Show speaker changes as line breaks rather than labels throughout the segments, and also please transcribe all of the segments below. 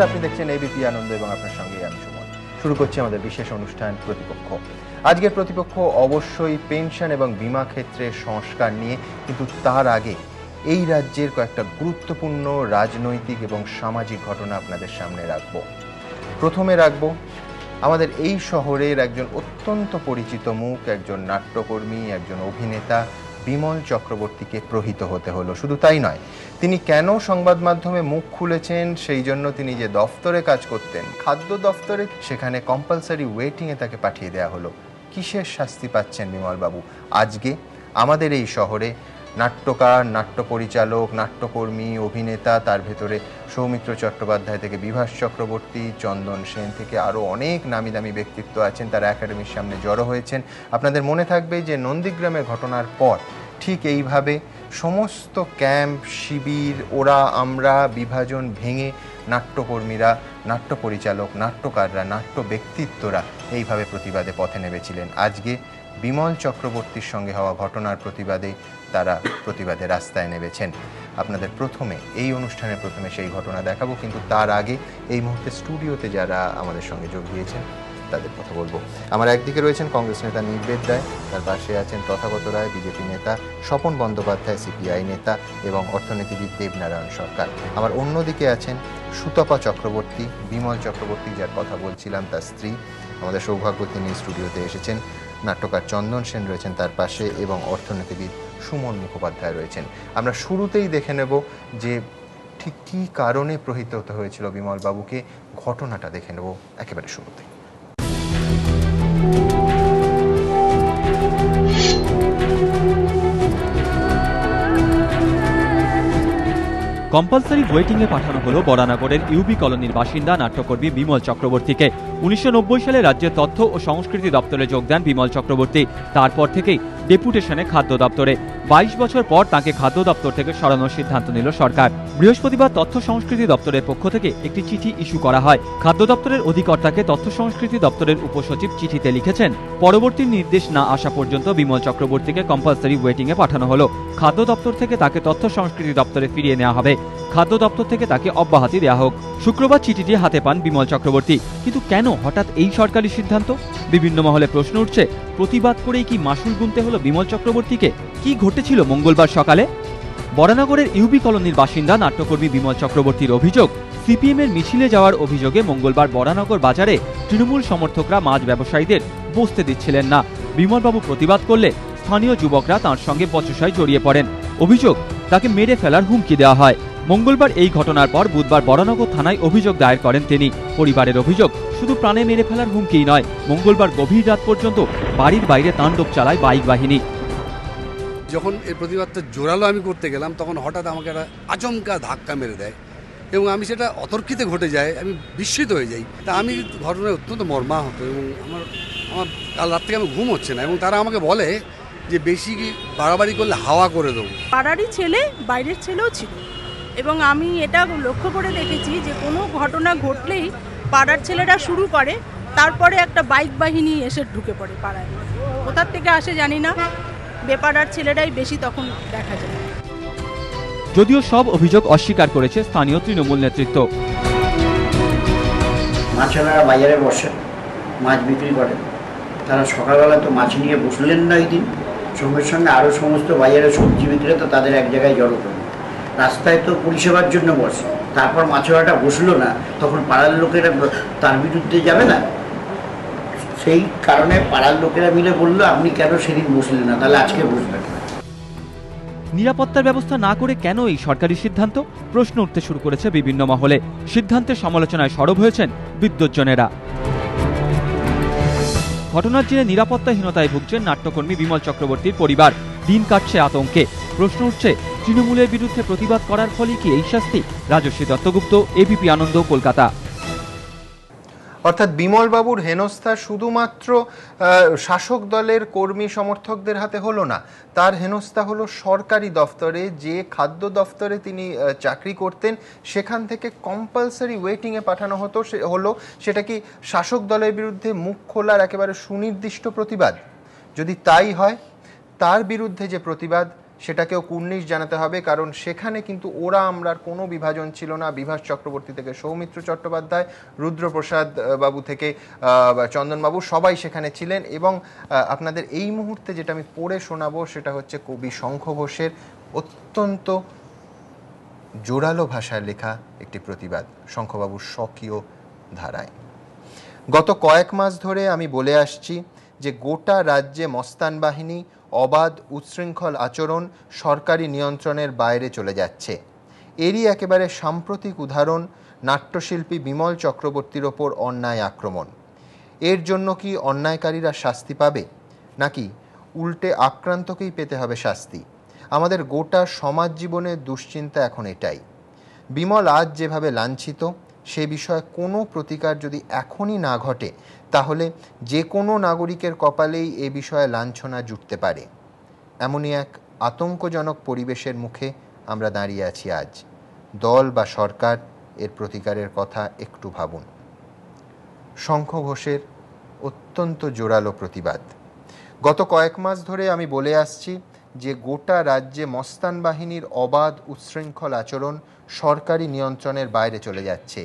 নমস্কার, আপনি দেখছেন এবিপি আনন্দ এবং আপনার সঙ্গে আমি সুমন। শুরু করছি আমাদের বিশেষ অনুষ্ঠান প্রতিপক্ষ। আজকের প্রতিপক্ষ অবশ্যই পেনশন এবং বীমা ক্ষেত্রে সংস্কার নিয়ে, কিন্তু তার আগে এই রাজ্যের কয়েকটা গুরুত্বপূর্ণ রাজনৈতিক এবং সামাজিক ঘটনা আপনাদের সামনে রাখব। প্রথমে রাখব আমাদের এই শহরের একজন অত্যন্ত পরিচিত মুখ, একজন নাট্যকর্মী, একজন অভিনেতা বিমল চক্রবর্তীকে প্রহৃত হতে হলো। শুধু তাই নয়, তিনি কেন সংবাদ মাধ্যমে মুখ খুলেছেন, সেই জন্য তিনি যে দফতরে কাজ করতেন, খাদ্য দফতরে, সেখানে কম্পালসারি ওয়েটিংয়ে তাকে পাঠিয়ে দেওয়া হলো। কিসের শাস্তি পাচ্ছেন বিমলবাবু? আজকে আমাদের এই শহরে নাট্যকার, নাট্য পরিচালক, নাট্যকর্মী, অভিনেতা, তার ভেতরে সৌমিত্র চট্টোপাধ্যায় থেকে বিভাস চক্রবর্তী, চন্দন সেন থেকে আরও অনেক নামি দামি ব্যক্তিত্ব আছেন, তারা একাডেমির সামনে জড়ো হয়েছেন। আপনাদের মনে থাকবে যে নন্দীগ্রামের ঘটনার পর ঠিক এইভাবে সমস্ত ক্যাম্প, শিবির, ওরা আমরা বিভাজন ভেঙে নাট্যকর্মীরা, নাট্য পরিচালক, নাট্যকাররা, নাট্য ব্যক্তিত্বরা এইভাবে প্রতিবাদে পথে নেমেছিলেন। আজকে বিমল চক্রবর্তীর সঙ্গে হওয়া ঘটনার প্রতিবাদে তারা প্রতিবাদে রাস্তায় নেমেছেন। আপনাদের প্রথমে এই অনুষ্ঠানের প্রথমে সেই ঘটনা দেখাবো, কিন্তু তার আগে এই মুহূর্তে স্টুডিওতে যারা আমাদের সঙ্গে যোগ দিয়েছেন তাদের কথা বলবো। আমার একদিকে রয়েছেন কংগ্রেস নেতা নির্বেদ রায়, তার পাশে আছেন তথাগত রায় বিজেপি নেতা, স্বপন বন্দ্যোপাধ্যায় সিপিআই নেতা এবং অর্থনীতিবিদ দেবনারায়ণ সরকার। আমার অন্যদিকে আছেন সুতপা চক্রবর্তী, বিমল চক্রবর্তী যার কথা বলছিলাম তার স্ত্রী। আমাদের সৌভাগ্য তিনি স্টুডিওতে এসেছেন। নাট্যকার চন্দন সেন রয়েছেন তার পাশে এবং অর্থনীতিবিদ সুমন মুখোপাধ্যায় রয়েছেন। আমরা শুরুতেই দেখে নেব যে ঠিক কী কারণে প্রহৃত হতে হয়েছিল বিমলবাবুকে, ঘটনাটা দেখে নেব একেবারে শুরুতে।
কম্পালসারি ওয়েটিংয়ে পাঠানো হলো বরানগরের ইউবি কলোনির বাসিন্দা নাট্যকর্মী বিমল চক্রবর্তীকে। 1990 সালে রাজ্যের তথ্য ও সংস্কৃতি দপ্তরে যোগ দেন বিমল চক্রবর্তী। তারপর থেকেই ডেপুটেশনে খাদ্য দপ্তরে। 22 বছর পর তাকে খাদ্য দপ্তর থেকে সরানোর সিদ্ধান্ত নিল সরকার। বৃহস্পতিবার তথ্য সংস্কৃতি দপ্তরের পক্ষ থেকে একটি চিঠি ইস্যু করা হয়। খাদ্য দপ্তরের অধিকর্তাকে তথ্য সংস্কৃতি দপ্তরের উপসচিব চিঠিতে লিখেছেন, পরবর্তী নির্দেশ না আসা পর্যন্ত বিমল চক্রবর্তীকে কম্পালসারি ওয়েটিংয়ে পাঠানো হলো। খাদ্য দপ্তর থেকে তাকে তথ্য সংস্কৃতি দপ্তরে ফিরিয়ে নেওয়া হবে। খাদ্য দপ্তর থেকে তাকে অব্যাহতি দেওয়া হোক। শুক্রবার চিঠিটি হাতে পান বিমল চক্রবর্তী। কিন্তু কেন হঠাৎ এই সরকারি সিদ্ধান্ত? বিভিন্ন মহলে প্রশ্ন উঠছে, প্রতিবাদ করেই কি মাসুল গুনতে হলো বিমল চক্রবর্তীকে? কি ঘটেছিল মঙ্গলবার সকালে? বরানগরের ইউবি কলোনির বাসিন্দা নাট্যকর্মী বিমল চক্রবর্তীর অভিযোগ, সিপিএমের মিছিলে যাওয়ার অভিযোগে মঙ্গলবার বরানগর বাজারে তৃণমূল সমর্থকরা মাছ ব্যবসায়ীদের বসতে দিচ্ছিলেন না। বিমলবাবু প্রতিবাদ করলে স্থানীয় যুবকরা তাঁর সঙ্গে বচসায় জড়িয়ে পড়েন। অভিযোগ, তাকে মেরে ফেলার হুমকি দেওয়া হয়। মঙ্গলবার এই ঘটনার পর বুধবার বরানগর থানায় অভিযোগ দায়ের করেন তিনি। পরিবারের অভিযোগ, শুধু প্রাণে মেরে ফেলার হুমকিই নয়, মঙ্গলবার গভীর রাত পর্যন্ত বাড়ির বাইরে তাণ্ডব চালায় বাইক বাহিনী।
যখন এই প্রতিবাদটা জোরালো আমি করতে গেলাম, তখন হঠাৎ আমাকে একটা আচমকা ধাক্কা মেরে দেয় এবং আমি সেটা অতর্কিতে ঘটে যায়, আমি বিস্মিত হয়ে যাই। তা আমি ঘটনায় অত্যন্ত মর্মাহত এবং আমার কাল রাত থেকে আমি ঘুম হচ্ছে না এবং তারা আমাকে বলে যে বেশি বাড়াবাড়ি করলে হাওয়া করে দেবো।
পাড়ারই ছেলে, বাইরের ছেলেও ছিল এবং আমি এটা লক্ষ্য করে দেখেছি যে কোনো ঘটনা ঘটলেই পাড়ার ছেলেরা শুরু করে, তারপরে একটা বাইক বাহিনী এসে ঢুকে পড়ে পাড়ায়। কোথার থেকে আসে জানি না, বেপাড়ার ছেলেরাই বেশি তখন দেখা যায়।
যদিও সব অভিযোগ অস্বীকার করেছে স্থানীয় তৃণমূল নেতৃত্ব।
মাছওয়ালারা বাজারে বসেন, মাছ বিক্রি করেন, তারা সকালবেলা তো মাছ নিয়ে বসলেন না ওই দিন, সঙ্গে সঙ্গে আরও সমস্ত বাজারে সবজি বিক্রেতা তাদের এক জায়গায় জড়ো করেন। রাস্তায় তো পরিষেবার জন্য বসে, তারপর মাছওয়ালাটা বসলো না, তখন পাড়ার লোকেরা তার বিরুদ্ধে যাবে না? সেই কারণে পাড়ার লোকেরা মিলে বললো, আপনি কেন সেদিন বসলেন না, তাহলে আজকে বসবেন না।
নিরাপত্তার ব্যবস্থা না করে কেন এই সরকারি সিদ্ধান্ত? প্রশ্ন উঠতে শুরু করেছে বিভিন্ন মহলে। সিদ্ধান্তের সমালোচনায় সরব হয়েছেন বিদ্বজ্জনেরা। ঘটনার জেরে নিরাপত্তাহীনতায় ভুগছেন নাট্যকর্মী বিমল চক্রবর্তীর পরিবার। দিন কাটছে আতঙ্কে। প্রশ্ন উঠছে, তৃণমূলের বিরুদ্ধে প্রতিবাদ করার ফলে কি এই শাস্তি? রাজশ্রী দত্তগুপ্ত, এবিপি আনন্দ, কলকাতা।
অর্থাৎ বিমলবাবুর হেনস্থা শুধুমাত্র শাসক দলের কর্মী সমর্থকদের হাতে হলো না, তার হেনস্থা হলো সরকারি দফতরে, যে খাদ্য দফতরে তিনি চাকরি করতেন সেখান থেকে কম্পালসারি ওয়েটিংয়ে পাঠানো হলো। সেটা কি শাসক দলের বিরুদ্ধে মুখ খোলার একেবারে সুনির্দিষ্ট প্রতিবাদ? যদি তাই হয়, তার বিরুদ্ধে যে প্রতিবাদ সেটাকেও কুর্নিশ জানাতে হবে, কারণ সেখানে কিন্তু ওরা আমরার কোনো বিভাজন ছিল না। বিভাস চক্রবর্তী থেকে সৌমিত্র চট্টোপাধ্যায়, রুদ্রপ্রসাদ বাবু থেকে চন্দনবাবু, সবাই সেখানে ছিলেন। এবং আপনাদের এই মুহূর্তে যেটা আমি পড়ে শোনাবো সেটা হচ্ছে কবি শঙ্খ ঘোষের অত্যন্ত জোরালো ভাষায় লেখা একটি প্রতিবাদ, শঙ্খবাবুর স্বকীয় ধারায়। গত কয়েক মাস ধরে আমি বলে আসছি যে গোটা রাজ্যে মস্তান বাহিনী, অবাধ উচ্ছৃঙ্খল আচরণ সরকারি নিয়ন্ত্রণের বাইরে চলে যাচ্ছে। এরই একেবারে সাম্প্রতিক উদাহরণ নাট্যশিল্পী বিমল চক্রবর্তীর ওপর অন্যায় আক্রমণ। এর জন্য কি অন্যায়কারীরা শাস্তি পাবে, নাকি উল্টে আক্রান্তকেই পেতে হবে শাস্তি? আমাদের গোটা সমাজ জীবনের দুশ্চিন্তা এখন এটাই। বিমল আজ যেভাবে লাঞ্ছিত, সে বিষয়ে কোনো প্রতিকার যদি এখনই না ঘটে, তাহলে যে কোনো নাগরিকের কপালেই এ বিষয়ে লাঞ্ছনা জুটতে পারে। এমনই এক আতঙ্কজনক পরিবেশের মুখে আমরা দাঁড়িয়ে আছি আজ। দল বা সরকার এর প্রতিকারের কথা একটু ভাবুন। শঙ্খ ঘোষের অত্যন্ত জোরালো প্রতিবাদ। গত কয়েক মাস ধরে আমি বলে আসছি যে গোটা রাজ্যে মস্তান বাহিনীর অবাধ উচ্ছৃঙ্খল আচরণ সরকারি নিয়ন্ত্রণের বাইরে চলে যাচ্ছে।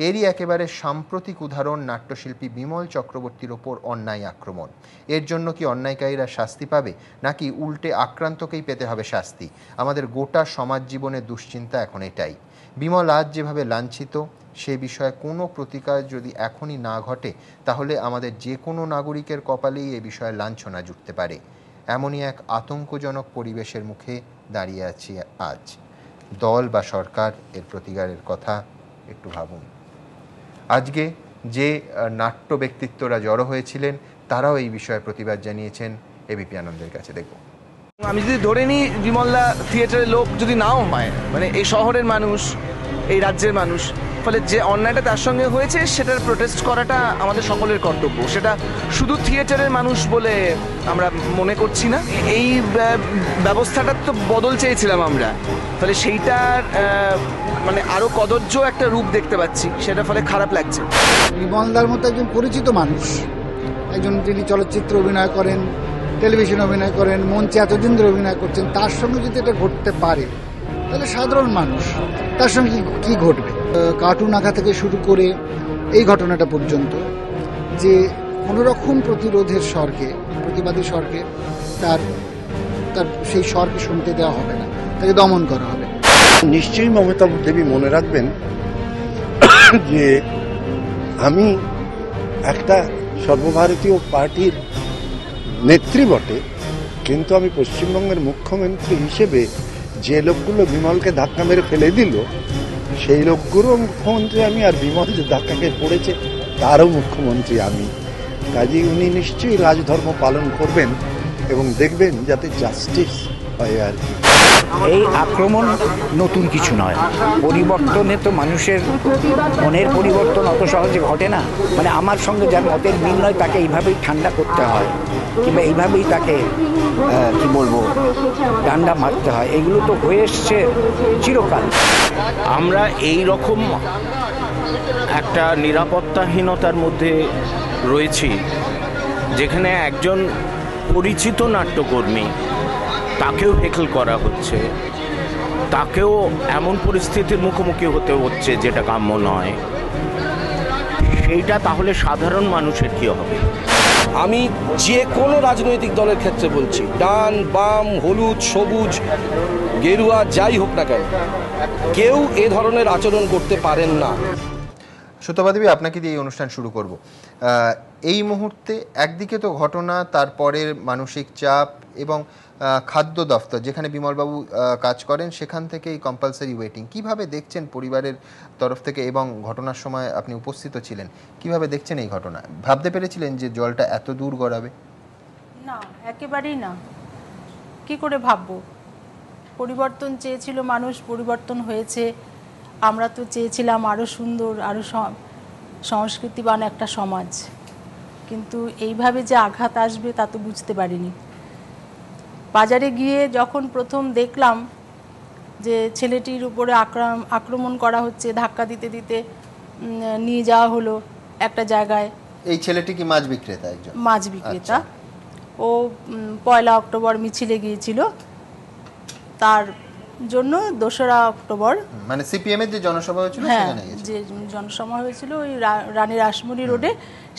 এরই একেবারে সাম্প্রতিক উদাহরণ নাট্যশিল্পী বিমল চক্রবর্তীর ওপর অন্যায় আক্রমণ। এর জন্য কি অন্যায়কারীরা শাস্তি পাবে, নাকি উল্টে আক্রান্তকেই পেতে হবে শাস্তি? আমাদের গোটা সমাজ জীবনের দুশ্চিন্তা এখন এটাই। বিমল আজ যেভাবে লাঞ্ছিত, সে বিষয়ে কোনো প্রতিকার যদি এখনই না ঘটে, তাহলে আমাদের যে কোনো নাগরিকের কপালেই এ বিষয়ে লাঞ্ছনা জুটতে পারে। এমনই এক আতঙ্কজনক পরিবেশের মুখে দাঁড়িয়ে আছি আজ। দল বা সরকার এর প্রতিকারের কথা একটু ভাবুন। আজকে যে নাট্য ব্যক্তিত্বরা জড়ো হয়েছিলেন তারাও এই বিষয়ে প্রতিবাদ জানিয়েছেন এবিপি আনন্দের কাছে। দেখব।
আমি যদি ধরে নিই বিমলদা থিয়েটারের লোক যদি নাও হয়, মানে এই শহরের মানুষ, এই রাজ্যের মানুষ, ফলে যে অন্যায়টা তার সঙ্গে হয়েছে সেটার প্রোটেস্ট করাটা আমাদের সকলের কর্তব্য। সেটা শুধু থিয়েটারের মানুষ বলে আমরা মনে করছি না। এই ব্যবস্থাটার তো বদল চেয়েছিলাম আমরা, ফলে সেইটার মানে আরো কদর্য একটা রূপ দেখতে পাচ্ছি, সেটা ফলে খারাপ লাগছে।
বিমলদার মতো একজন পরিচিত মানুষ, একজন যিনি চলচ্চিত্রে অভিনয় করেন, টেলিভিশনে অভিনয় করেন, মঞ্চে এতদিন ধরে অভিনয় করছেন, তার সঙ্গে যদি এটা ঘটতে পারে তাহলে সাধারণ মানুষ তার সঙ্গে কি ঘটবে? কার্টুন আঁকা থেকে শুরু করে এই ঘটনাটা পর্যন্ত যে কোনোরকম প্রতিরোধের স্বরকে, প্রতিবাদী স্বরকে তার সেই স্বরকে শুনতে দেওয়া হবে না, তাকে দমন করা হবে।
নিশ্চয়ই মমতা দেবী মনে রাখবেন যে আমি একটা সর্বভারতীয় পার্টির নেত্রী বটে, কিন্তু আমি পশ্চিমবঙ্গের মুখ্যমন্ত্রী হিসেবে যে লোকগুলো বিমলকে ধাক্কা মেরে ফেলে দিল সেই লোকগুলোও মুখ্যমন্ত্রী আমি, আর বিমল যে ধাক্কা খেয়ে পড়েছে তারও মুখ্যমন্ত্রী আমি। কাজেই উনি নিশ্চয়ই রাজধর্ম পালন করবেন এবং দেখবেন যাতে জাস্টিস হয় আর কি।
এই আক্রমণ নতুন কিছু নয়। পরিবর্তনে তো মানুষের মনের পরিবর্তন অত সহজে ঘটে না। মানে আমার সঙ্গে যার মতের মিল নয় তাকে এইভাবেই ঠান্ডা করতে হয়, কিংবা এইভাবেই তাকে কি বলবো ডান্ডা মারতে হয়। এগুলো তো হয়ে এসছে চিরকাল।
আমরা এই রকম একটা নিরাপত্তাহীনতার মধ্যে রয়েছি, যেখানে একজন পরিচিত নাট্যকর্মী তাকেও হেকল করা হচ্ছে, তাকেও এমন পরিস্থিতির মুখোমুখি হতে হচ্ছে যেটা কাম্য নয়। সেইটা তাহলে সাধারণ মানুষের কি হবে?
আমি যে কোনো রাজনৈতিক দলের ক্ষেত্রে বলছি, ডান বাম, হলুদ সবুজ গেরুয়া যাই হোক না কেন, কেউ এ ধরনের আচরণ করতে পারেন না।
সুতপা দেবী, আপনাকে দিয়ে এই অনুষ্ঠান শুরু করব। এই মুহূর্তে একদিকে তো ঘটনা, তারপরের মানসিক চাপ এবং খাদ্য দফতর যেখানে বিমলবাবু কাজ করেন সেখান থেকে এই কম্পালসারি ওয়েটিং, কিভাবে দেখছেন পরিবারের তরফ থেকে? এবং ঘটনার সময় আপনি উপস্থিত ছিলেন, কিভাবে দেখছেন এই ঘটনা? ভাবতে পেরেছিলেন যে জলটা এত দূর গড়াবে?
না, একেবারেই না। কি করে ভাববো? পরিবর্তন চেয়েছিল মানুষ, পরিবর্তন হয়েছে। আমরা তো চেয়েছিলাম আরও সুন্দর, আরও সংস্কৃতিবান একটা সমাজ, কিন্তু এইভাবে যে আঘাত আসবে তা তো বুঝতে পারিনি। বাজারে গিয়ে যখন প্রথম দেখলাম যে ছেলেটির উপরে আক্রমণ করা হচ্ছে, ধাক্কা দিতে দিতে নিয়ে যাওয়া হলো একটা জায়গায়।
এই ছেলেটি কি মাছ বিক্রেতা? একজন মাছ বিক্রেতা।
ও 1 অক্টোবর মিছিলে গিয়েছিল, তার জন্য 2রা অক্টোবর
মানে সিপিএম এর যে জনসভা হয়েছিল
হ্যাঁ
সেখানে গেছে।
যে জনসভা হয়েছিল ওই রানী রাসমণি রোডে,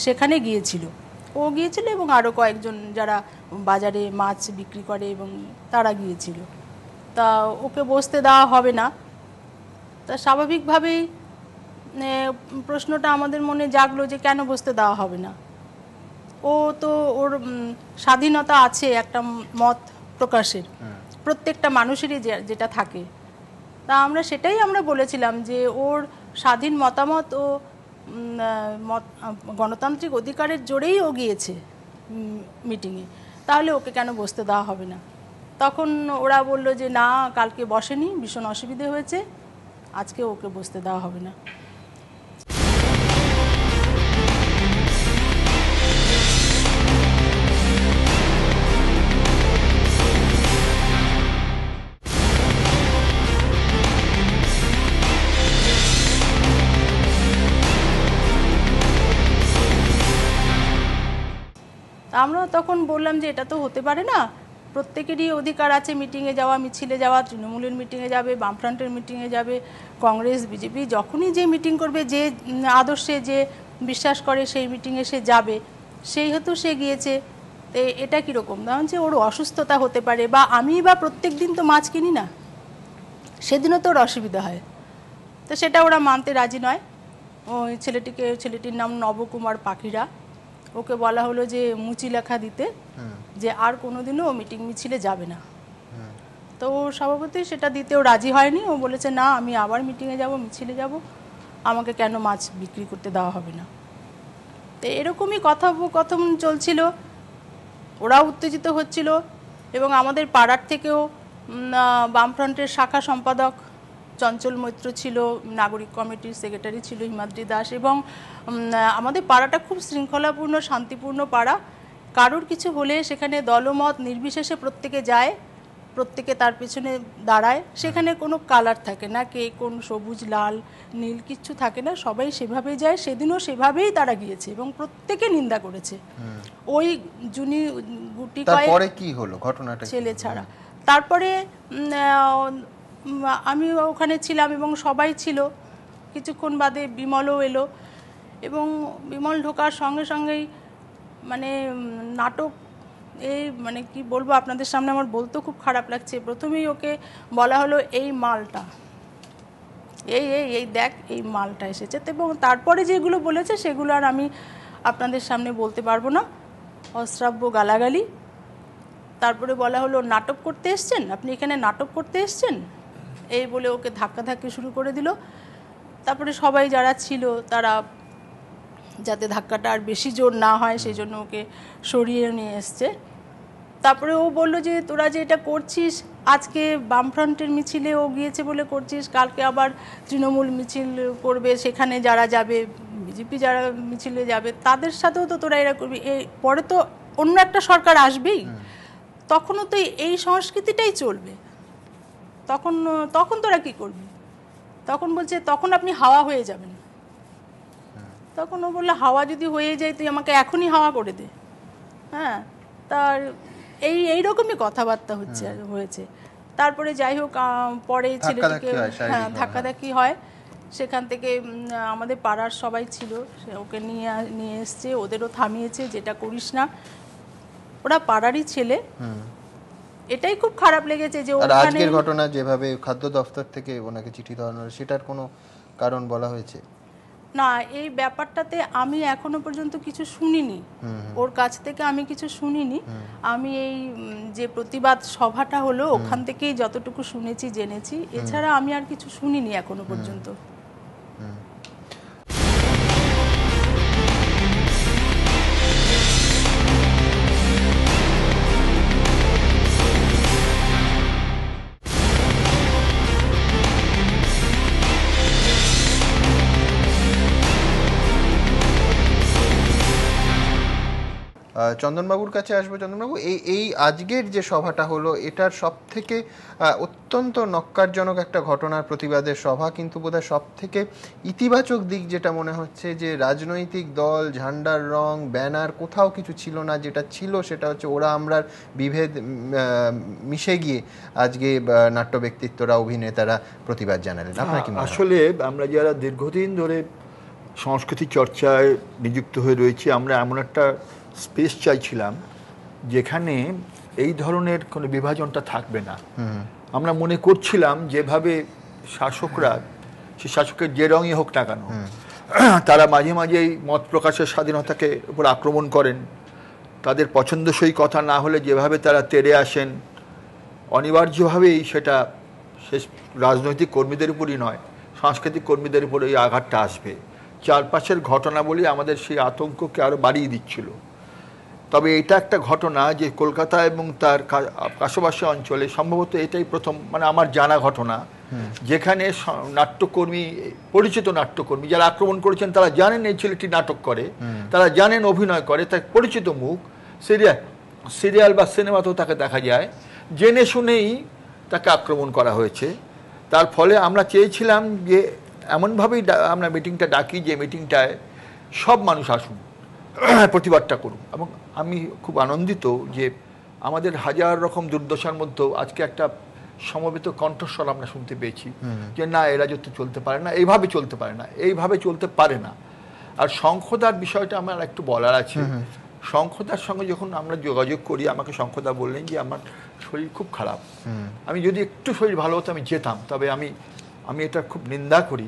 সেখানে গিয়েছিল। ও গিয়েছিল এবং আরও কয়েকজন যারা বাজারে মাছ বিক্রি করে এবং তারা গিয়েছিল। তা ওকে বসতে দেওয়া হবে না, তা স্বাভাবিকভাবেই প্রশ্নটা আমাদের মনে জাগলো যে কেন বসতে দেওয়া হবে না। ও তো ওর স্বাধীনতা আছে একটা মত প্রকাশের, প্রত্যেকটা মানুষেরই যেটা থাকে। তা সেটাই আমরা বলেছিলাম যে ওর স্বাধীন মতামত ও গণতান্ত্রিক অধিকারের জোরেই ও গিয়েছে মিটিংয়ে, তাহলে ওকে কেন বসতে দেওয়া হবে না। তখন ওরা বলল যে না, কালকে বসেনি, ভীষণ অসুবিধে হয়েছে, আজকে ওকে বসতে দেওয়া হবে না। আমরা তখন বললাম যে এটা তো হতে পারে না, প্রত্যেকেরই অধিকার আছে মিটিংয়ে যাওয়া, মিছিলে যাওয়া, তৃণমূলের মিটিংয়ে যাবে, বামফ্রন্টের মিটিংয়ে যাবে, কংগ্রেস বিজেপি যখনই যে মিটিং করবে, যে আদর্শে যে বিশ্বাস করে সেই মিটিংয়ে সে যাবে, সেই হেতু সে গিয়েছে। তো এটা কীরকম, ধরুন যে ওর অসুস্থতা হতে পারে, বা আমি বা প্রত্যেক দিন তো মাছ কিনি না, সেদিনও তো ওর অসুবিধা হয়, তো সেটা ওরা মানতে রাজি নয়। ওই ছেলেটির নাম নবকুমার পাখিরা, ওকে বলা হলো যে মুচি লেখা দিতে যে আর কোনোদিনও ও মিটিং মিছিলে যাবে না। তো সভাপতি সেটা দিতেও রাজি হয়নি, ও বলেছে না, আমি আবার মিটিংয়ে যাব, মিছিলে যাব, আমাকে কেন মাছ বিক্রি করতে দেওয়া হবে না। তো এরকমই কথোপকথন চলছিল, ওরা উত্তেজিত হচ্ছিল। এবং আমাদের পাড়ার থেকেও বামফ্রন্টের শাখা সম্পাদক চঞ্চল মৈত্র ছিল, নাগরিক কমিটির সেক্রেটারি ছিল হিমাদ্রি দাস, এবং আমাদের পাড়াটা খুব শৃঙ্খলাপূর্ণ শান্তিপূর্ণ পাড়া। কারোর কিছু হলে সেখানে দলমত নির্বিশেষে প্রত্যেকে যায়, প্রত্যেকে তার পেছনে দাঁড়ায়, সেখানে কোনো কালার থাকে না, কে কোন সবুজ লাল নীল কিচ্ছু থাকে না, সবাই সেভাবেই যায়। সেদিনও সেভাবেই তারা গিয়েছে এবং প্রত্যেকে নিন্দা করেছে। ওই গুটি
তারপরে কি হলো ঘটনাটা
ছেলে ছাড়া। তারপরে আমি ওখানে ছিলাম এবং সবাই ছিল, কিছুক্ষণ বাদে বিমলও এলো, এবং বিমল ঢোকার সঙ্গে সঙ্গেই মানে নাটক, এই মানে কি বলবো আপনাদের সামনে, আমার বলতেও খুব খারাপ লাগছে। প্রথমেই ওকে বলা হলো এই মালটা, এই দেখ এই মালটা এসেছে, এবং তারপরে যেগুলো বলেছে সেগুলো আর আমি আপনাদের সামনে বলতে পারবো না, অশ্রাব্য গালাগালি। তারপরে বলা হলো নাটক করতে এসছেন, আপনি এখানে নাটক করতে এসছেন, এই বলে ওকে ধাক্কাধাক্কি শুরু করে দিল। তারপরে সবাই যারা ছিল তারা যাতে ধাক্কাটা আর বেশি জোর না হয় সেই জন্য ওকে সরিয়ে নিয়ে এসছে। তারপরে ও বলল যে তোরা যে এটা করছিস, আজকে বামফ্রন্টের মিছিলে ও গিয়েছে বলে করছিস, কালকে আবার তৃণমূল মিছিল করবে, সেখানে যারা যাবে, বিজেপি যারা মিছিলে যাবে, তাদের সাথেও তো তোরা এরা করবি, পরে তো অন্য একটা সরকার আসবেই, তখনও তো এই সংস্কৃতিটাই চলবে, তখন তোরা কি করবি। তখন বলছে তখন আপনি হাওয়া হয়ে যাবেন। তখন ও বললো হাওয়া যদি হয়ে যায় তুই আমাকে এখনই হাওয়া করে দে। হ্যাঁ, তার এইরকমই কথাবার্তা হয়েছে। তারপরে যাই হোক, পরে ছেলেটিকে ধাক্কাধাক্কি হয়, সেখান থেকে আমাদের পাড়ার সবাই ছিল, ওকে নিয়ে এসছে, ওদেরও থামিয়েছে, যেটা করিস না, ওরা পাড়ারই ছেলে। এটাই খুব খারাপ লেগেছে যে
আজকের ঘটনা যেভাবে খাদ্য দপ্তর থেকে ওনাকে চিঠি দেওয়া হলো, সেটার কোনো কারণ বলা হয়েছে
না। এই ব্যাপারটাতে আমি এখনো পর্যন্ত কিছু শুনিনি, ওর কাছ থেকে আমি কিছু শুনিনি। আমি এই যে প্রতিবাদ সভাটা হলো ওখান থেকেই যতটুকু শুনেছি জেনেছি, এছাড়া আমি আর কিছু শুনিনি এখনো পর্যন্ত।
চন্দনবাবুর কাছে আসবো। চন্দনবাবু, এই আজকের যে সভাটা হলো এটার সব থেকে অত্যন্ত নক্কারজনক একটা ঘটনার প্রতিবাদের সভা, কিন্তু বোধহয় সব থেকে ইতিবাচক দিক যেটা মনে হচ্ছে যে রাজনৈতিক দল, ঝান্ডার রং, ব্যানার কোথাও কিছু ছিল না। যেটা ছিল সেটা হচ্ছে ওরা আমরার বিভেদ মিশে গিয়ে আজকে নাট্য ব্যক্তিত্বরা, অভিনেতারা প্রতিবাদ জানালেন। আপনার কি মনে হয়?
আসলে আমরা যারা দীর্ঘদিন ধরে সংস্কৃতি চর্চায় নিযুক্ত হয়ে রয়েছি, আমরা এমন একটা স্পেস চাইছিলাম যেখানে এই ধরনের কোনো বিভাজনটা থাকবে না। আমরা মনে করছিলাম যেভাবে শাসকরা, সে শাসকের যে রঙই হোক না কেন, তারা মাঝে মাঝেই মত প্রকাশের স্বাধীনতাকে উপর আক্রমণ করেন, তাদের পছন্দসই কথা না হলে যেভাবে তারা তেড়ে আসেন, অনিবার্যভাবেই সেটা শেষ রাজনৈতিক কর্মীদের উপরই নয়, সাংস্কৃতিক কর্মীদের উপর এই আঘাতটা আসবে। চারপাশের ঘটনাবলী আমাদের সেই আতঙ্ককে আরও বাড়িয়ে দিচ্ছিল। তবে এটা একটা ঘটনা যে কলকাতা এবং তার পাশাপাশি অঞ্চলে সম্ভবত এটাই প্রথম, মানে আমার জানা ঘটনা, যেখানে নাট্যকর্মী, পরিচিত নাট্যকর্মী যারা আক্রমণ করেছেন তারা জানেন এই ছেলেটি নাটক করে, তারা জানেন অভিনয় করে, তার পরিচিত মুখ, সিরিয়াল বা সিনেমাতেও তাকে দেখা যায়, জেনে শুনেই তাকে আক্রমণ করা হয়েছে। তার ফলে আমরা চেয়েছিলাম যে এমনভাবেই আমরা মিটিংটা ডাকি যে মিটিংটায় সব মানুষ আসুন, প্রতিবাদটা করুন। এবং আমি খুব আনন্দিত যে আমাদের হাজার রকম দুর্দশার মধ্যেও আজকে একটা সমবেত কণ্ঠস্বর আমরা শুনতে পেয়েছি যে না, এরা যদি চলতে পারে না, এইভাবে চলতে পারে না, এইভাবে চলতে পারে না। আর শঙ্খদার বিষয়টা আমার একটু বলার আছে। শঙ্খদার সঙ্গে যখন আমরা যোগাযোগ করি, আমাকে শঙ্খদা বললেন যে আমার শরীর খুব খারাপ, আমি যদি একটু শরীর ভালো হতো আমি যেতাম, তবে আমি এটা খুব নিন্দা করি।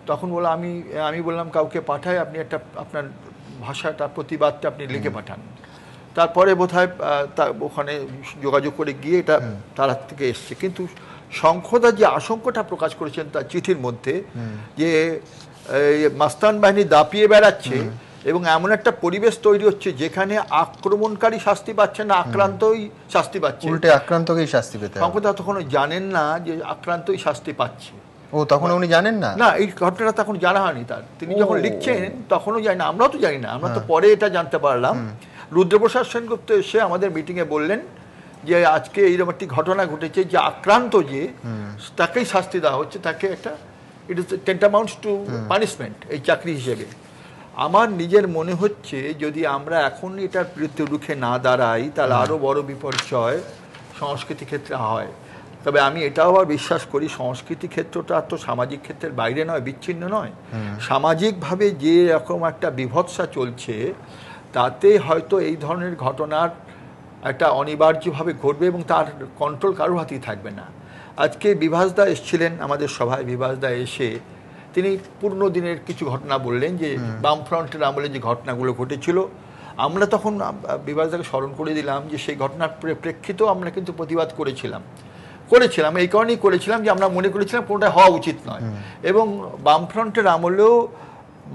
তখন আমি বললাম কাউকে পাঠাই, আপনি একটা আপনার ভাষাটা, প্রতিবাদটা আপনি লিখে পাঠান। তারপরে বোধহয় ওখানে যোগাযোগ করে গিয়ে এটা তার হাত থেকে এসছে। কিন্তু শঙ্খদা যে আশঙ্কাটা প্রকাশ করেছেন তার চিঠির মধ্যে, যে মাস্তান বাহিনী দাপিয়ে বেড়াচ্ছে এবং এমন একটা পরিবেশ তৈরি হচ্ছে যেখানে আক্রমণকারী শাস্তি পাচ্ছে না, আক্রান্তই শাস্তি পাচ্ছে,
উল্টে আক্রান্তকেই শাস্তি পেতে হবে।
শঙ্খদা তখন জানেন না যে আক্রান্তই শাস্তি পাচ্ছে।
ও তখন উনি জানেন না?
না, এই ঘটনাটা তখন জানা হয়নি তার। তিনি যখন লিখছেন তখনও জানি না, আমরাও তো জানি না, আমরা তো পরে এটা জানতে পারলাম। রুদ্রপ্রসাদ সেনগুপ্ত এসে আমাদের মিটিংয়ে বললেন যে আজকে এইরকম একটি ঘটনা ঘটেছে যে আক্রান্ত যে তাকেই শাস্তি দেওয়া হচ্ছে, তাকে একটা ইট ইজ টেন্টামাউন্টস টু পানিশমেন্ট এই চাকরি হিসেবে। আমার নিজের মনে হচ্ছে যদি আমরা এখন এটার বিরুদ্ধে রুখে না দাঁড়াই তাহলে আরও বড় বিপর্যয় সংস্কৃতি ক্ষেত্রে হয়। তবে আমি এটাও আবার বিশ্বাস করি সংস্কৃতি ক্ষেত্রটা তো সামাজিক ক্ষেত্রের বাইরে নয়, বিচ্ছিন্ন নয়। সামাজিকভাবে যে রকম একটা বিভৎসা চলছে তাতে হয়তো এই ধরনের ঘটনার একটা অনিবার্যভাবে ঘটবে এবং তার কন্ট্রোল কারোর হাতেই থাকবে না। আজকে বিভাসদা এসেছিলেন আমাদের সভায়। বিভাসদা এসে তিনি পূর্ণ দিনের কিছু ঘটনা বললেন, যে বামফ্রন্টের আমলে যে ঘটনাগুলো ঘটেছিল। আমরা তখন বিভাসদাকে স্মরণ করে দিলাম যে সেই ঘটনার প্রেক্ষিতেও আমরা কিন্তু প্রতিবাদ করেছিলাম। এই কারণেই করেছিলাম যে আমরা মনে করেছিলাম কোনোটা হওয়া উচিত নয়। এবং বামফ্রন্টের আমলেও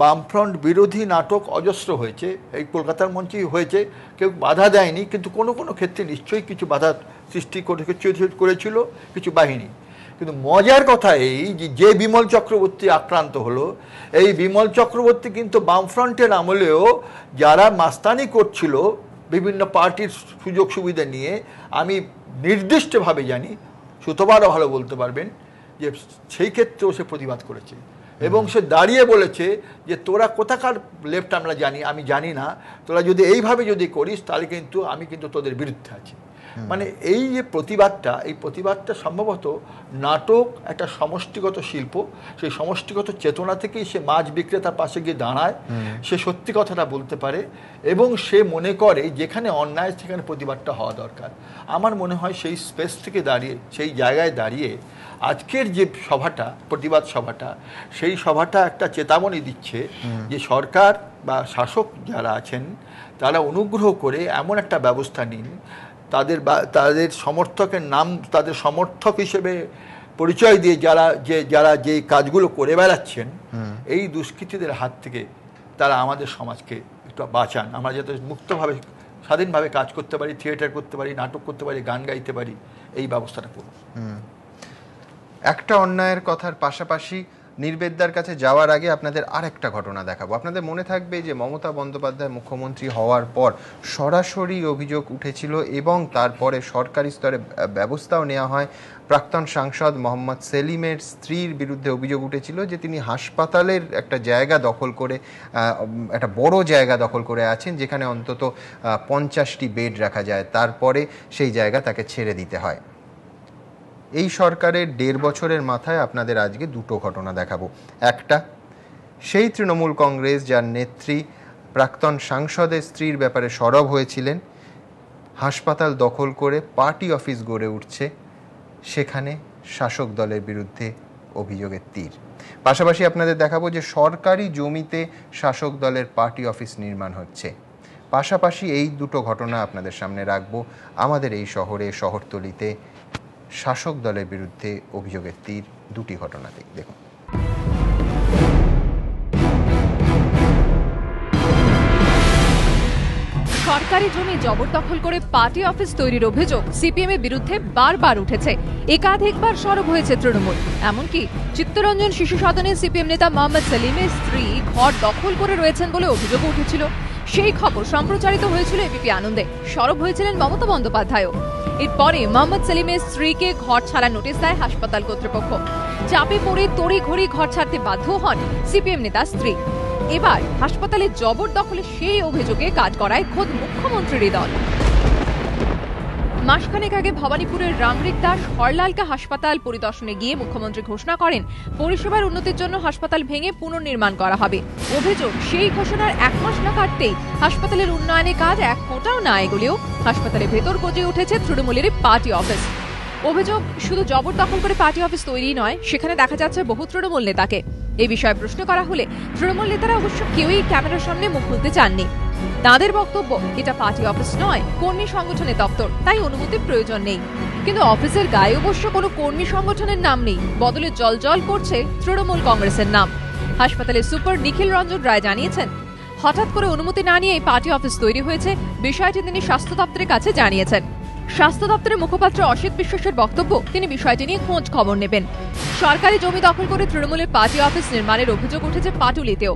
বামফ্রন্ট বিরোধী নাটক অজস্র হয়েছে, এই কলকাতার মঞ্চেই হয়েছে, কেউ বাধা দেয়নি, কিন্তু কোনো কোনো ক্ষেত্রে নিশ্চয়ই কিছু বাধা সৃষ্টি করেছিল কিছু বাহিনী। কিন্তু মজার কথা এই যে বিমল চক্রবর্তী আক্রান্ত হলো, এই বিমল চক্রবর্তী কিন্তু বামফ্রন্টের আমলেও যারা মাস্তানি করছিল বিভিন্ন পার্টির সুযোগ সুবিধা নিয়ে, আমি নির্দিষ্টভাবে জানি, সুতোবারও ভালো বলতে পারবেন, যে সেই ক্ষেত্রেও সে প্রতিবাদ করেছে এবং সে দাঁড়িয়ে বলেছে যে তোরা কোথাকার লেফট আমি জানি না, তোরা যদি এইভাবে যদি করিস তাহলে কিন্তু আমি কিন্তু তোদের বিরুদ্ধে আছি। মানে এই যে প্রতিবাদটা সম্ভবত নাটক একটা সমষ্টিগত শিল্প, সেই সমষ্টিগত চেতনা থেকেই সে মাছ বিক্রেতার পাশে গিয়ে দাঁড়ায়, সে সত্যি কথাটা বলতে পারে এবং সে মনে করে যেখানে অন্যায় সেখানে প্রতিবাদটা হওয়া দরকার। আমার মনে হয় সেই স্পেস থেকে দাঁড়িয়ে, সেই জায়গায় দাঁড়িয়ে আজকের যে সভাটা, প্রতিবাদ সভাটা, সেই সভাটা একটা চেতাবনী দিচ্ছে যে সরকার বা শাসক যারা আছেন তারা অনুগ্রহ করে এমন একটা ব্যবস্থা নিন, তাদের সমর্থকের নাম, তাদের সমর্থক হিসেবে পরিচয় দিয়ে যারা যে কাজগুলো করে বেড়াচ্ছেন এই দুষ্কৃতীদের হাত থেকে তারা আমাদের সমাজকে একটু বাঁচান। আমরা যাতে মুক্তভাবে স্বাধীনভাবে কাজ করতে পারি, থিয়েটার করতে পারি, নাটক করতে পারি, গান গাইতে পারি, এই ব্যবস্থাটা করুন।
একটা অন্যায়ের কথার পাশাপাশি নির্বেদদার কাছে যাওয়ার আগে আপনাদের আরেকটা ঘটনা দেখাবো। আপনাদের মনে থাকবে যে মমতা বন্দ্যোপাধ্যায় মুখ্যমন্ত্রী হওয়ার পর সরাসরি অভিযোগ উঠেছিল এবং তারপরে সরকারি স্তরে ব্যবস্থাও নেওয়া হয়। প্রাক্তন সাংসদ মোহাম্মদ সেলিমের স্ত্রীর বিরুদ্ধে অভিযোগ উঠেছিল যে তিনি হাসপাতালের একটা জায়গা দখল করে, একটা বড় জায়গা দখল করে আছেন যেখানে অন্তত 50টি বেড রাখা যায়, তারপরে সেই জায়গা তাকে ছেড়ে দিতে হয়। এই সরকারের 1.5 বছরের মাথায় আপনাদের আজকে দুটো ঘটনা দেখাবো। একটা, সেই তৃণমূল কংগ্রেস যার নেত্রী প্রাক্তন সাংসদের স্ত্রীর ব্যাপারে সরব হয়েছিলেন, হাসপাতাল দখল করে পার্টি অফিস গড়ে উঠছে, সেখানে শাসক দলের বিরুদ্ধে অভিযোগের তীর। পাশাপাশি আপনাদের দেখাবো যে সরকারি জমিতে শাসক দলের পার্টি অফিস নির্মাণ হচ্ছে। পাশাপাশি এই দুটো ঘটনা আপনাদের সামনে রাখবো। আমাদের এই শহরে, শহরতলিতে শাসক দলের বিরুদ্ধে অভিযোগের তীর, দুটি ঘটনাতেই দেখুন।
সরকারি জমি জবরদখল করে পার্টি অফিস তৈরির অভিযোগ সিপিএম এর বিরুদ্ধে বারবার উঠেছে। একাধিকবার সরব হয়েছে তৃণমূল। এমনকি চিত্তরঞ্জন শিশু সদনে সিপিএম নেতা মোহাম্মদ সেলিমের স্ত্রী ঘর দখল করে রয়েছেন বলে অভিযোগ উঠেছিল। সেই খবর সম্প্রচারিত হয়েছিল এবিপি আনন্দে। সরব হয়েছিলেন মমতা বন্দ্যোপাধ্যায়ও। এরপরে মোহাম্মদ সেলিমের স্ত্রীকে ঘর ছাড়ার নোটিশ দেয় হাসপাতাল কর্তৃপক্ষ। চাপে পড়ে তড়িঘড়ি ঘর ছাড়তে বাধ্য হন সিপিএম নেতার স্ত্রী। এবার হাসপাতালে জবরদখলে সেই অভিযোগে কাজ করায় খোদ মুখ্যমন্ত্রীর দল। মাসখানেক আগে ভবানীপুরের রামরিক দাস হরলালকা হাসপাতাল পরিদর্শনে গিয়ে মুখ্যমন্ত্রী ঘোষণা করেন পরিষেবার উন্নতির জন্য হাসপাতাল ভেঙে পুনর্নির্মাণ করা হবে। অভিযোগ, সেই ঘোষণার 1 মাস না কাটতেই হাসপাতালের উন্নয়নে কাজ 1 ফোঁটাও না এগোলেও হাসপাতালের ভেতর গজে উঠেছে তৃণমূলের পার্টি অফিস। অভিযোগ, শুধু জবরদখল করে পার্টি অফিস তৈরি নয়, সেখানে দেখা যাচ্ছে বহু তৃণমূল নেতাকে। এই বিষয়ে প্রশ্ন করা হলে তৃণমূল নেতারা অবশ্য কেউই ক্যামেরার সামনে মুখ খুলতে চাননি। তাদের বক্তব্য, এটা পার্টি অফিস নয়, কর্মী সংগঠনের দপ্তর, তাই অনুমতির প্রয়োজন নেই। কিন্তু অফিসের গায়ে অবশ্য কোনো কর্মী সংগঠনের নাম নেই, বদলে জলজল করছে তৃণমূল কংগ্রেসের নাম। হাসপাতালের সুপার নিখিল রঞ্জন রায় জানিয়েছেন, হঠাৎ করে অনুমতি না নিয়ে পার্টি অফিস তৈরি হয়েছে, বিষয়টি তিনি স্বাস্থ্য দপ্তরের কাছে জানিয়েছেন। স্বাস্থ্য দপ্তরের মুখপাত্র অসিত বিশ্বাসের বক্তব্য, তিনি বিষয়টি নিয়ে খোঁজ খবর নেবেন। সরকারি জমি দখল করে তৃণমূলের পার্টি অফিস নির্মাণের অভিযোগ উঠেছে পাটুলিতেও।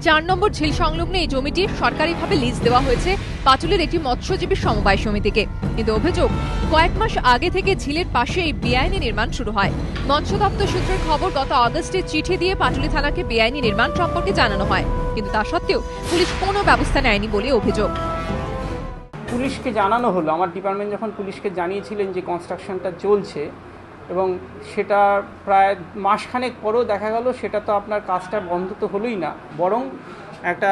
4 নম্বর ঝিল সংলগ্ন এই জমিটি সরকারিভাবে লিজ দেওয়া হয়েছে পাটুলির একটি মৎস্যজীবী সমবায় সমিতিকে। কিন্তু অভিযোগ, কয়েক মাস আগে থেকে ঝিলের পাশে এই বেআইনি নির্মাণ শুরু হয়। মৎস্য দপ্তর সূত্রের খবর, গত আগস্টে চিঠি দিয়ে পাটুলি থানাকে বেআইনি নির্মাণ সম্পর্কে জানানো হয়, কিন্তু তা সত্ত্বেও পুলিশ কোনো ব্যবস্থা নেয়নি বলে অভিযোগ।
পুলিশকে জানানো হলো, আমার ডিপার্টমেন্ট যখন পুলিশকে জানিয়েছিলেন যে কনস্ট্রাকশনটা চলছে, এবং সেটা প্রায় মাসখানেক পরেও দেখা গেল সেটা তো আপনার কাজটা বন্ধ তো হলোই না, বরং একটা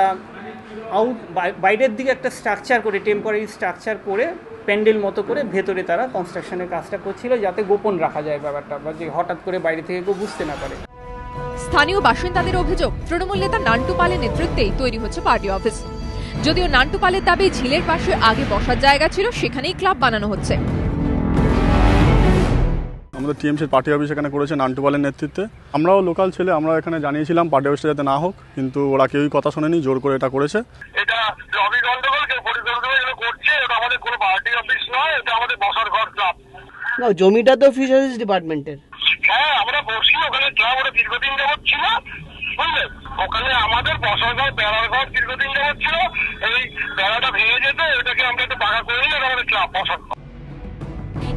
বাইরের দিকে একটা স্ট্রাকচার করে, টেম্পোরারি স্ট্রাকচার করে প্যান্ডেল মতো করে ভেতরে তারা কনস্ট্রাকশনের কাজটা করছিল, যাতে গোপন রাখা যায় ব্যাপারটা, বা যে হঠাৎ করে বাইরে থেকে কেউ বুঝতে না পারে।
স্থানীয় বাসিন্দাদের অভিযোগ, তৃণমূল নেতা নান্টু পালের নেতৃত্বেই তৈরি হচ্ছে পার্টি অফিস। যদিও নান্টু পালের দাবি ঝিলের পাশে আগে বসার জায়গা ছিল, সেখানেই ক্লাব বানানো হচ্ছে।
আমাদের টিএমসির পার্টি অফিস এখানে করেছে নান্টু পালের নেতৃত্বে। আমরাও লোকাল ছেলে, আমরা এখানে জানিয়েছিলাম পার্টি অফিসটা যাতে না হোক, কিন্তু ওরা কেউই কথা শোনেনি, জোর করে এটা করেছে।
এটা লবি গন্ডগোল কেউ পরিকল্পনা করছে, এটা আমাদের কোনো পার্টি অফিস নয়, এটা আমাদের বসার ঘর ক্লাব।
না, জমিটা তো ফিশারিজ ডিপার্টমেন্টের।
হ্যাঁ, আমরা বসি ওখানে, ক্লাব ওটা দীর্ঘদিন যাবৎ ছিল, বুঝলেন? ওখানে আমাদের বসার ঘর, বেড়ার ঘর দীর্ঘদিন যাবৎ ছিল। এই বেড়াটা ভেঙে যেত, এটাকে আমরা একটু পাকা করে নিলে আমাদের ক্লাব বসার ঘর।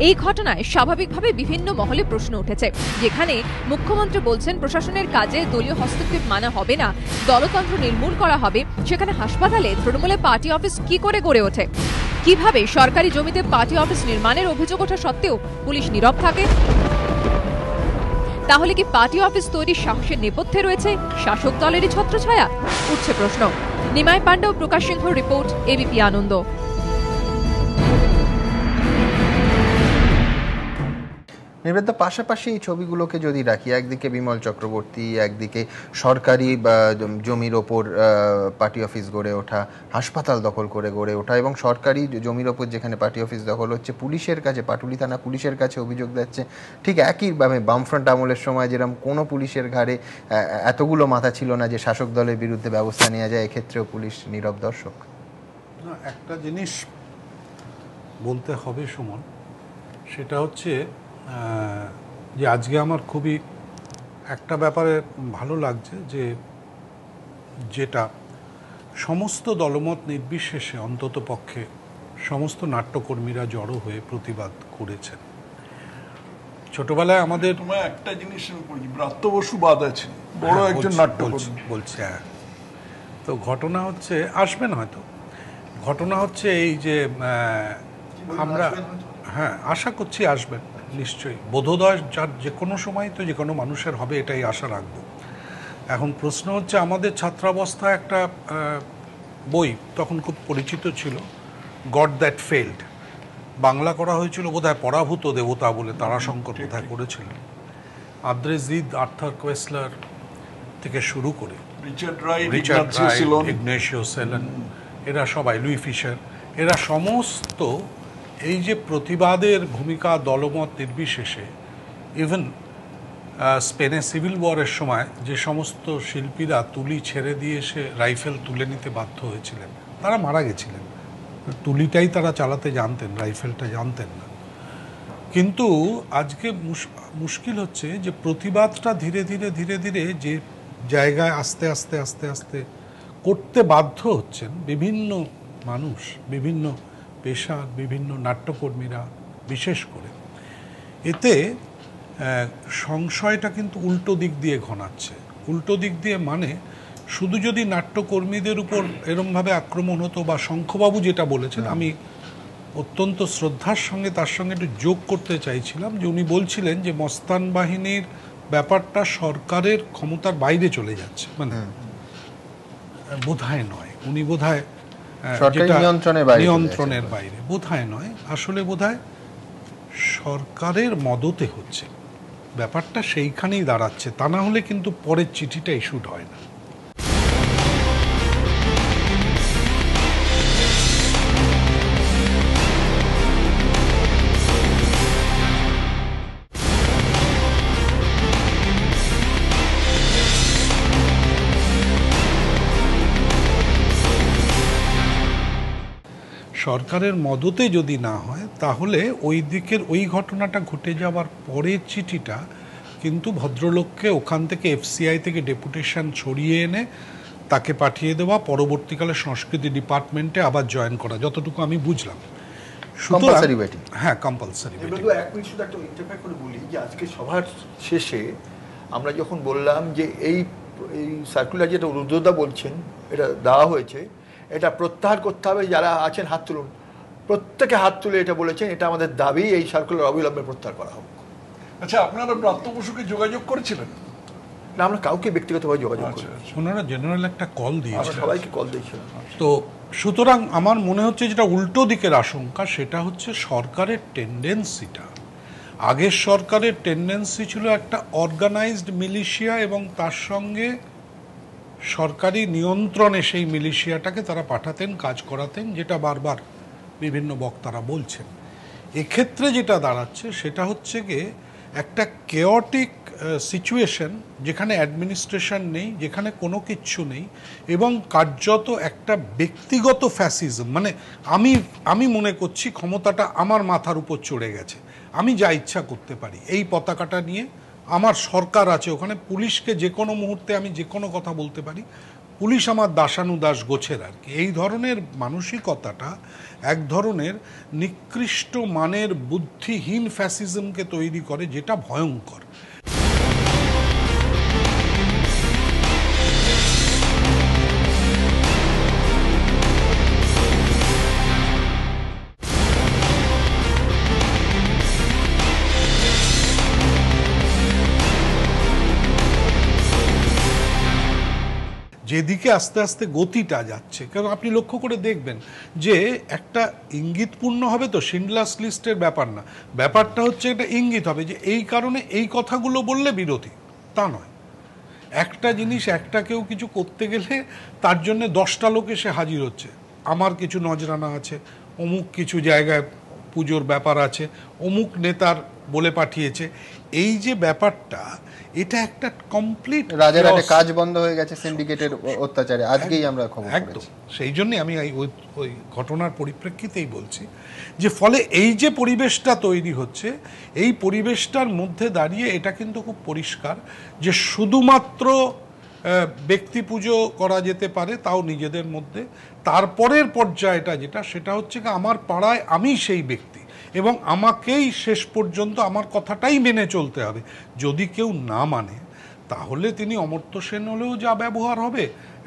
এই ঘটনায় স্বাভাবিকভাবে বিভিন্ন মহলে প্রশ্ন উঠেছে, যেখানে মুখ্যমন্ত্রী বলছেন প্রশাসনের কাজে দলীয় হস্তক্ষেপ মানা হবে না, দলতন্ত্র নির্মূল করা হবে, সেখানে হাসপাতালে তৃণমূলের পার্টি অফিস কি করে গড়ে ওঠে? কিভাবে সরকারি জমিতে পার্টি অফিস নির্মাণের অভিযোগ ওঠা সত্ত্বেও পুলিশ নীরব থাকে? তাহলে কি পার্টি অফিস তৈরির সাহসের নেপথ্যে রয়েছে শাসক দলেরই ছত্রছায়া? উঠছে প্রশ্ন। নিমাই পাণ্ডে ও প্রকাশ সিংহর রিপোর্ট, এবিপি আনন্দ।
নিবেদিতা, পাশাপাশি এই ছবিগুলোকে যদি রাখি, একদিকে বিমল চক্রবর্তী, একদিকে সরকারি জমির ওপর পার্টি অফিস গড়ে ওঠা, হাসপাতাল দখল করে গড়ে ওঠা, এবং সরকারি জমির ওপর যেখানে পার্টি অফিস দখল হচ্ছে, পুলিশের কাছে, পাটুলি থানা পুলিশের কাছে অভিযোগ দিচ্ছে। ঠিক একইভাবে বামফ্রন্ট আমলের সময় যেরকম কোনো পুলিশের ঘাড়ে এতগুলো মাথা ছিল না যে শাসক দলের বিরুদ্ধে ব্যবস্থা নেওয়া যায়, এক্ষেত্রেও পুলিশ নীরব দর্শক।
একটা জিনিস বলতে হবে সুমন, সেটা হচ্ছে যে আজকে আমার খুবই একটা ব্যাপারে ভালো লাগছে যে যেটা সমস্ত দলমত নির্বিশেষে অন্তত পক্ষে সমস্ত নাট্যকর্মীরা জড়ো হয়ে প্রতিবাদ করেছেন। ছোটবেলায় আমাদের
একটা জিনিস ব্রাত্য বসু বাদ আছে, বড় একজন নাট্যকর্মী
বলছে। তো ঘটনা হচ্ছে, আসবেন হয়তো, ঘটনা হচ্ছে এই যে আমরা আশা করছি আসবেন নিশ্চয়ই, বোধোদয় যার যে কোনো সময় তো যে কোনো মানুষের হবে, এটাই আশা রাখবো। এখন প্রশ্ন হচ্ছে, আমাদের ছাত্রাবস্থায় একটা বই তখন খুব পরিচিত ছিল, গড দ্যাট ফেল্ড, বাংলা করা হয়েছিল বোধহয় পরাভূত দেবতা বলে, তারাশঙ্কর বোধহয় করেছিল। আদ্রে জিদ, আর্থার কোয়েসলার থেকে শুরু করে রিচার্ড রাইট, ইগনেসিও সেলন, এরা সবাই, লুই ফিশার, এরা সমস্ত এই যে প্রতিবাদের ভূমিকা দলমত নির্বিশেষে, ইভেন স্পেনে সিভিল ওয়ারের সময় যে সমস্ত শিল্পীরা তুলি ছেড়ে দিয়ে এসে রাইফেল তুলে নিতে বাধ্য হয়েছিলেন, তারা মারা গেছিলেন। তুলিটাই তারা চালাতে জানতেন, রাইফেলটা জানতেন না। কিন্তু আজকে মুশকিল হচ্ছে যে প্রতিবাদটা ধীরে ধীরে ধীরে ধীরে যে জায়গায় আস্তে আস্তে আস্তে আস্তে করতে বাধ্য হচ্ছেন বিভিন্ন মানুষ, বিভিন্ন পেশার বিভিন্ন নাট্যকর্মীরা বিশেষ করে, এতে সংশয়টা কিন্তু উল্টো দিক দিয়ে ঘনাচ্ছে। উল্টো দিক দিয়ে মানে শুধু যদি নাট্যকর্মীদের উপর এরমভাবে আক্রমণ হতো, বা শঙ্খবাবু যেটা বলেছেন, আমি অত্যন্ত শ্রদ্ধার সঙ্গে তার সঙ্গে একটু যোগ করতে চাইছিলাম, যে উনি বলছিলেন যে মস্তান বাহিনীর ব্যাপারটা সরকারের ক্ষমতার বাইরে চলে যাচ্ছে, মানে বোধহয় নয়, উনি বোধহয় নিয়ন্ত্রণের বাইরে, বোধহয় নয়, আসলে বোধহয় সরকারের মদতে হচ্ছে ব্যাপারটা, সেইখানেই দাঁড়াচ্ছে। তা না হলে কিন্তু পরের চিঠিটা ইস্যুড হয় না। সরকারের মদতে যদি না হয়, তাহলে ওই দিকের ওই ঘটনাটা ঘটে যাওয়ার পরের চিঠিটা কিন্তু ভদ্রলোককে ওখান থেকে এফসিআই থেকে ডেপুটেশন ছড়িয়ে এনে তাকে পাঠিয়ে দেওয়া, পরবর্তীকালে সংস্কৃতি ডিপার্টমেন্টে আবার জয়েন করা, যতটুকু আমি বুঝলাম। হ্যাঁ, কম্পালসারি।
এক মিনিট শুধু একটা ইন্টারফেয়ার করে বলি যে আজকে সভার শেষে আমরা যখন বললাম যে এই সার্কুলার যেটা রুদ্রদা বলছেন এটা দেওয়া হয়েছে, এটা প্রত্যাহার করতে হবে, যারা আছেন হাত তুলুন, প্রত্যেকে হাত তুলে এটা বলেছেন, এটা আমাদের দাবি, এই সার্কুলার অবিলম্বে প্রত্যাহার করা হোক। আচ্ছা, আপনারা ব্রাত্য বসুকে যোগাযোগ করেছিলেন? না, আমরা কাউকে ব্যক্তিগতভাবে যোগাযোগ করি,
ওনারা জেনারেল একটা কল দিয়েছিলেন,
সবাইকে কল দিয়েছিলেন।
তো সুতরাং আমার মনে হচ্ছে যেটা উল্টো দিকের আশঙ্কা, সেটা হচ্ছে সরকারের টেন্ডেন্সিটা, আগের সরকারের টেন্ডেন্সি ছিল একটা অর্গানাইজড মিলিশিয়া, এবং তার সঙ্গে সরকারি নিয়ন্ত্রণে সেই মিলিশিয়াটাকে তারা পাঠাতেন, কাজ করাতেন, যেটা বারবার বিভিন্ন বক্তারা বলছেন। এক্ষেত্রে যেটা দাঁড়াচ্ছে সেটা হচ্ছে গিয়ে একটা কেওটিক সিচুয়েশন, যেখানে অ্যাডমিনিস্ট্রেশন নেই, যেখানে কোনো কিচ্ছু নেই, এবং কার্যত একটা ব্যক্তিগত ফ্যাসিজম, মানে আমি মনে করছি ক্ষমতাটা আমার মাথার উপর চড়ে গেছে, আমি যা ইচ্ছা করতে পারি, এই পতাকাটা নিয়ে আমার সরকার আছে, ওখানে পুলিশকে যে কোনো মুহূর্তে আমি যে কোনো কথা বলতে পারি, পুলিশ আমার দাসানুদাস গোছের আর কি। এই ধরনের মানসিকতাটা এক ধরনের নিকৃষ্ট মানের বুদ্ধিহীন ফ্যাসিজমকে তৈরি করে, যেটা ভয়ঙ্কর। যেদিকে আস্তে আস্তে গতিটা যাচ্ছে, কারণ আপনি লক্ষ্য করে দেখবেন যে একটা ইঙ্গিতপূর্ণ হবে, তো শিন্ডলার্স লিস্টের ব্যাপার না, ব্যাপারটা হচ্ছে একটা ইঙ্গিত হবে যে এই কারণে এই কথাগুলো বললে বিরোধী, তা নয়। একটা জিনিস, একটা কেউ কিছু করতে গেলে তার জন্য 10টা লোক এসে হাজির হচ্ছে, আমার কিছু নজরানা আছে, অমুক কিছু জায়গায় পুজোর ব্যাপার আছে, অমুক নেতার বলে পাঠিয়েছে। এই যে ব্যাপারটা, এটা একটা কমপ্লিট
রাজারহাটে কাজ বন্ধ হয়ে গেছে সিন্ডিকেটের অত্যাচারে, আজকেই আমরা খবর
একদম। সেই জন্যই আমি ওই ঘটনার পরিপ্রেক্ষিতেই বলছি যে ফলে এই যে পরিবেশটা তৈরি হচ্ছে, এই পরিবেশটার মধ্যে দাঁড়িয়ে এটা কিন্তু খুব পরিষ্কার যে শুধুমাত্র ব্যক্তি পুজো করা যেতে পারে, তাও নিজেদের মধ্যে। তারপরের পর্যায়টা যেটা, সেটা হচ্ছে কি আমার পাড়ায় আমি সেই ব্যক্তি এবং আমাকেই শেষ পর্যন্ত আমার কথাটাই মেনে চলতে হবে। যদি কেউ না মানে তাহলে তিনি অমর্ত্য সেন হলেও যা ব্যবহার হবে,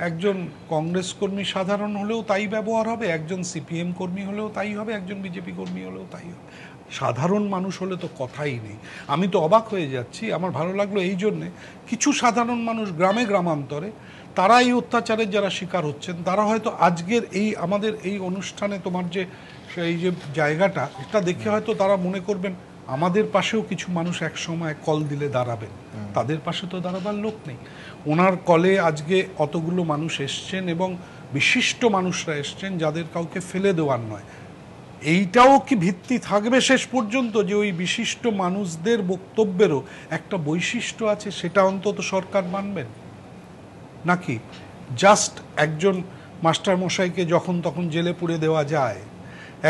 একজন কংগ্রেস কর্মী সাধারণ হলেও তাই ব্যবহার হবে, একজন সিপিএম কর্মী হলেও তাই হবে, একজন বিজেপি কর্মী হলেও তাই হবে। সাধারণ মানুষ হলে তো কথাই নেই। আমি তো অবাক হয়ে যাচ্ছি। আমার ভালো লাগলো এই জন্যে, কিছু সাধারণ মানুষ গ্রামে গ্রামান্তরে তারা এই অত্যাচারের যারা শিকার হচ্ছেন, তারা হয়তো আজকের এই আমাদের এই অনুষ্ঠানে তোমার যে এই যে জায়গাটা, এটা দেখে হয়তো তারা মনে করবেন আমাদের পাশেও কিছু মানুষ এক সময় কল দিলে দাঁড়াবেন, তাদের পাশে তো দাঁড়াবার লোক নেই। ওনার কলে আজকে অতগুলো মানুষ এসছেন এবং বিশিষ্ট মানুষরা এসছেন, যাদের কাউকে ফেলে দেওয়ার নয়। এইটাও কি ভিত্তি থাকবে শেষ পর্যন্ত যে ওই বিশিষ্ট মানুষদের বক্তব্যেরও একটা বৈশিষ্ট্য আছে, সেটা অন্তত সরকার মানবেন? নাকি জাস্ট একজন মাস্টার মশাইকে যখন তখন জেলে পুরে দেওয়া যায়,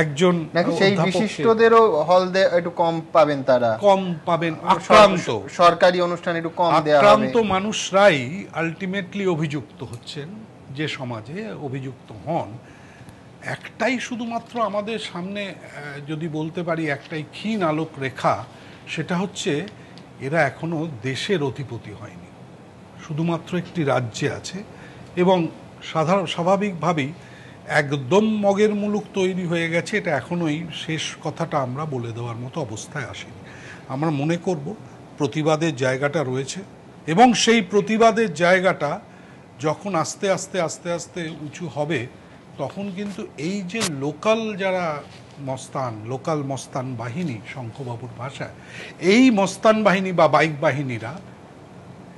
একজন
সেই বিশিষ্টদেরও হল একটু কম পাবেন, তারা কম পাবেন,
আক্রান্ত
সরকারি অনুষ্ঠান একটু কম দেওয়া হবে।
আক্রান্ত মানুষরাই আলটিমেটলি অভিযুক্ত হচ্ছেন, যে সমাজে অভিযুক্ত হন। একটাই শুধুমাত্র আমাদের সামনে যদি বলতে পারি একটাই ক্ষীণ আলোক রেখা, সেটা হচ্ছে এরা এখনো দেশের অধিপতি হয়নি, শুধুমাত্র একটি রাজ্যে আছে এবং স্বাভাবিকভাবেই একদম মগের মুলুক তৈরি হয়ে গেছে। এটা এখনোই শেষ কথাটা আমরা বলে দেওয়ার মতো অবস্থায় আসেনি। আমরা মনে করব প্রতিবাদের জায়গাটা রয়েছে এবং সেই প্রতিবাদের জায়গাটা যখন আস্তে আস্তে আস্তে আস্তে উঁচু হবে, তখন কিন্তু এই যে লোকাল যারা মস্তান, লোকাল মস্তান বাহিনী, শঙ্খবাবুর ভাষায়, এই মস্তান বাহিনী বা বাইক বাহিনীরা,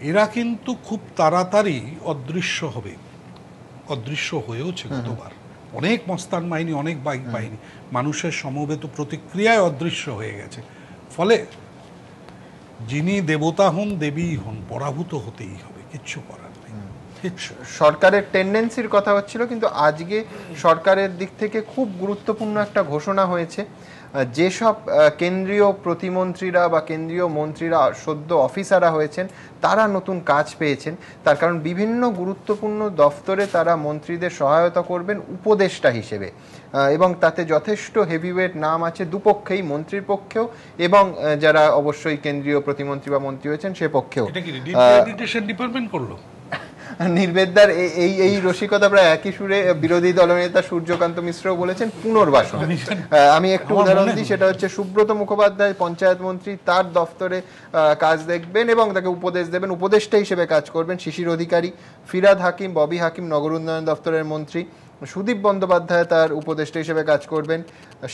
এরা কিন্তু খুব তাড়াতাড়ি অদৃশ্য হবে। অদৃশ্য হয়েওছে গতবার। অনেক মস্তান বাহিনী, অনেক বাইক বাহিনী মানুষের সমবেত প্রতিক্রিয়ায় অদৃশ্য হয়ে গেছে। ফলে যিনি দেবতা হন, দেবী হন, পরাভূত হতেই হবে, কিচ্ছু করার নেই।
সরকারের টেন্ডেন্সির কথা হচ্ছিল, কিন্তু আজকে সরকারের দিক থেকে খুব গুরুত্বপূর্ণ একটা ঘোষণা হয়েছে। যেসব কেন্দ্রীয় প্রতিমন্ত্রীরা বা কেন্দ্রীয় মন্ত্রীরা সদ্য অফিসাররা হয়েছেন, তারা নতুন কাজ পেয়েছেন। তার কারণ বিভিন্ন গুরুত্বপূর্ণ দফতরে তারা মন্ত্রীদের সহায়তা করবেন উপদেষ্টা হিসেবে, এবং তাতে যথেষ্ট হেভিওয়েট নাম আছে দুপক্ষেই, মন্ত্রীর পক্ষেও এবং যারা অবশ্যই কেন্দ্রীয় প্রতিমন্ত্রী বা মন্ত্রী হয়েছেন সে পক্ষেও।
ডিপার্টমেন্ট করলো
নির্বেদার এই রসিকতা প্রায় একই সুরে বিরোধী দলনেতা সূর্যকান্ত মিশ্রও বলেছেন পুনর্বাসন। আমি একটু উদাহরণ দিই, সেটা হচ্ছে সুব্রত মুখোপাধ্যায় পঞ্চায়েত মন্ত্রী, তার দফতরে কাজ দেখবেন এবং তাকে উপদেশ দেবেন, উপদেষ্টা হিসেবে কাজ করবেন শিশির অধিকারী। ফিরাদ হাকিম, ববি হাকিম নগর উন্নয়ন দফতরের মন্ত্রী। সুদীপ বন্দ্যোপাধ্যায় তার উপদেষ্টা হিসেবে কাজ করবেন।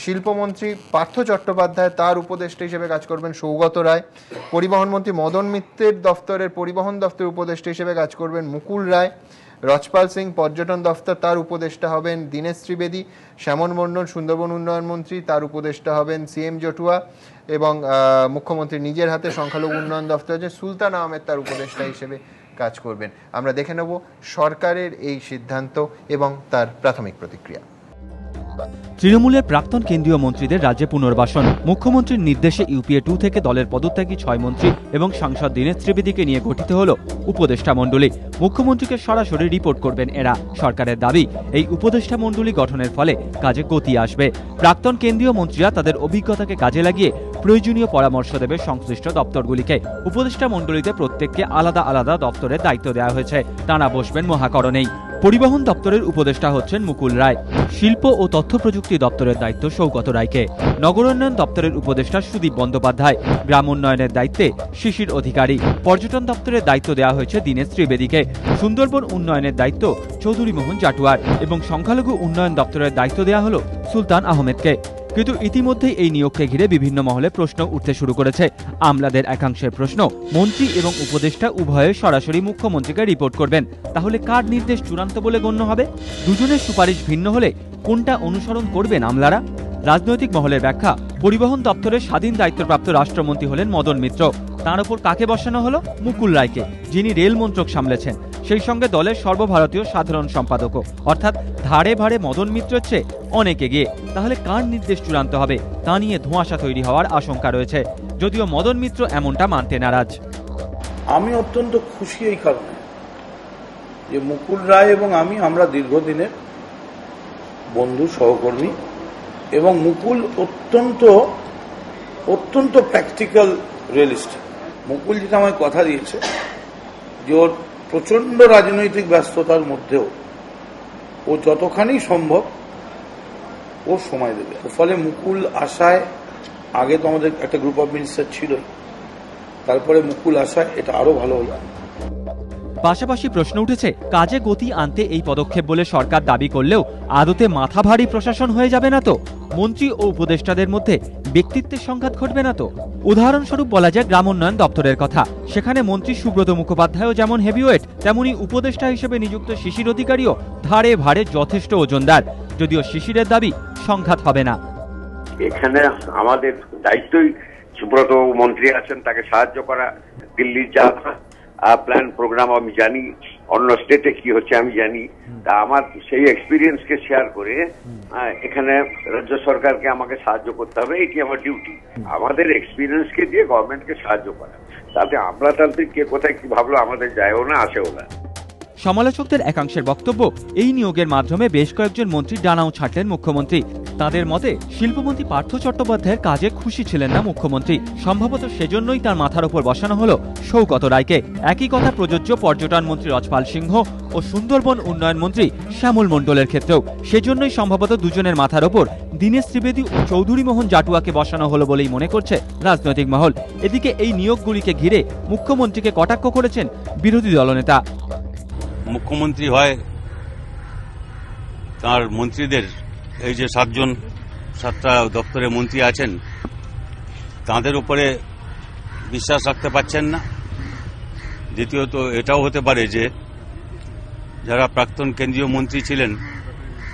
শিল্পমন্ত্রী পার্থ চট্টোপাধ্যায় তার উপদেষ্টা হিসেবে কাজ করবেন সৌগত রায়। পরিবহন মন্ত্রী মদন মিত্রের দফতরের পরিবহন দফতরের উপদেষ্টা হিসেবে কাজ করবেন মুকুল রায়। রজপাল সিং পর্যটন দফতর, তার উপদেষ্টা হবেন দীনেশ ত্রিবেদী। শ্যামল মণ্ডল সুন্দরবন উন্নয়ন মন্ত্রী, তার উপদেষ্টা হবেন সিএম জটুয়া। এবং মুখ্যমন্ত্রী নিজের হাতে সংখ্যালঘু উন্নয়ন দফতর হচ্ছে সুলতান আহমেদ, তার উপদেষ্টা হিসেবে কাজ করবেন। আমরা দেখে নেব সরকারের এই সিদ্ধান্ত এবং তার প্রাথমিক প্রতিক্রিয়া।
তৃণমূলের প্রাক্তন কেন্দ্রীয় মন্ত্রীদের রাজ্যে পুনর্বাসন। মুখ্যমন্ত্রীর নির্দেশে ইউপিএ 2 থেকে দলের পদত্যাগী 6 মন্ত্রী এবং সাংসদ দীনেশ ত্রিবেদীকে নিয়ে গঠিত হল উপদেষ্টা মণ্ডলী। মুখ্যমন্ত্রীকে সরাসরি রিপোর্ট করবেন এরা। সরকারের দাবি, এই উপদেষ্টা মণ্ডলী গঠনের ফলে কাজে গতি আসবে। প্রাক্তন কেন্দ্রীয় মন্ত্রীরা তাদের অভিজ্ঞতাকে কাজে লাগিয়ে প্রয়োজনীয় পরামর্শ দেবে সংশ্লিষ্ট দপ্তরগুলিকে। উপদেষ্টা মণ্ডলীতে প্রত্যেককে আলাদা আলাদা দপ্তরের দায়িত্ব দেওয়া হয়েছে, তাঁরা বসবেন মহাকরণেই। পরিবহন দপ্তরের উপদেষ্টা হচ্ছেন মুকুল রায়। শিল্প ও তথ্য প্রযুক্তি দপ্তরের দায়িত্ব সৌগত রায়কে। নগর উন্নয়ন দপ্তরের উপদেষ্টা সুদীপ বন্দ্যোপাধ্যায়। গ্রাম উন্নয়নের দায়িত্বে শিশির অধিকারী। পর্যটন দপ্তরের দায়িত্ব দেওয়া হয়েছে দীনেশ ত্রিবেদীকে। সুন্দরবন উন্নয়নের দায়িত্ব চৌধুরী মোহন জাটুয়ার এবং সংখ্যালঘু উন্নয়ন দপ্তরের দায়িত্ব দেওয়া হল সুলতান আহমেদকে। কিন্তু ইতিমধ্যেই এই নিয়োগকে ঘিরে বিভিন্ন মহলে প্রশ্ন উঠতে শুরু করেছে। আমলাদের একাংশের প্রশ্ন, মন্ত্রী এবং উপদেষ্টা উভয়ে সরাসরি মুখ্যমন্ত্রীকে রিপোর্ট করবেন, তাহলে কার নির্দেশ চূড়ান্ত বলে গণ্য হবে? দুজনের সুপারিশ ভিন্ন হলে কোনটা অনুসরণ করবেন আমলারা? রাজনৈতিক মহলের ব্যাখ্যা, পরিবহন দপ্তরের স্বাধীন দায়িত্বপ্রাপ্ত রাষ্ট্রমন্ত্রী হলেন মদন মিত্র। তার উপর কাকে বসানো হলো? মুকুল রায়কে, যিনি রেল মন্ত্রক সামলেছেন, সেই সঙ্গে দলের সর্বভারতীয় সাধারণ সম্পাদকও। অর্থাৎ ধারে ভারে মদন মিত্রের চেয়ে অনেক এগিয়ে। তাহলে কার নির্দেশ চূড়ান্ত হবে তা নিয়ে ধোঁয়াশা তৈরি হওয়ার আশঙ্কা রয়েছে, যদিও মদন মিত্র এমনটা মানতে নারাজ।
আমি অত্যন্ত খুশি এই কারণে যে মুকুল রায় এবং আমরা দীর্ঘদিনের বন্ধু সহকর্মী, এবং মুকুল অত্যন্ত প্র্যাকটিক্যাল রিয়েলিস্টিক। মুকুল যেটা আমায় কথা দিয়েছে যে ওর প্রচন্ড রাজনৈতিক ব্যস্ততার মধ্যেও ও যতখানি সম্ভব ও সময় দেবে। ফলে মুকুল আশায়, আগে তো আমাদের একটা গ্রুপ অফ মিনিস্টার ছিল, তারপরে মুকুল আশায় এটা আরো ভালো হলো।
পাশাপাশি প্রশ্ন উঠেছে, কাজে গতি আনতে এই পদক্ষেপ বলে সরকার দাবি করলেও আদতে মাথা ভারী প্রশাসন হয়ে যাবে না তো? মন্ত্রী ও উপদেষ্টাদের মধ্যে ব্যক্তিত্বের সংঘাত ঘটবে না তো? উদাহরণস্বরূপ বলা যায় গ্রামোন্নয়ন দপ্তরের কথা। সেখানে মন্ত্রী সুব্রত মুখোপাধ্যায়ও যেমন হেভিওয়েট, তেমনি উপদেষ্টা হিসেবে নিযুক্ত শিশির অধিকারীও ধারে ভারে যথেষ্ট ওজনদার, যদিও শিশিরের দাবি সংঘাত হবে না।
এখানে আমাদের দায়িত্বই, সুব্রত মন্ত্রী আছেন, তাকে সাহায্য করা। দিল্লির যা প্ল্যান প্রোগ্রাম আমি জানি, অন্য স্টেটে কি হচ্ছে আমি জানি, তা আমার সেই এক্সপিরিয়েন্সকে শেয়ার করে এখানে রাজ্য সরকারকে আমাকে সাহায্য করতে হবে, এটি আমার ডিউটি। আমাদের এক্সপিরিয়েন্সকে দিয়ে গভর্নমেন্টকে সাহায্য করা, তাতে আমলাতান্ত্রিক কে কোথায় কি ভাবলো আমাদের যায়ও না আসেও না।
সমালোচকদের একাংশের বক্তব্য, এই নিয়োগের মাধ্যমে বেশ কয়েকজন মন্ত্রী ডানাও ছাড়লেন মুখ্যমন্ত্রী। তাদের মতে শিল্পমন্ত্রী পার্থ চট্টোপাধ্যায়ের কাজে খুশি ছিলেন না মুখ্যমন্ত্রী, সম্ভবত সেজন্যই তার মাথার ওপর বসানো হলো সৌগত রায়কে। একই কথা প্রযোজ্য পর্যটন মন্ত্রী রজপাল সিংহ ও সুন্দরবন উন্নয়ন মন্ত্রী শ্যামল মণ্ডলের ক্ষেত্রেও। সেজন্যই সম্ভবত দুজনের মাথার ওপর দীনেশ ত্রিবেদী ও চৌধুরী মোহন জাটুয়াকে বসানো হলো বলেই মনে করছে রাজনৈতিক মহল। এদিকে এই নিয়োগগুলিকে ঘিরে মুখ্যমন্ত্রীকে কটাক্ষ করেছেন বিরোধী দলনেতা।
মুখ্যমন্ত্রী হয় তার মন্ত্রীদের, এই যে 7টা দপ্তরে মন্ত্রী আছেন, তাদের উপরে বিশ্বাস রাখতে পারছেন না। দ্বিতীয়ত এটাও হতে পারে যে যারা প্রাক্তন কেন্দ্রীয় মন্ত্রী ছিলেন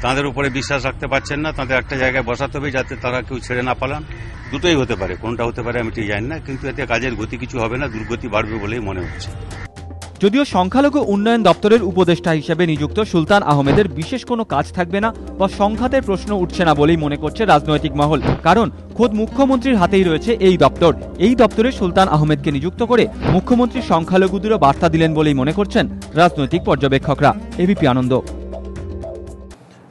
তাদের উপরে বিশ্বাস রাখতে পারছেন না, তাদের একটা জায়গায় বসাতে হবে যাতে তারা কেউ ছেড়ে না পালান। দুটোই হতে পারে, কোনটা হতে পারে আমি ঠিক জানি না, কিন্তু এতে কাজের গতি কিছু হবে না, দুর্গতি বাড়বে বলেই মনে হচ্ছে।
যদিও সংখ্যালঘু উন্নয়ন দপ্তরের উপদেষ্টা হিসেবে নিযুক্ত সুলতান আহমেদের বিশেষ কোনো কাজ থাকবে না বা সংঘাতের প্রশ্ন উঠছে না বলেই মনে করছে রাজনৈতিক মহল, কারণ খোদ মুখ্যমন্ত্রীর হাতেই রয়েছে এই দপ্তর। এই দপ্তরে সুলতান আহমেদকে নিযুক্ত করে মুখ্যমন্ত্রী সংখ্যালঘুদেরও বার্তা দিলেন বলেই মনে করছেন রাজনৈতিক পর্যবেক্ষকরা। এবিপি আনন্দ।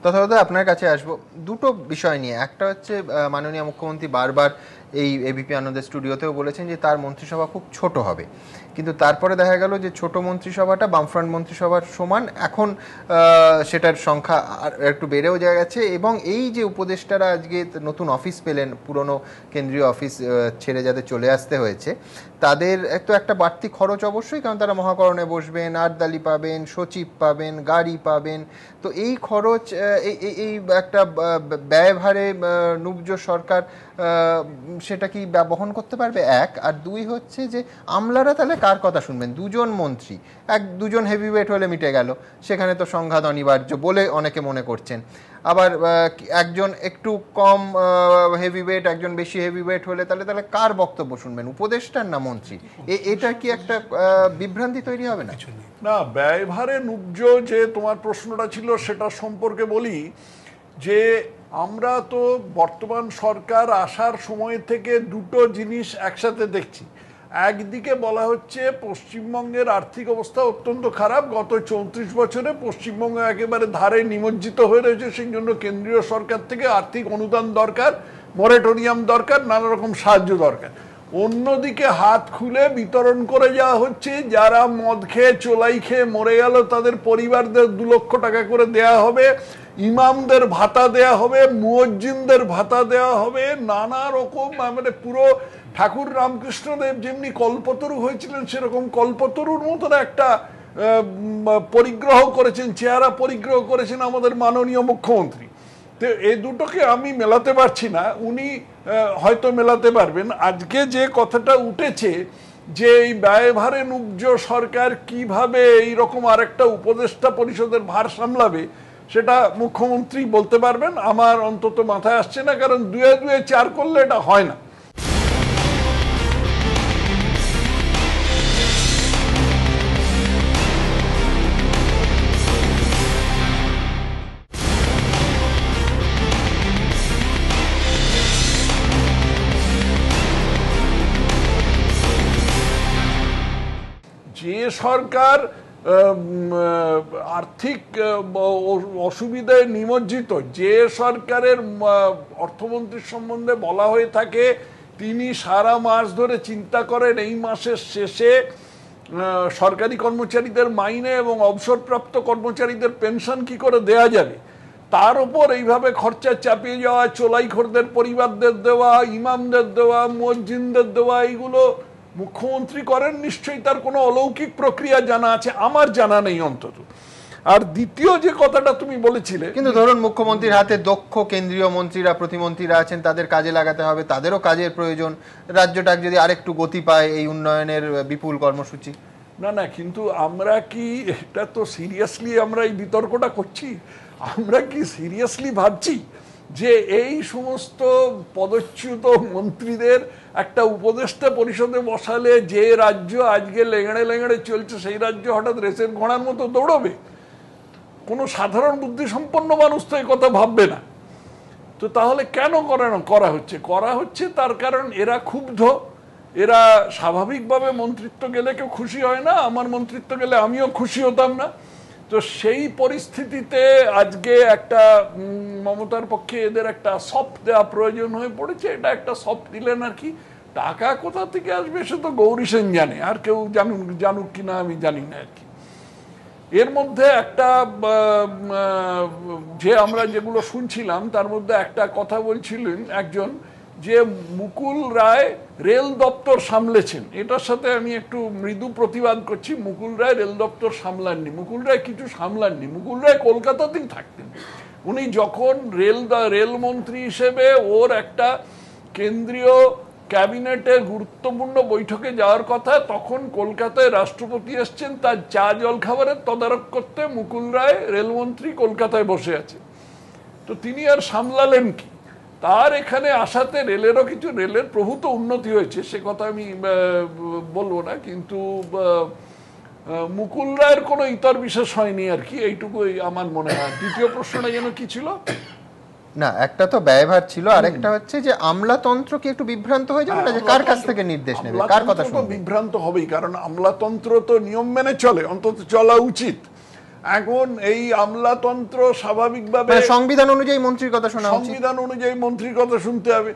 তথাগত আপনার কাছে আসবো দুটো বিষয় নিয়ে। একটা হচ্ছে মাননীয় মুখ্যমন্ত্রী বারবার এই এবিপি আনন্দের স্টুডিওতেও বলেছেন যে তার মন্ত্রিসভা খুব ছোট হবে, কিন্তু তারপরে দেখা গেল যে ছোট মন্ত্রিসভাটা বামফ্রন্ট মন্ত্রিসভার সমান, এখন সেটার সংখ্যা একটু বেড়েও যা গেছে। এবং এই যে উপদেষ্টারা আজকে নতুন অফিস পেলেন, পুরনো কেন্দ্রীয় অফিস ছেড়ে যাদের চলে আসতে হয়েছে, তাদের তো একটা বাড়তি খরচ অবশ্যই, কারণ তারা মহাকরণে বসবেন, আটদালি পাবেন, সচিব পাবেন, গাড়ি পাবেন। তো এই খরচ, এই একটা ব্যয়ভারে নুব্জ সরকার সেটা কি বহন করতে পারবে? এক। আর দুই হচ্ছে যে আমলারা তাহলে কার কথা শুনবেন? দুজন মন্ত্রী, দুজন হেভিওয়েট হলে মিটে গেল, সেখানে তো সংঘাত অনিবার্য বলে অনেকে মনে করছেন। আবার একজন একটু কম হেভিওয়েট, একজন বেশি হেভিওয়েট হলে তাহলে কার বক্তব্য শুনবেন, উপদেষ্টার না মন্ত্রী? এটা কি একটা বিভ্রান্তি তৈরি হবে না?
না, ব্যয়ভারে নুব্জ যে তোমার প্রশ্নটা ছিল সেটা সম্পর্কে বলি যে আমরা তো বর্তমান সরকার আসার সময় থেকে দুটো জিনিস একসাথে দেখছি। একদিকে বলা হচ্ছে পশ্চিমবঙ্গের আর্থিক অবস্থা অত্যন্ত খারাপ, গত 34 বছরে পশ্চিমবঙ্গ একেবারে ধারে নিমজ্জিত হয়ে রয়েছে, সেই জন্য কেন্দ্রীয় সরকার থেকে আর্থিক অনুদান দরকার, মরেটোরিয়াম দরকার, নানা রকম সাহায্য দরকার। অন্যদিকে হাত খুলে বিতরণ করে যাওয়া হচ্ছে, যারা মদ খেয়ে চোলাই খেয়ে মরে গেল তাদের পরিবারদের 2 লক্ষ টাকা করে দেয়া হবে, ইমামদের ভাতা দেয়া হবে, মুয়াজ্জিনদের ভাতা দেওয়া হবে, নানা রকম, মানে পুরো ঠাকুর রামকৃষ্ণদেব যেমনি কল্পতরু হয়েছিলেন সেরকম কল্পতরুর মতন একটা পরিগ্রহ করেছেন, চেহারা পরিগ্রহ করেছেন আমাদের মাননীয় মুখ্যমন্ত্রী। তো এই দুটোকে আমি মেলাতে পারছি না, উনি হয়তো মেলাতে পারবেন। আজকে যে কথাটা উঠেছে যে এই ব্যয়ভারে নুব্জ সরকার কিভাবে এইরকম আরেকটা উপদেষ্টা পরিষদের ভার সামলাবে, সেটা মুখ্যমন্ত্রী বলতে পারবেন, আমার অন্তত মাথায় আসছে না, কারণ 2 4 করলে এটা হয় না। যে সরকার আর্থিক অসুবিধায় নিমজ্জিত, যে সরকারের অর্থমন্ত্রীর সম্বন্ধে বলা হয়ে থাকে তিনি সারা মাস ধরে চিন্তা করেন এই মাসের শেষে সরকারি কর্মচারীদের মাইনে এবং অবসরপ্রাপ্ত কর্মচারীদের পেনশন কি করে দেয়া যাবে, তার উপর এইভাবে খরচা চাপিয়ে যাওয়া, চোলাইখোরদের পরিবারদের দেওয়া, ইমামদের দেওয়া, মুয়াজ্জিনদের দেওয়া, এইগুলো মুখ্যমন্ত্রী করেন নিশ্চয়ই, তার কোনো অলৌকিক প্রক্রিয়া জানা আছে, আমার জানা নেই অন্তত। আর দ্বিতীয় যে কথাটা তুমি বলেছিলে,
কিন্তু ধরুন মুখ্যমন্ত্রীর হাতে দক্ষ কেন্দ্রীয় মন্ত্রীরা, প্রতিমন্ত্রীরা আছেন, তাদের কাজে লাগাতে হবে, তাদেরও কাজের প্রয়োজন, রাজ্যটা যদি আরেকটু গতি পায় এই উন্নয়নের বিপুল কর্মসূচি।
না, কিন্তু আমরা কি এটা তো সিরিয়াসলি আমরা এই বিতর্কটা করছি, আমরা কি সিরিয়াসলি ভাবছি যে এই সমস্ত পদচ্যুত মন্ত্রীদের একটা উপদেষ্টা পরিষদে বসালে যে রাজ্য আজকে লেঙড়ে লেঙড়ে চলছে সেই রাজ্য হঠাৎ রেসের ঘোড়ার মতো দৌড়বে? কোনো সাধারণ বুদ্ধিসম্পন্ন মানুষ তো এই কথা ভাববে না। তো তাহলে কেন করা হচ্ছে তার কারণ এরা ক্ষুব্ধ, এরা স্বাভাবিকভাবে মন্ত্রিত্ব গেলে কেউ খুশি হয় না, আমার মন্ত্রিত্ব গেলে আমিও খুশি হতাম না। তো সেই পরিস্থিতিতে আজকে একটা মমতার পক্ষে এদের একটা সফট দেওয়া প্রয়োজন হয়ে পড়েছে। এটা একটা সফট দিলেন আর কি, টাকা কোথা থেকে আসবে সে তো গৌরী সেন জানে, আর কেউ জানুক কিনা আমি জানি না আর কি। এর মধ্যে একটা যে আমরা যেগুলো শুনছিলাম তার মধ্যে একটা কথা বলছিলেন একজন, যে মুকুল রায় রেল দপ্তর সামলেছেন, এটার সাথে আমি একটু মৃদু প্রতিবাদ করছি। মুকুল রায় রেল দপ্তর সামলাননি, মুকুল রায় কিছু সামলাননি, মুকুল রায় কলকাতাতেই থাকতেন। উনি যখন রেলমন্ত্রী হিসেবে ওর একটা কেন্দ্রীয় ক্যাবিনেটের গুরুত্বপূর্ণ বৈঠকে যাওয়ার কথা, তখন কলকাতায় রাষ্ট্রপতি এসছেন তার চা জল খাবারের তদারক করতে, মুকুল রায় রেলমন্ত্রী কলকাতায় বসে আছে। তো তিনি আর সামলালেন কি? তার এখানে আসাতে রেলের প্রভূত উন্নতি হয়েছে, সে কথা আমি বলবো না, কিন্তু মুকুল রায়ের কোনো ইতর বিশেষ হয়নি আর কি, এইটুকুই আমার মনে হয়। দ্বিতীয় প্রশ্নটা যেন কি ছিল?
না, একটা তো ব্যয়ভার ছিল, আর একটা হচ্ছে যে আমলাতন্ত্র কি একটু বিভ্রান্ত হয়ে যাবে না, যে কার কাছ থেকে নির্দেশ নেবে, কার কথা শুনবে?
বিভ্রান্ত হবেই, কারণ আমলাতন্ত্র তো নিয়ম মেনে চলে, অন্তত চলা উচিত। এখন এই আমলাতন্ত্র স্বাভাবিকভাবে
সংবিধান অনুযায়ী মন্ত্রীর কথা শোনা উচিত,
সংবিধান অনুযায়ী মন্ত্রীর কথা শুনতে হবে।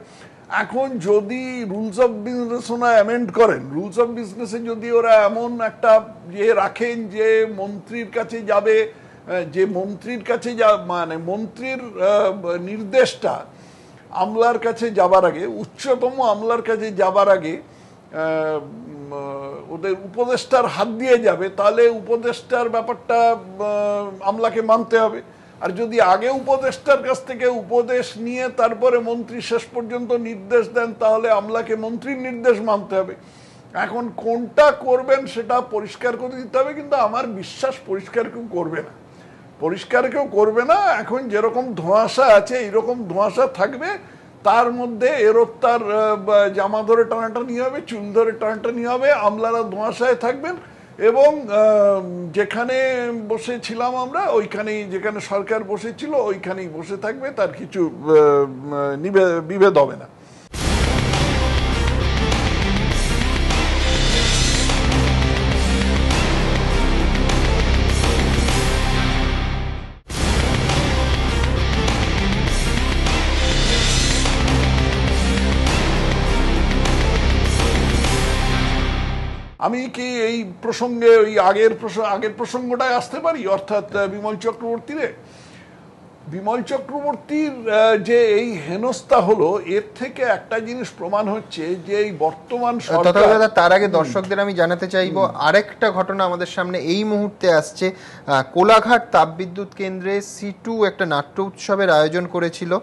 এখন যদি রুলস অফ বিজনেস ওরা অ্যামেন্ড করেন, রুলস অফ বিজনেসে যদি ওরা এমন একটা রাখেন যে মন্ত্রীর কাছে যাবে, যে মন্ত্রীর কাছে মানে মন্ত্রীর নির্দেশটা আমলার কাছে যাবার আগে, উচ্চতম আমলার কাছে যাবার আগে ওদের উপদেষ্টার হাত দিয়ে যাবে, তাহলে উপদেষ্টার ব্যাপারটা আমলাকে মানতে হবে। আর যদি আগে উপদেষ্টার কাছ থেকে উপদেশ নিয়ে তারপরে মন্ত্রী শেষ পর্যন্ত নির্দেশ দেন, তাহলে আমলাকে মন্ত্রীর নির্দেশ মানতে হবে। এখন কোনটা করবেন সেটা পরিষ্কার করে দিতে হবে, কিন্তু আমার বিশ্বাস পরিষ্কার কেউ করবে না। এখন যেরকম ধোঁয়াশা আছে এইরকম ধোঁয়াশা থাকবে, তার মধ্যে তার জামা ধরে টানাটানি হবে, চুল ধরে টানাটানি হবে, আমলারা ধোঁয়াশায় থাকবেন, এবং যেখানে বসেছিলাম আমরা ওইখানেই, যেখানে সরকার বসেছিল ওইখানেই বসে থাকবে, তার কিছু বিভেদ হবে না। আমি কি এই প্রসঙ্গে ওই আগের প্রসঙ্গটায় আসতে পারি, অর্থাৎ বিমল চক্রবর্তীর যে এই হেনস্থা হলো, এর থেকে একটা জিনিস প্রমাণ হচ্ছে যে এই বর্তমান সরকার।
তার আগে দর্শকদের আমি জানাতে চাইবো আরেকটা ঘটনা আমাদের সামনে এই মুহূর্তে আসছে। কোলাঘাট তাপবিদ্যুৎ কেন্দ্রে C2 একটা নাট্য উৎসবের আয়োজন করেছিল,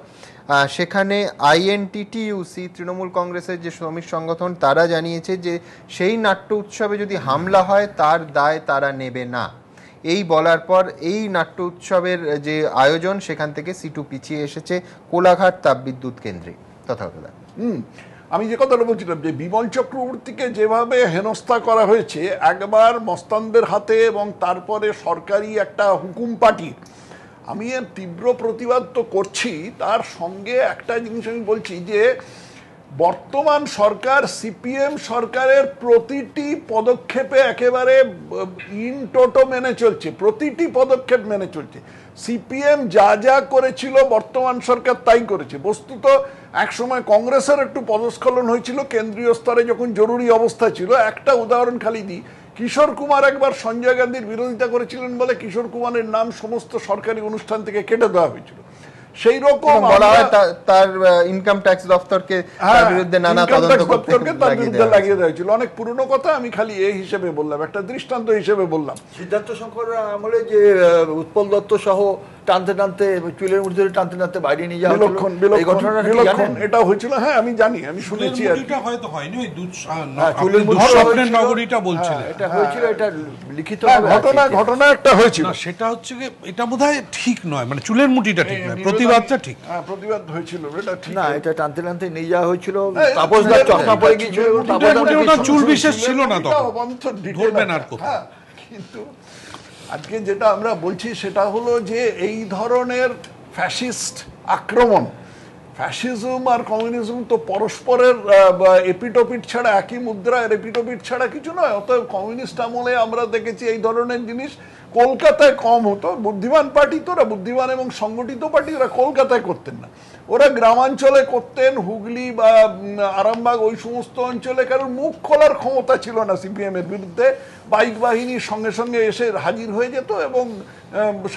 সেখানে INTTUC তৃণমূল কংগ্রেসের যে শ্রমিক সংগঠন তারা জানিয়েছে যে সেই নাট্য উৎসবে যদি হামলা হয় তার দায় তারা নেবে না। এই বলার পর এই নাট্য উৎসবের যে আয়োজন সেখান থেকে সিটু পিছিয়ে এসেছে কোলাঘাট তাপবিদ্যুৎ কেন্দ্রে। তথাকথা
আমি যে কথাটা বলছিলাম যে বিমল চক্রবর্তীকে যেভাবে হেনস্থা করা হয়েছে, একবার মস্তানদের হাতে এবং তারপরে সরকারি একটা হুকুম পার্টি, আমি এর তীব্র প্রতিবাদ তো করছি, তার সঙ্গে একটা জিনিস আমি বলছি যে বর্তমান সরকার সিপিএম সরকারের প্রতিটি পদক্ষেপে একেবারে ইন টোটো মেনে চলছে, প্রতিটি পদক্ষেপ মেনে চলছে। সিপিএম যা যা করেছিল বর্তমান সরকার তাই করেছে। বস্তুত একসময় কংগ্রেসের একটু পদস্খলন হয়েছিল কেন্দ্রীয় স্তরে যখন জরুরি অবস্থা ছিল। একটা উদাহরণ খালি দিই, কিশোর কুমার একবার সঞ্জয় গান্ধীর বিরোধিতা করেছিলেন বলে কিশোর কুমারের নাম সমস্ত সরকারি অনুষ্ঠান থেকে কেটে দেওয়া হয়েছিল। সেই রকম
বলা হয় তার ইনকাম ট্যাক্স দফতরকে তার বিরুদ্ধে নানা তদন্ত করতে
লাগিয়ে দেওয়া হয়েছিল। অনেক পুরনো কথা, আমি খালি এই হিসেবে বললাম, একটা দৃষ্টান্ত হিসেবে বললাম।
সিদ্ধার্থ শঙ্কর আমলে যে উৎপল দত্ত সহ টানতে টানতে চুলের মধ্যে টানতে টানতে বাইরে নিয়ে যাওয়া এই ঘটনাটা
এটা হয়েছিল। হ্যাঁ আমি জানি, আমি শুনেছি।
হয়তো হয়নি, ওই
দুঃস্বপ্নের
নগরীটা বলছিলেন,
এটা হয়েছিল, এটা লিখিত ঘটনা একটা হয়েছিল।
সেটা হচ্ছে যে এটা বোধহয় ঠিক নয়, মানে চুলের মুঠিটা ঠিক নয়, প্রতিবাদটা ঠিক।
হ্যাঁ প্রতিবাদ হয়েছিল, এটা ঠিক
না, এটা টানতে টানতে নিয়ে যাওয়া হয়েছিল। তাপসদার চশমা পড়ে গিয়েছিল,
চুল বিশেষ ছিল না তখন, ধরবেন আর কোথাও।
কিন্তু আজকে যেটা আমরা বলছি সেটা হলো যে এই ধরনের ফ্যাসিস্ট আক্রমণ, ফ্যাসিজম আর কমিউনিজম তো পরস্পরের এপিটোপিট ছাড়া, একই মুদ্রার এপিটোপিট ছাড়া কিছু নয়। অতএব কমিউনিস্ট আমলে আমরা দেখেছি এই ধরনের জিনিস কলকাতায় কম হতো। বুদ্ধিমান পার্টি তো, ওরা বুদ্ধিমান এবং সংগঠিত পার্টি, ওরা কলকাতায় করতেন না, ওরা গ্রামাঞ্চলে করতেন, হুগলি বা আরামবাগ ওই সমস্ত অঞ্চলে। কারণ মুখ খোলার ক্ষমতা ছিল না সিপিএম এর বিরুদ্ধে। বাইক বাহিনীর সঙ্গে সঙ্গে এসে হাজির হয়ে যেত এবং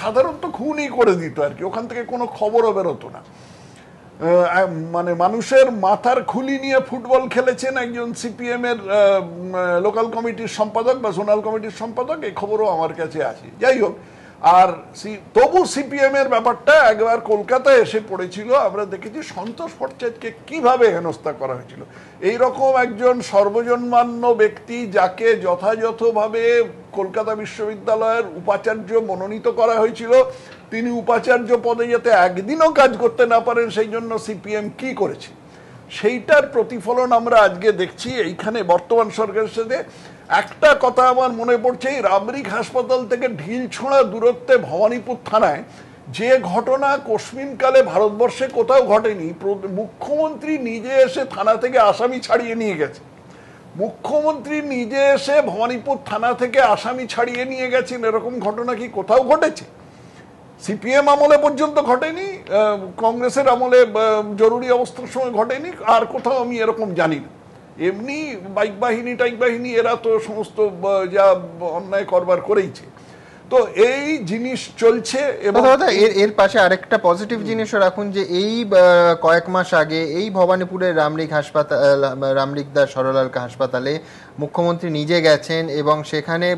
সাধারণত খুনই করে দিত আর কি, ওখান থেকে কোনো খবরও বেরোতো না। মানে মানুষের মাথার খুলি নিয়ে ফুটবল খেলেছেন একজন সিপিএম এর লোকাল কমিটির সম্পাদক বা জোনাল কমিটির সম্পাদক, এই খবরও আমার কাছে আছে। যাই হোক, আর তবু সিপিএম এর ব্যাপারটা একবার কলকাতায় এসে পড়েছিল। আমরা দেখেছি সন্তোষ ভট্টাচার্যকে কিভাবে হেনস্থা করা হয়েছিল। এইরকম একজন সর্বজনমান্য ব্যক্তি, যাকে যথাযথভাবে কলকাতা বিশ্ববিদ্যালয়ের উপাচার্য মনোনীত করা হয়েছিল, তিনি উপাচার্য পদে যাতে একদিনও কাজ করতে না পারেন সেই জন্য সিপিএম কি করেছে, সেইটার প্রতিফলন আমরা আজকে দেখছি এইখানে বর্তমান সরকারের সাথে। একটা কথা আমার মনে পড়ছে, এই রামরিক হাসপাতাল থেকে ঢিল ছোঁড়া দূরত্বে ভবানীপুর থানায় যে ঘটনা কোশ্মিনকালে ভারতবর্ষে কোথাও ঘটেনি। মুখ্যমন্ত্রী নিজে এসে থানা থেকে আসামি ছাড়িয়ে নিয়ে গেছে, মুখ্যমন্ত্রী নিজে এসে ভবানীপুর থানা থেকে আসামি ছাড়িয়ে নিয়ে গেছেন, এরকম ঘটনা কি কোথাও ঘটেছে? সিপিএম আমলে পর্যন্ত ঘটেনি, কংগ্রেসের আমলে জরুরি অবস্থার সময় ঘটেনি, আর কোথাও আমি এরকম জানি না। এমনি বাইক বাহিনী এরা তো সমস্ত যা অন্যায় করবার করেইছে। তো এই জিনিস চলছে। এবং
এর পাশে আরেকটা পজিটিভ জিনিসও রাখুন যে এই কয়েক মাস আগে এই ভবানীপুরের রামরিকদাস সরলালকা হাসপাতালে মুখ্যমন্ত্রী নিজে গেছেন এবং সেখানে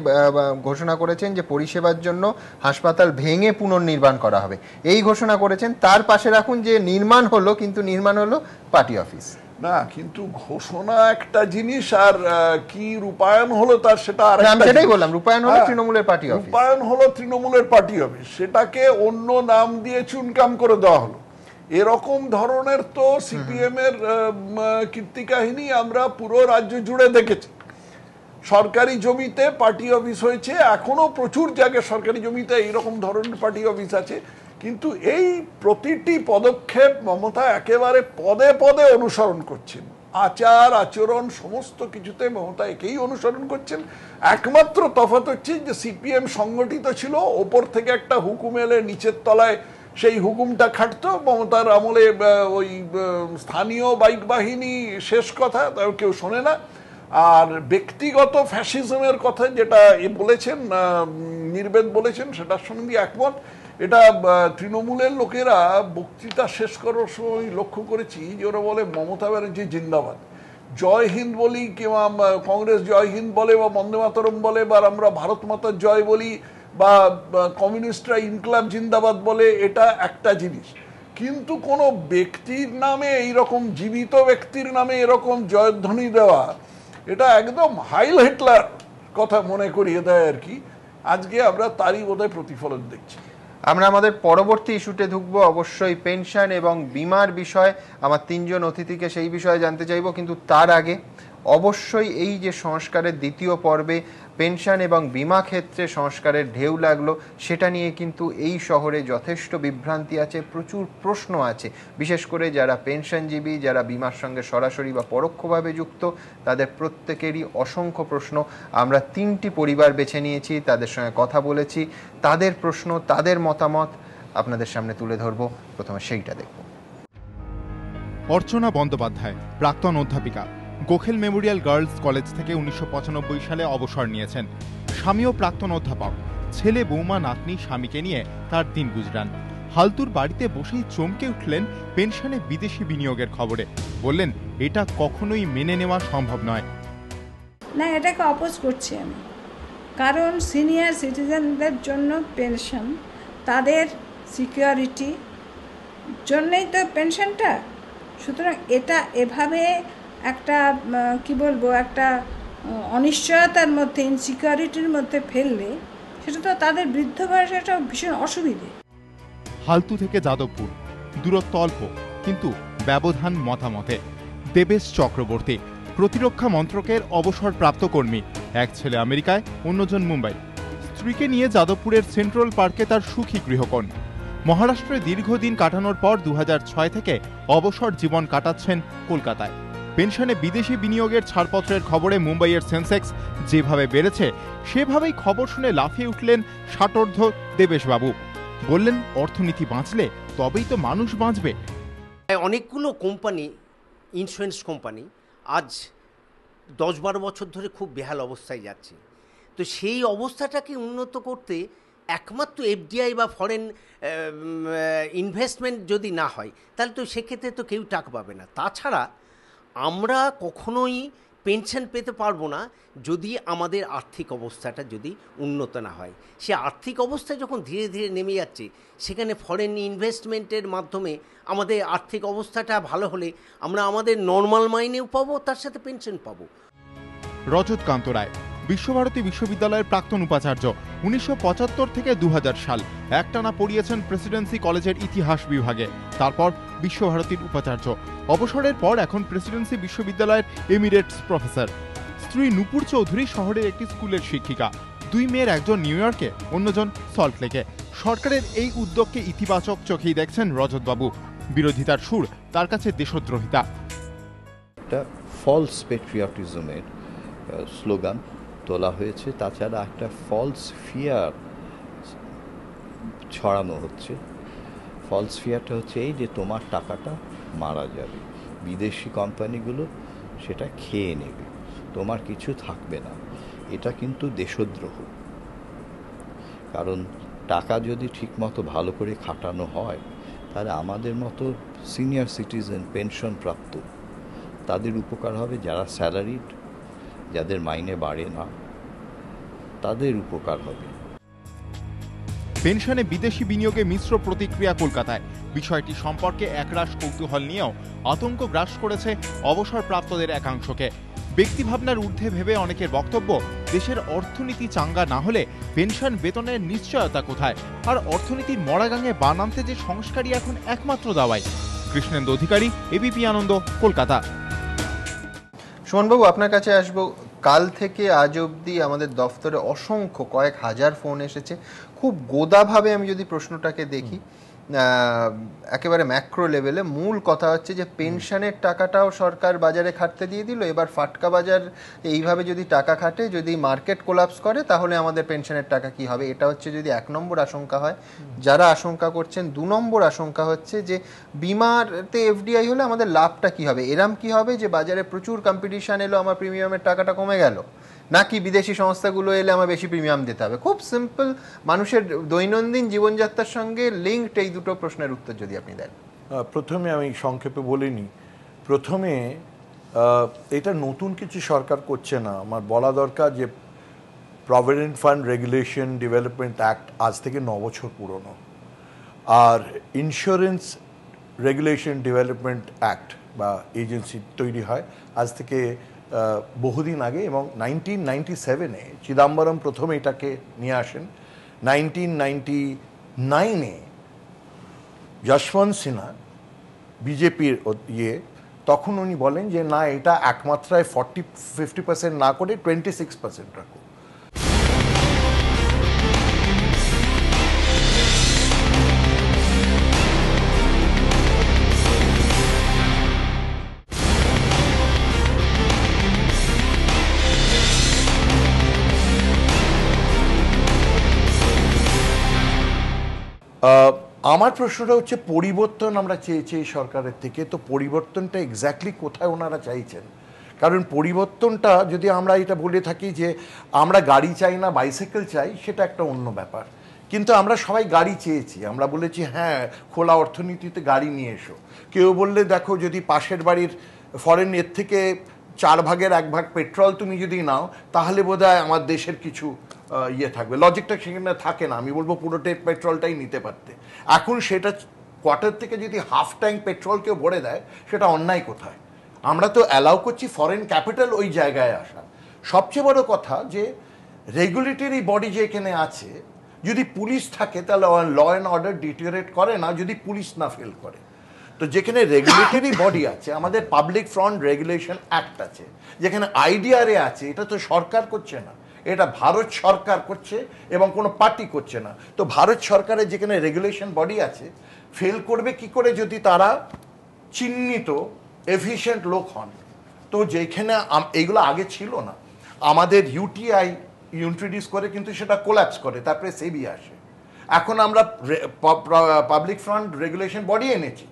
ঘোষণা করেছেন যে পরিষেবার জন্য হাসপাতাল ভেঙে পুনর্নির্মাণ করা হবে, এই ঘোষণা করেছেন। তার পাশে রাখুন যে নির্মাণ হলো, কিন্তু নির্মাণ হলো পার্টি অফিস।
না, কিন্তু ঘোষণা একটা জিনিস, আর কি রূপায়ণ হলো তার সেটা আর
সেটাই বললাম, রূপায়ণ হলো তৃণমূলের পার্টি অফিস,
রূপায়ণ হলো তৃণমূলের পার্টি অফিস, সেটাকে অন্য নাম দিয়ে চুনকাম করে দেওয়া হলো। এরকম ধরনের তো সিপিএম এর কীর্তিকাহিনী আমরা পুরো রাজ্য জুড়ে দেখেছি। সরকারি জমিতে পার্টি অফিস হয়েছে, এখনো প্রচুর জায়গায় সরকারি জমিতে এইরকম ধরনের পার্টি অফিস আছে। কিন্তু এই প্রতিটি পদক্ষেপ মমতা একেবারে পদে পদে অনুসরণ করছেন, আচার আচরণ সমস্ত কিছুতে মমতা একেই অনুসরণ করছেন। একমাত্র তফাৎ হচ্ছে যে সিপিএম সংগঠিত ছিল, ওপর থেকে একটা হুকুম এলে নিচের তলায় সেই হুকুমটা খাটতো। মমতার আমলে ওই স্থানীয় বাইক বাহিনী শেষ কথা, তাও কেউ শোনে না। আর ব্যক্তিগত ফ্যাসিজমের কথা যেটা বলেছেন নির্বেদ বলেছেন, সেটার সঙ্গে একমত। এটা তৃণমূলের লোকেরা বক্তৃতা শেষ করার সময় লক্ষ্য করেছি যে ওরা বলে মমতা ব্যানার্জি জিন্দাবাদ, জয় হিন্দ বলি, কিংবা কংগ্রেস জয় হিন্দ বলে বা বন্দে মাতরম বলে, বা আমরা ভারত মাতার জয় বলি, বা কমিউনিস্টরা ইনকলাব জিন্দাবাদ বলে, এটা একটা জিনিস। কিন্তু কোনো ব্যক্তির নামে এইরকম, জীবিত ব্যক্তির নামে এরকম জয়ধ্বনি দেওয়া, এটা একদম হাইল হিটলার কথা মনে করিয়ে দেয় আর কি। আজকে আমরা তারই বোধহয় প্রতিফলন দেখছি।
আমরা আমাদের পরবর্তী ইস্যুতে ঢুকবো, অবশ্যই পেনশন এবং বিমার বিষয়। আমার তিনজন অতিথিকে সেই বিষয়ে জানতে চাইব, কিন্তু তার আগে অবশ্যই এই যে সংস্কারের দ্বিতীয় পর্বে পেনশন এবং বিমা ক্ষেত্রে সংস্কারের ঢেউ লাগলো, সেটা নিয়ে কিন্তু এই শহরে যথেষ্ট বিভ্রান্তি আছে, প্রচুর প্রশ্ন আছে। বিশেষ করে যারা পেনশনজীবী, যারা বিমার সঙ্গে সরাসরি বা পরোক্ষভাবে যুক্ত, তাদের প্রত্যেকেরই অসংখ্য প্রশ্ন। আমরা তিনটি পরিবার বেছে নিয়েছি, তাদের সঙ্গে কথা বলেছি, তাদের প্রশ্ন, তাদের মতামত আপনাদের সামনে তুলে ধরবো। প্রথমে সেইটা দেখব।
অর্চনা বন্দ্যোপাধ্যায়, প্রাক্তন অধ্যাপিকা, গোখেল মেমোরিয়াল গার্লস কলেজ থেকে 1995 সালে অবসর নিয়েছেন। স্বামীও প্রাক্তন অধ্যাপক। ছেলে, বৌমা, নাতনি, স্বামীকে নিয়ে তার দিন গুজরান। হালতুর বাড়িতে বসেই চমকে উঠলেন পেনশনে বিদেশি বিনিয়োগের খবরে। বললেন, এটা কখনোই মেনে নেওয়া সম্ভব নয়।
না, এটাকে অপোজ করছি আমি, কারণ সিনিয়র সিটিজেনদের জন্য পেনশন, তাদের সিকিউরিটি জন্যই তো পেনশনটা। সুতরাং এটা এভাবে একটা কি বলবো, একটা অনিশ্চয়তার মধ্যে, ইনসিকিউরিটির মধ্যে ফেললে সেটা তো তাদের বৃদ্ধ বয়সে একটা ভীষণ অসুবিধে।
হালতু থেকে যাদবপুর দূরত্ব অল্প, কিন্তু ব্যবধান মতামতে। দেবেশ চক্রবর্তী, প্রতিরক্ষা মন্ত্রকের অবসরপ্রাপ্ত কর্মী। এক ছেলে আমেরিকায়, অন্যজন মুম্বাই। স্ত্রীকে নিয়ে যাদবপুরের সেন্ট্রাল পার্কে তার সুখী গৃহকোণ। মহারাষ্ট্রে দীর্ঘদিন কাটানোর পর 2006 থেকে অবসর জীবন কাটাচ্ছেন কলকাতায়। পেনশনে বিদেশি বিনিয়োগের ছাড়পত্রের খবরে মুম্বাইয়ের সেন্সেক্স যেভাবে বেড়েছে, সেভাবেই খবর শুনে লাফিয়ে উঠলেন ষাটোর্ধ্ব দেবেশবাবু। বললেন, অর্থনীতি বাঁচলে তবেই তো মানুষ বাঁচবে।
অনেকগুলো কোম্পানি, ইন্স্যুরেন্স কোম্পানি আজ 10-12 বছর ধরে খুব বেহাল অবস্থায় যাচ্ছে। তো সেই অবস্থাটাকে উন্নত করতে একমাত্র এফডিআই বা ফরেন ইনভেস্টমেন্ট যদি না হয়, তাহলে তো সেক্ষেত্রে তো কেউ টাকা পাবে না। তাছাড়া আমরা কখনোই পেনশন পেতে পারবো না যদি আমাদের আর্থিক অবস্থাটা যদি উন্নত না হয়। সে আর্থিক অবস্থা যখন ধীরে ধীরে নেমে যাচ্ছে, সেখানে ফরেন ইনভেস্টমেন্টের মাধ্যমে আমাদের আর্থিক অবস্থাটা ভালো হলে আমরা আমাদের নর্মাল মাইনেও পাবো, তার সাথে পেনশন পাবো।
রজতকান্ত রায়, বিশ্বভারতী বিশ্ববিদ্যালয়ের প্রাক্তন উপাচার্য। 1975 থেকে 2000 সাল একটানা পড়িয়েছেন প্রেসিডেন্সি কলেজের ইতিহাস বিভাগে, তারপর বিশ্বভারতীর উপাচার্য। অবসরের পর এখন প্রেসিডেন্সি বিশ্ববিদ্যালয়ের এমিরেটস প্রফেসর। স্ত্রী নূপুর চৌধুরী শহরের একটি স্কুলের শিক্ষিকা। 2 মেয়ের, একজন নিউ ইয়র্কে, অন্যজন সল্টলেকে। সরকারের এই উদ্যোগকে ইতিবাচক চোখেই দেখছেন রজতবাবু। বিরোধিতার সুর তার কাছে দেশদ্রোহিতা।
একটা ফলস পেট্রিয়টিজমের স্লোগান তোলা হয়েছে, তাছাড়া একটা ফলস ফিয়ার ছড়ানো হচ্ছে। ফলস ফিয়ারটা হচ্ছে এই যে তোমার টাকাটা মারা যাবে, বিদেশি কোম্পানিগুলো সেটা খেয়ে নেবে, তোমার কিছু থাকবে না। এটা কিন্তু দেশদ্রোহ। কারণ টাকা যদি ঠিকমতো ভালো করে খাটানো হয়, তাহলে আমাদের মতো সিনিয়র সিটিজেন, পেনশন প্রাপ্ত, তাদের উপকার হবে। যারা স্যালারিড, যাদের মাইনে বাড়ে না, তাদের উপকার হবে।
পেনশনে বিদেশি বিনিয়োগে মিশ্র প্রতিক্রিয়া কলকাতায়। বিষয়টি সম্পর্কে একরাশ কৌতূহল নিয়েও আতঙ্ক গ্রাস করেছে অবসরপ্রাপ্তদের একাংশকে। ব্যক্তিভাবনার ঊর্ধ্বে ভেবে অনেকের বক্তব্য, দেশের অর্থনীতি চাঙ্গা না হলে পেনশন বেতনের নিশ্চয়তা কোথায়? আর অর্থনীতির মরাগাঙে বান আনতে যে সংস্কারই এখন একমাত্র দাওয়াই। কৃষ্ণেন্দু অধিকারী, এবিপি আনন্দ, কলকাতা।
সুমনবাবু, আপনার কাছে আসবো। কাল থেকে আজ অবধি আমাদের দফতরে অসংখ্য, কয়েক হাজার ফোন এসেছে। খুব গোদাভাবে আমি যদি প্রশ্নটাকে দেখি, একেবারে ম্যাক্রো লেভেলে মূল কথা হচ্ছে যে পেনশনের টাকাটাও সরকার বাজারে খাটতে দিয়ে দিল। এবার ফাটকা বাজার এইভাবে যদি টাকা খাটে, যদি মার্কেট কোলাপস করে, তাহলে আমাদের পেনশনের টাকা কি হবে? এটা হচ্ছে যদি 1 নম্বর আশঙ্কা হয় যারা আশঙ্কা করছেন। 2 নম্বর আশঙ্কা হচ্ছে যে বিমাতে এফডিআই হলে আমাদের লাভটা কি হবে? এরম কি হবে যে বাজারে প্রচুর কম্পিটিশন এলো, আমার প্রিমিয়ামের টাকাটা কমে গেল, নাকি বিদেশি সংস্থাগুলো এলে আমার বেশি প্রিমিয়াম দিতে হবে? খুব সিম্পল, মানুষের দৈনন্দিন জীবনযাত্রার সঙ্গে লিঙ্কড এই দুটো প্রশ্নের উত্তর যদি আপনি দেন।
প্রথমে আমি সংক্ষেপে বলিনি। প্রথমে এটা নতুন কিছু সরকার করছে না। আমার বলা দরকার যে provident fund regulation development act আজ থেকে 9 বছর পুরনো, আর ইন্স্যুরেন্স রেগুলেশন ডেভেলপমেন্ট অ্যাক্ট বা এজেন্সি তৈরি হয় আজ থেকে বহুদিন আগে, এবং 1997-এ চিদাম্বরম প্রথমে এটাকে নিয়ে আসেন। 1999-এ যশবন্ত সিনহা বিজেপির তখন উনি বলেন যে না, এটা একমাত্রায় 50% না করে 26% রাখো। আমার প্রশ্নটা হচ্ছে পরিবর্তন আমরা চেয়েছি এই সরকারের থেকে, তো পরিবর্তনটা এক্স্যাক্টলি কোথায় ওনারা চাইছেন? কারণ পরিবর্তনটা যদি আমরা এটা বলে থাকি যে আমরা গাড়ি চাই না বাইসাইকেল চাই, সেটা একটা অন্য ব্যাপার। কিন্তু আমরা সবাই গাড়ি চেয়েছি, আমরা বলেছি হ্যাঁ খোলা অর্থনীতিতে গাড়ি নিয়ে এসো। কেউ বললে দেখো যদি পাশের বাড়ির ফরেন এর থেকে 4 ভাগের 1 ভাগ পেট্রোল তুমি যদি নাও তাহলে বোধহয় আমার দেশের কিছু থাকবে। লজিকটা সেখানে থাকে না। আমি বলবো পুরোটা পেট্রোলটাই নিতে পারতে। এখন সেটা কোয়ার্টার থেকে যদি হাফ ট্যাঙ্ক পেট্রোল কেউ ভরে দেয়, সেটা অন্যায় কোথায়? আমরা তো অ্যালাউ করছি ফরেন ক্যাপিটাল ওই জায়গায় আসা। সবচেয়ে বড় কথা যে রেগুলেটরি বডি যেখানে আছে, যদি পুলিশ থাকে তাহলে ল অ্যান্ড অর্ডার ডিটেরিয়েট করে না যদি পুলিশ না ফেল করে। তো যেখানে রেগুলেটরি বডি আছে, আমাদের পাবলিক ফ্রন্ট রেগুলেশন অ্যাক্ট আছে, যেখানে আইডিআরএ আছে, এটা তো সরকার করছে না, এটা ভারত সরকার করছে এবং কোনো পার্টি করছে না। তো ভারত সরকারের যেখানে রেগুলেশন বডি আছে, ফেল করবে কি করে যদি তারা চিহ্নিত এফিশিয়েন্ট লোক হন? তো যেখানে এইগুলো আগে ছিল না, আমাদের ইউটিআই ইন্ট্রোডিউস করে কিন্তু সেটা কোল্যাপস করে, তারপরে সেবি আসে। এখন আমরা পাবলিক ফ্রন্ট রেগুলেশন বডি এনেছি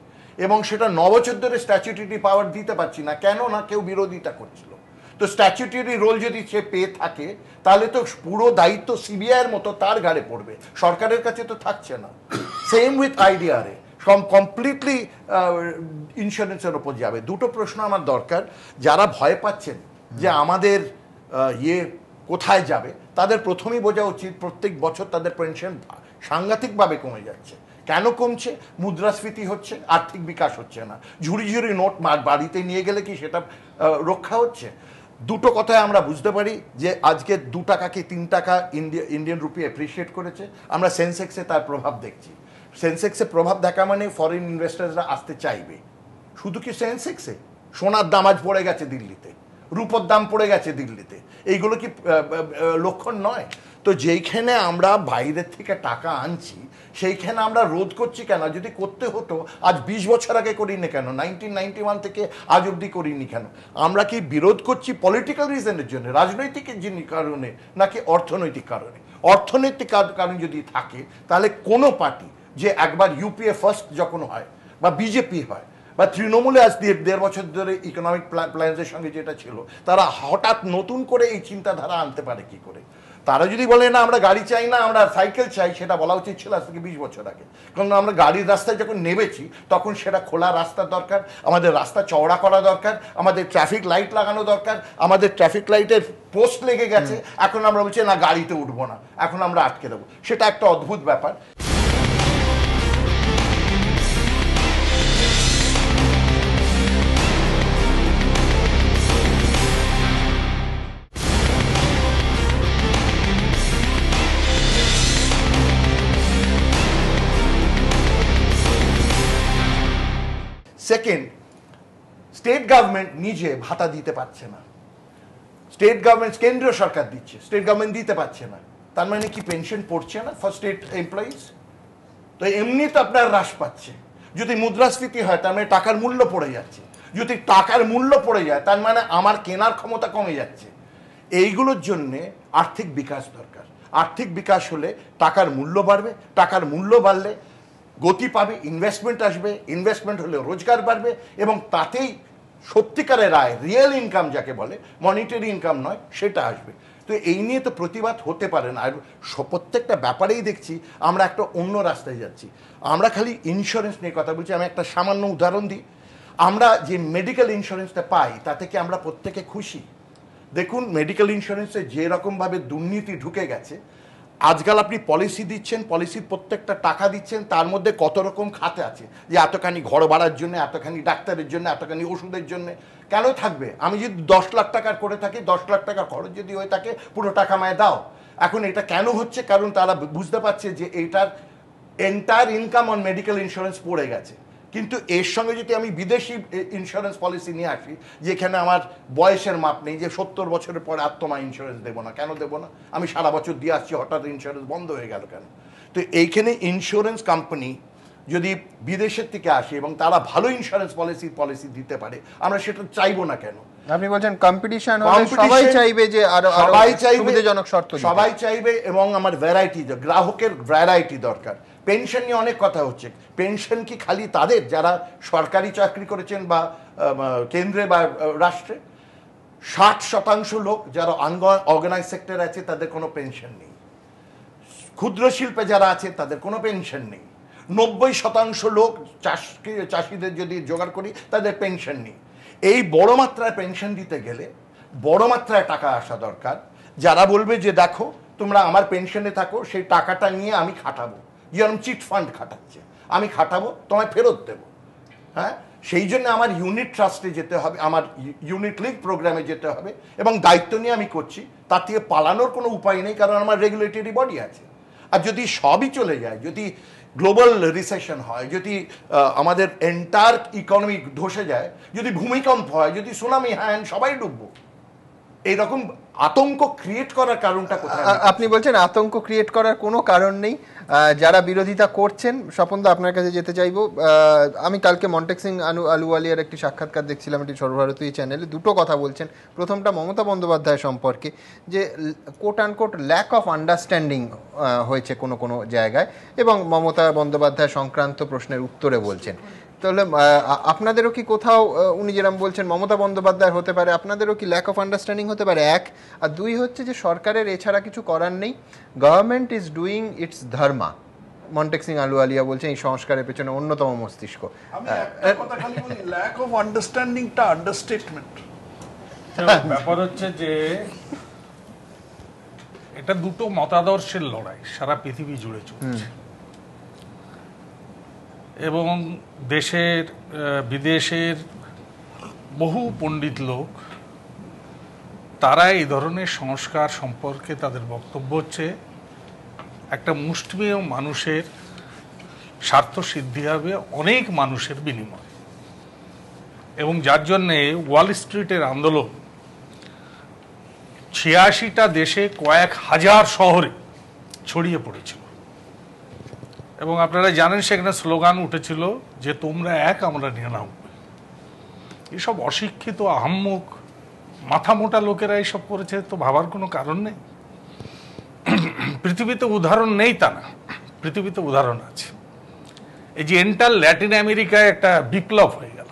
এবং সেটা 9 বছর ধরে স্ট্যাচুটরি পাওয়ার দিতে পারছি না। কেন না? কেউ বিরোধিতা করছিল। তো স্ট্যাচুটরি রোল যদি সে পেয়ে থাকে তাহলে তো পুরো দায়িত্ব সিবিআইয়ের মতো তার ঘাড়ে পড়বে, সরকারের কাছে তো থাকছে না। সেম উইথ আইডিআরএ, কমপ্লিটলি ইন্স্যুরেন্সের ওপর যাবে। দুটো প্রশ্ন আমার দরকার। যারা ভয় পাচ্ছেন যে আমাদের কোথায় যাবে, তাদের প্রথমেই বোঝা উচিত প্রত্যেক বছর তাদের পেনশন সাংঘাতিকভাবে কমে যাচ্ছে। কেন কমছে? মুদ্রাস্ফীতি হচ্ছে, আর্থিক বিকাশ হচ্ছে না। ঝুড়ি ঝুড়ি নোট বাড়িতে নিয়ে গেলে কি সেটা রক্ষা হচ্ছে? দুটো কথায় আমরা বুঝতে পারি যে আজকে 2 টাকা কি 3 টাকা ইন্ডিয়ান রুপি অ্যাপ্রিসিয়েট করেছে। আমরা সেন্সেক্সে তার প্রভাব দেখছি। সেন্সেক্সে প্রভাব দেখা মানে ফরেন ইনভেস্টার্সরা আসতে চাইবে। শুধু কি সেন্সেক্সে? সোনার দাম আজ পড়ে গেছে দিল্লিতে, রূপোর দাম পড়ে গেছে দিল্লিতে। এইগুলো কি লক্ষণ নয়? তো যেইখানে আমরা বাইরের থেকে টাকা আনছি সেইখানে আমরা রোধ করছি কেন? যদি করতে হতো আজ 20 বছর আগে করিনি কেন? 1991 থেকে আজ অবধি করিনি কেন? আমরা কি বিরোধ করছি পলিটিক্যাল রিজনের জন্য, রাজনৈতিক কারণে, নাকি অর্থনৈতিক কারণে? অর্থনৈতিক কারণ যদি থাকে তাহলে কোনো পার্টি যে একবার ইউপিএ ফার্স্ট যখন হয় বা বিজেপি হয় বা তৃণমূলে আজ 1.5 বছর ধরে ইকোনমিক প্ল্যান্সের সঙ্গে যেটা ছিল, তারা হঠাৎ নতুন করে এই চিন্তাধারা আনতে পারে কি করে? তারা যদি বলে না আমরা গাড়ি চাই না, আমরা সাইকেল চাই, সেটা বলা উচিত ছিল আজ থেকে 20 বছর আগে। কারণ আমরা গাড়ির রাস্তায় যখন নেমেছি তখন সেটা খোলা রাস্তার দরকার, আমাদের রাস্তা চওড়া করা দরকার, আমাদের ট্রাফিক লাইট লাগানো দরকার। আমাদের ট্রাফিক লাইটের পোস্ট লেগে গেছে, এখন আমরা বলছি না গাড়িতে উঠবো না, এখন আমরা আটকে দেবো। সেটা একটা অদ্ভুত ব্যাপার। সেকেন্ড, স্টেট গভর্নমেন্ট নিজে ভাতা দিতে পারছে না। স্টেট গভর্নমেন্ট, কেন্দ্রীয় সরকার দিচ্ছে, স্টেট গভর্নমেন্ট দিতে পারছে না। তার মানে কি পেনশন পড়ছে না ফর স্টেট এমপ্লয়িজ? তো এমনি তো আপনার হ্রাস পাচ্ছে। যদি মুদ্রাস্ফীতি হয় তার মানে টাকার মূল্য পড়ে যাচ্ছে। যদি টাকার মূল্য পড়ে যায় তার মানে আমার কেনার ক্ষমতা কমে যাচ্ছে। এইগুলোর জন্যে আর্থিক বিকাশ দরকার। আর্থিক বিকাশ হলে টাকার মূল্য বাড়বে, টাকার মূল্য বাড়লে গতি পাবে, ইনভেস্টমেন্ট আসবে, ইনভেস্টমেন্ট হলে রোজগার বাড়বে এবং তাতেই সত্যিকারের আয়, রিয়েল ইনকাম যাকে বলে, মনিটারি ইনকাম নয়, সেটা আসবে। তো এই নিয়ে তো প্রতিবাদ হতে পারে না। আর প্রত্যেকটা ব্যাপারেই দেখছি আমরা একটা অন্য রাস্তায় যাচ্ছি। আমরা খালি ইন্স্যুরেন্স নিয়ে কথা বলছি। আমি একটা সামান্য উদাহরণ দিই। আমরা যে মেডিকেল ইন্স্যুরেন্সটা পাই তাতে কি আমরা প্রত্যেকে খুশি? দেখুন, মেডিকেল ইন্স্যুরেন্সে যে রকমভাবে দুর্নীতি ঢুকে গেছে,
আজকাল আপনি পলিসি দিচ্ছেন, পলিসির প্রত্যেকটা টাকা দিচ্ছেন, তার মধ্যে কত রকম খাতে আছে, যে এতখানি ঘর ভাড়ার জন্য, এতখানি ডাক্তারের জন্য, এতখানি ওষুধের জন্য। কেন থাকবে? আমি যদি 10 লাখ টাকার করে থাকি, 10 লাখ টাকা খরচ যদি হয়ে থাকে, পুরো টাকা আমায় দাও। এখন এটা কেন হচ্ছে? কারণ তারা বুঝতে পারছে যে এইটার entire income on medical insurance পড়ে গেছে। কিন্তু এর সঙ্গে যদি আমি বিদেশি ইন্স্যুরেন্স পলিসি নিয়ে আসি, যেখানে আমার বয়সের মাপ নেই, যে 70 বছরের পরে আর তোমার ইন্স্যুরেন্স দেবো না, কেন দেবো না? আমি সারা বছর দিয়ে আসছি, হঠাৎ ইন্স্যুরেন্স বন্ধ হয়ে গেল কেন? তো এইখানে ইন্স্যুরেন্স কোম্পানি যদি বিদেশের থেকে আসে এবং তারা ভালো ইন্স্যুরেন্স পলিসি দিতে পারে, আমরা সেটা চাইবো না কেন?
আপনি বলছেন কম্পিটিশন হলে সবাই চাইবে যে আরো
সবাই চাইবে,
সুবিধাজনক শর্ত দিতে।
সবাই চাইবে, এবং আমার ভ্যারাইটি, গ্রাহকের ভ্যারাইটি দরকার। পেনশন নিয়ে অনেক কথা হচ্ছে। পেনশন কি খালি তাদের যারা সরকারি চাকরি করেছেন বা কেন্দ্রে বা রাষ্ট্রে? 60% লোক যারা অর্গানাইজ সেক্টর আছে তাদের কোনো পেনশন নেই। ক্ষুদ্র শিল্পে যারা আছে তাদের কোনো পেনশন নেই। 90% লোক চাষিদের যদি জোগাড় করি তাদের পেনশন নেই। এই বড় মাত্রায় পেনশন দিতে গেলে বড় মাত্রায় টাকা আসা দরকার। যারা বলবে যে দেখো তোমরা আমার পেনশনে থাকো, সেই টাকাটা নিয়ে আমি খাটাবো, যেরকম চিট ফান্ড খাটাচ্ছে, আমি খাটাবো, তোমায় ফেরত দেবো। হ্যাঁ, সেই জন্য আমার ইউনিট ট্রাস্টে যেতে হবে, আমার ইউনিট লিঙ্ক প্রোগ্রামে যেতে হবে, এবং দায়িত্ব নিয়ে আমি করছি। তার থেকে পালানোর কোনো উপায় নেই, কারণ আমার রেগুলেটরি বডি আছে। আর যদি সবই চলে যায়, যদি গ্লোবাল রিসেশন হয়, যদি আমাদের এন্টায়ার ইকোনমি ধসে যায়, যদি ভূমিকম্প হয়, যদি সুনামি হয়, সবাই ডুববো। এইরকম আতঙ্ক ক্রিয়েট করার কারণটা কোথায়?
আপনি বলছেন আতঙ্ক ক্রিয়েট করার কোনো কারণ নেই। যারা বিরোধিতা করছেন, স্বপনদা আপনার কাছে যেতে চাইবো। আমি কালকে মন্টেক সিং আলুওয়ালিয়ার একটি সাক্ষাৎকার দেখছিলাম একটি সর্বভারতীয় চ্যানেলে। দুটো কথা বলছেন। প্রথমটা মমতা বন্দ্যোপাধ্যায় সম্পর্কে, যে quote unquote lack of understanding হয়েছে কোনো কোনো জায়গায়, এবং মমতা বন্দ্যোপাধ্যায় সংক্রান্ত প্রশ্নের উত্তরে বলছেন। তাহলে আপনাদেরও কি কোথাও, উনি যেরকম বলছেন মমতা বন্দ্যোপাধ্যায় হতে পারে, আপনাদেরও কি ল্যাক অফ আন্ডারস্ট্যান্ডিং হতে পারে? এক। আর দুই হচ্ছে যে সরকারের এছাড়া কিছু করার নেই, গভর্নমেন্ট ইজ ডুইং ইটস ধর্মা। মন্টেক সিং আলুওয়ালিয়া বলছেন এই সংস্কারের পেছনে অন্যতম মস্তিষ্ক।
আমি একটা কথা খালি বলি, ল্যাক অফ আন্ডারস্ট্যান্ডিংটা আন্ডারস্টেটমেন্ট।
ব্যাপার হচ্ছে যে এটা দুটো মতাদর্শের লড়াই সারা পৃথিবী জুড়ে চলছে, এবং দেশের বিদেশের বহু পণ্ডিত লোক তারা এই ধরনের সংস্কার সম্পর্কে তাদের বক্তব্য হচ্ছে একটা মুষ্টিমেয় মানুষের স্বার্থ সিদ্ধি হবে অনেক মানুষের বিনিময়ে, এবং যার জন্যে ওয়াল স্ট্রিটের আন্দোলন 86টা দেশে কয়েক হাজার শহরে ছড়িয়ে পড়েছিল, এবং আপনারা জানেন সেখানে স্লোগান উঠেছিল যে তোমরা এক, আমরা 99। এসব অশিক্ষিত আহাম্মক মাথা মোটা লোকেরা এইসব করেছে, তো ভাবার কোনো কারণ নেই। পৃথিবীতে উদাহরণ নেই তা না, পৃথিবীতে উদাহরণ আছে। এই যে এন্টার ল্যাটিন আমেরিকায় একটা বিপ্লব হয়ে গেল,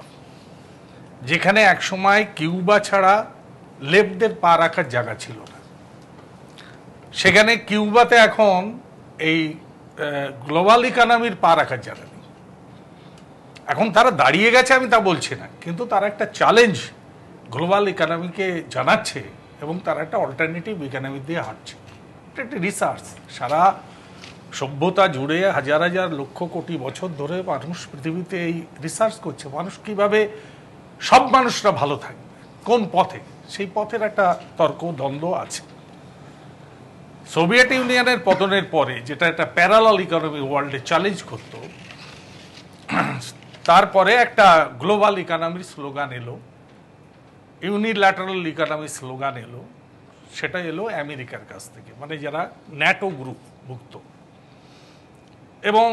যেখানে একসময় কিউবা ছাড়া লেফটদের পা রাখার জায়গা ছিল না, সেখানে কিউবাতে এখন এই গ্লোবাল ইকোনমির পা রাখার জায়গা নেই। এখন তারা দাঁড়িয়ে গেছে আমি তা বলছি না, কিন্তু তারা একটা চ্যালেঞ্জ গ্লোবাল ইকোনমিকে জানাচ্ছে, এবং তারা একটা অল্টারনেটিভ ইকোনমি দিয়ে হাঁটছে। এটা একটা রিসার্চ, সারা সভ্যতা জুড়ে হাজার হাজার লক্ষ কোটি বছর ধরে মানুষ পৃথিবীতে এই রিসার্চ করছে, মানুষ কিভাবে, সব মানুষরা ভালো থাকবে, কোন পথে, সেই পথের একটা তর্ক দ্বন্দ্ব আছে। সোভিয়েত ইউনিয়নের পতনের পরে, যেটা একটা প্যারালাল ইকোনমি ওয়ার্ল্ডে চ্যালেঞ্জ করত, তারপরে একটা গ্লোবাল ইকোনমির স্লোগান এলো, ইউনিল্যাটারাল ইকোনমি স্লোগান এলো। সেটা এলো আমেরিকার কাছ থেকে, মানে যারা ন্যাটো গ্রুপ ভুক্ত। এবং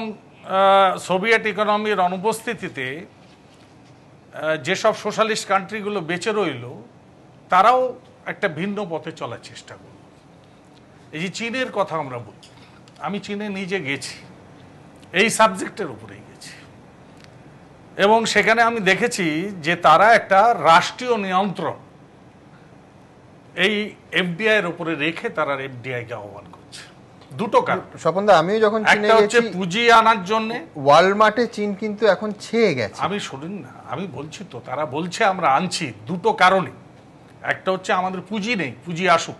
সোভিয়েত ইকোনমির অনুপস্থিতিতে যেসব সোশ্যালিস্ট কান্ট্রিগুলো বেঁচে রইল, তারাও একটা ভিন্ন পথে চলার চেষ্টা করল। এই যে চীনের কথা আমরা বলি, আমি চীনে নিজে গেছি, এই সাবজেক্টের উপরেই গেছি, এবং সেখানে আমি দেখেছি যে তারা একটা রাষ্ট্রীয় নিয়ন্ত্রণ এই এফডিআই এর উপরে রেখে তারা এফডিআই কে আহ্বান করছে। দুটো কারণ
স্বপনদা, আমিও যখন চীনে
গেছি পুঁজি আনার জন্য,
ওয়ালমার্টে চীন কিন্তু এখন ছেয়ে গেছে।
আমি শুনুন না, আমি বলছি তো, তারা বলছে আমরা আনছি দুটো কারণে। একটা হচ্ছে আমাদের পুঁজি নেই, পুঁজি আসুক,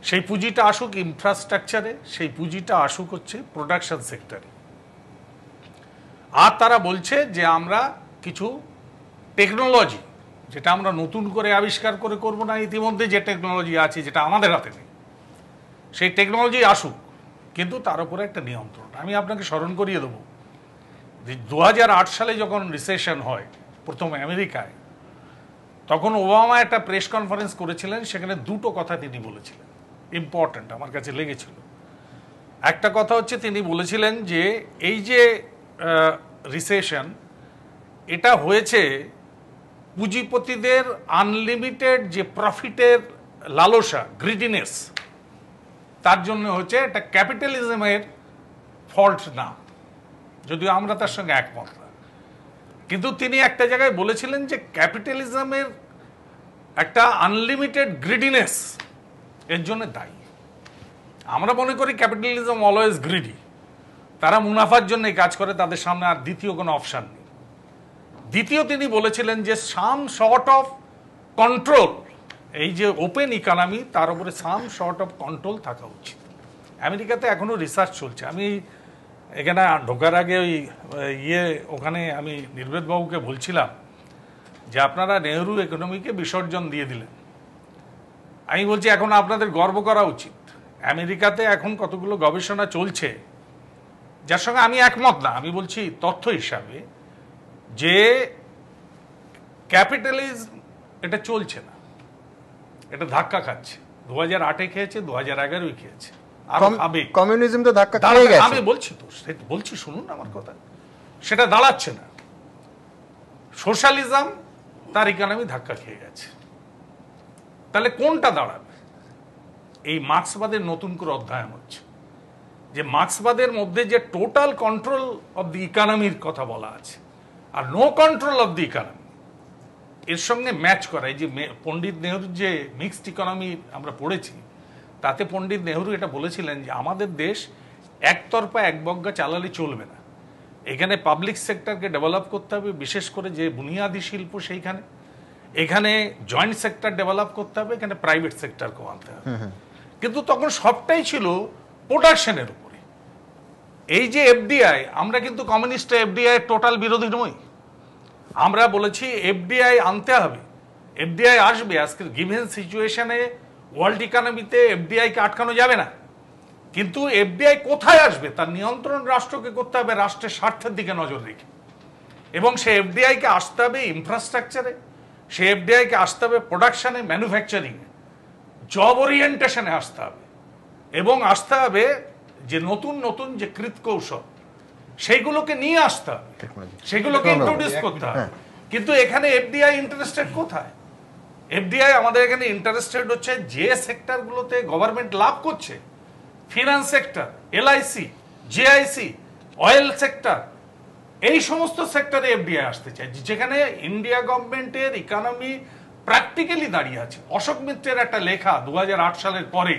সেই পুঁজিটা আসুক ইনফ্রাস্ট্রাকচারে, সেই পুঁজিটা আসুক হচ্ছে প্রোডাকশন সেক্টরে। আর তারা বলছে যে আমরা কিছু টেকনোলজি, যেটা আমরা নতুন করে আবিষ্কার করে করব না, ইতিমধ্যে যে টেকনোলজি আছে যেটা আমাদের হাতে নেই, সেই টেকনোলজি আসুক, কিন্তু তার উপরে একটা নিয়ন্ত্রণ। আমি আপনাকে স্মরণ করিয়ে দেবো যে 2008 সালে যখন রিসেশন হয় প্রথমে আমেরিকায়, তখন ওবামা একটা প্রেস কনফারেন্স করেছিলেন, সেখানে দুটো কথা তিনি বলেছিলেন, ইম্পর্ট্যান্ট আমার কাছে লেগেছিল। একটা কথা হচ্ছে তিনি বলেছিলেন যে এই যে রিসেশন, এটা হয়েছে পুঁজিপতিদের আনলিমিটেড যে প্রফিটের লালসা, গ্রিডিনেস, তার জন্য হচ্ছে এটা ক্যাপিটালিজমের ফল্ট না, যদিও আমরা তার সঙ্গে একমত না। কিন্তু তিনি একটা জায়গায় বলেছিলেন যে ক্যাপিটালিজমের একটা আনলিমিটেড গ্রিডিনেস এর জন্য দায়ী। আমরা মনে করি ক্যাপিটালিজম অলওয়েজ গ্রিডি, তারা মুনাফার জন্য কাজ করে, তাদের সামনে আর দ্বিতীয় কোনো অপশন নেই। দ্বিতীয় তিনি বলেছিলেন যে সাম শর্ট অফ কন্ট্রোল, এই যে ওপেন ইকোনমি, তার উপরে সাম শর্ট অফ কন্ট্রোল থাকা উচিত। আমেরিকাতে এখনো রিসার্চ চলছে। আমি এখানে ঢোকার আগে ওখানে আমি নির্বেদবাবুকে বলছিলাম যে আপনারা নেহরু ইকোনমিকে বিসর্জন দিয়ে দিলেন। আমি বলছি এখন আপনাদের গর্ব করা উচিত। আমেরিকাতে এখন কতগুলো গবেষণা চলছে যার সঙ্গে আমি একমত না, আমি বলছি তথ্য হিসাবে, যে ক্যাপিটালিজম এটা চলছে না, এটা ধাক্কা খাচ্ছে। 2008-এ খেয়েছে, 2011-এ খেয়েছে,
কমিউনিজম তো ধাক্কা খেয়ে গেছে।
আমি বলছি তো, বলছি শুনুন আমার কথা, সেটা দাঁড়াচ্ছে না। সোশ্যালিজম তার ইকোনমি ধাক্কা খেয়ে গেছে। তাহলে কোনটা দাঁড়াবে? এই মার্ক্সবাদের নতুন করে অধ্যয়ন হচ্ছে, যে মার্ক্সবাদের মধ্যে যে টোটাল কন্ট্রোল অফ দি ইকোনমির কথা বলা আছে আর no control of the economy, এর সঙ্গে ম্যাচ করা। এই যে পণ্ডিত নেহরুর যে মিক্সড ইকোনমি আমরা পড়েছি, তাতে পণ্ডিত নেহরু এটা বলেছিলেন যে আমাদের দেশ একতরফা একবজ্ঞা চালালে চলবে না, এখানে পাবলিক সেক্টরকে ডেভেলপ করতে হবে, বিশেষ করে যে বুনিয়াদী শিল্প সেইখানে, এখানে জয়েন্ট সেক্টর ডেভেলপ করতে হবে, এখানে প্রাইভেট সেক্টরকেও আনতে হবে। কিন্তু তখন সবটাই ছিল প্রোডাকশনের উপরে। এই যে এফডিআই, আমরা কিন্তু কমিউনিস্ট এফডিআই টোটাল বিরোধী নই। আমরা বলেছি এফডিআই আনতে হবে, এফডিআই আসবে। আজকের গিভেন সিচুয়েশনে ওয়ার্ল্ড ইকোনমিতে এফডিআইকে আটকানো যাবে না, কিন্তু এফডিআই কোথায় আসবে তার নিয়ন্ত্রণ রাষ্ট্রকে করতে হবে, রাষ্ট্রের স্বার্থের দিকে নজর রেখে। এবং সে এফডিআইকে আসতে হবে ইনফ্রাস্ট্রাকচারে, সে এফডিআইকে আসতে হবে প্রোডাকশনে, ম্যানুফ্যাকচারিংয়ে, জব ওরিয়েন্টেশনে আসতে হবে, এবং আসতে হবে যে নতুন নতুন যে কৃতকৌশল সেইগুলোকে নিয়ে আসতে হবে, সেগুলোকে ইন্ট্রোডিউস করতে হবে। কিন্তু এখানে এফডিআই ইন্টারেস্টেড কোথায়? এফডিআই আমাদের এখানে ইন্টারেস্টেড হচ্ছে যে সেক্টরগুলোতে গভর্নমেন্ট লাভ করছে, finance sector, LIC, JIC, oil sector, এই সমস্ত সেক্টরে এফডিআই আসতে চায়, যেখানে ইন্ডিয়া গভর্নমেন্টের ইকোনমি প্র্যাকটিক্যালি দাঁড়িয়ে আছে। অশোক মিত্রের একটা লেখা 2008 সালের পরে,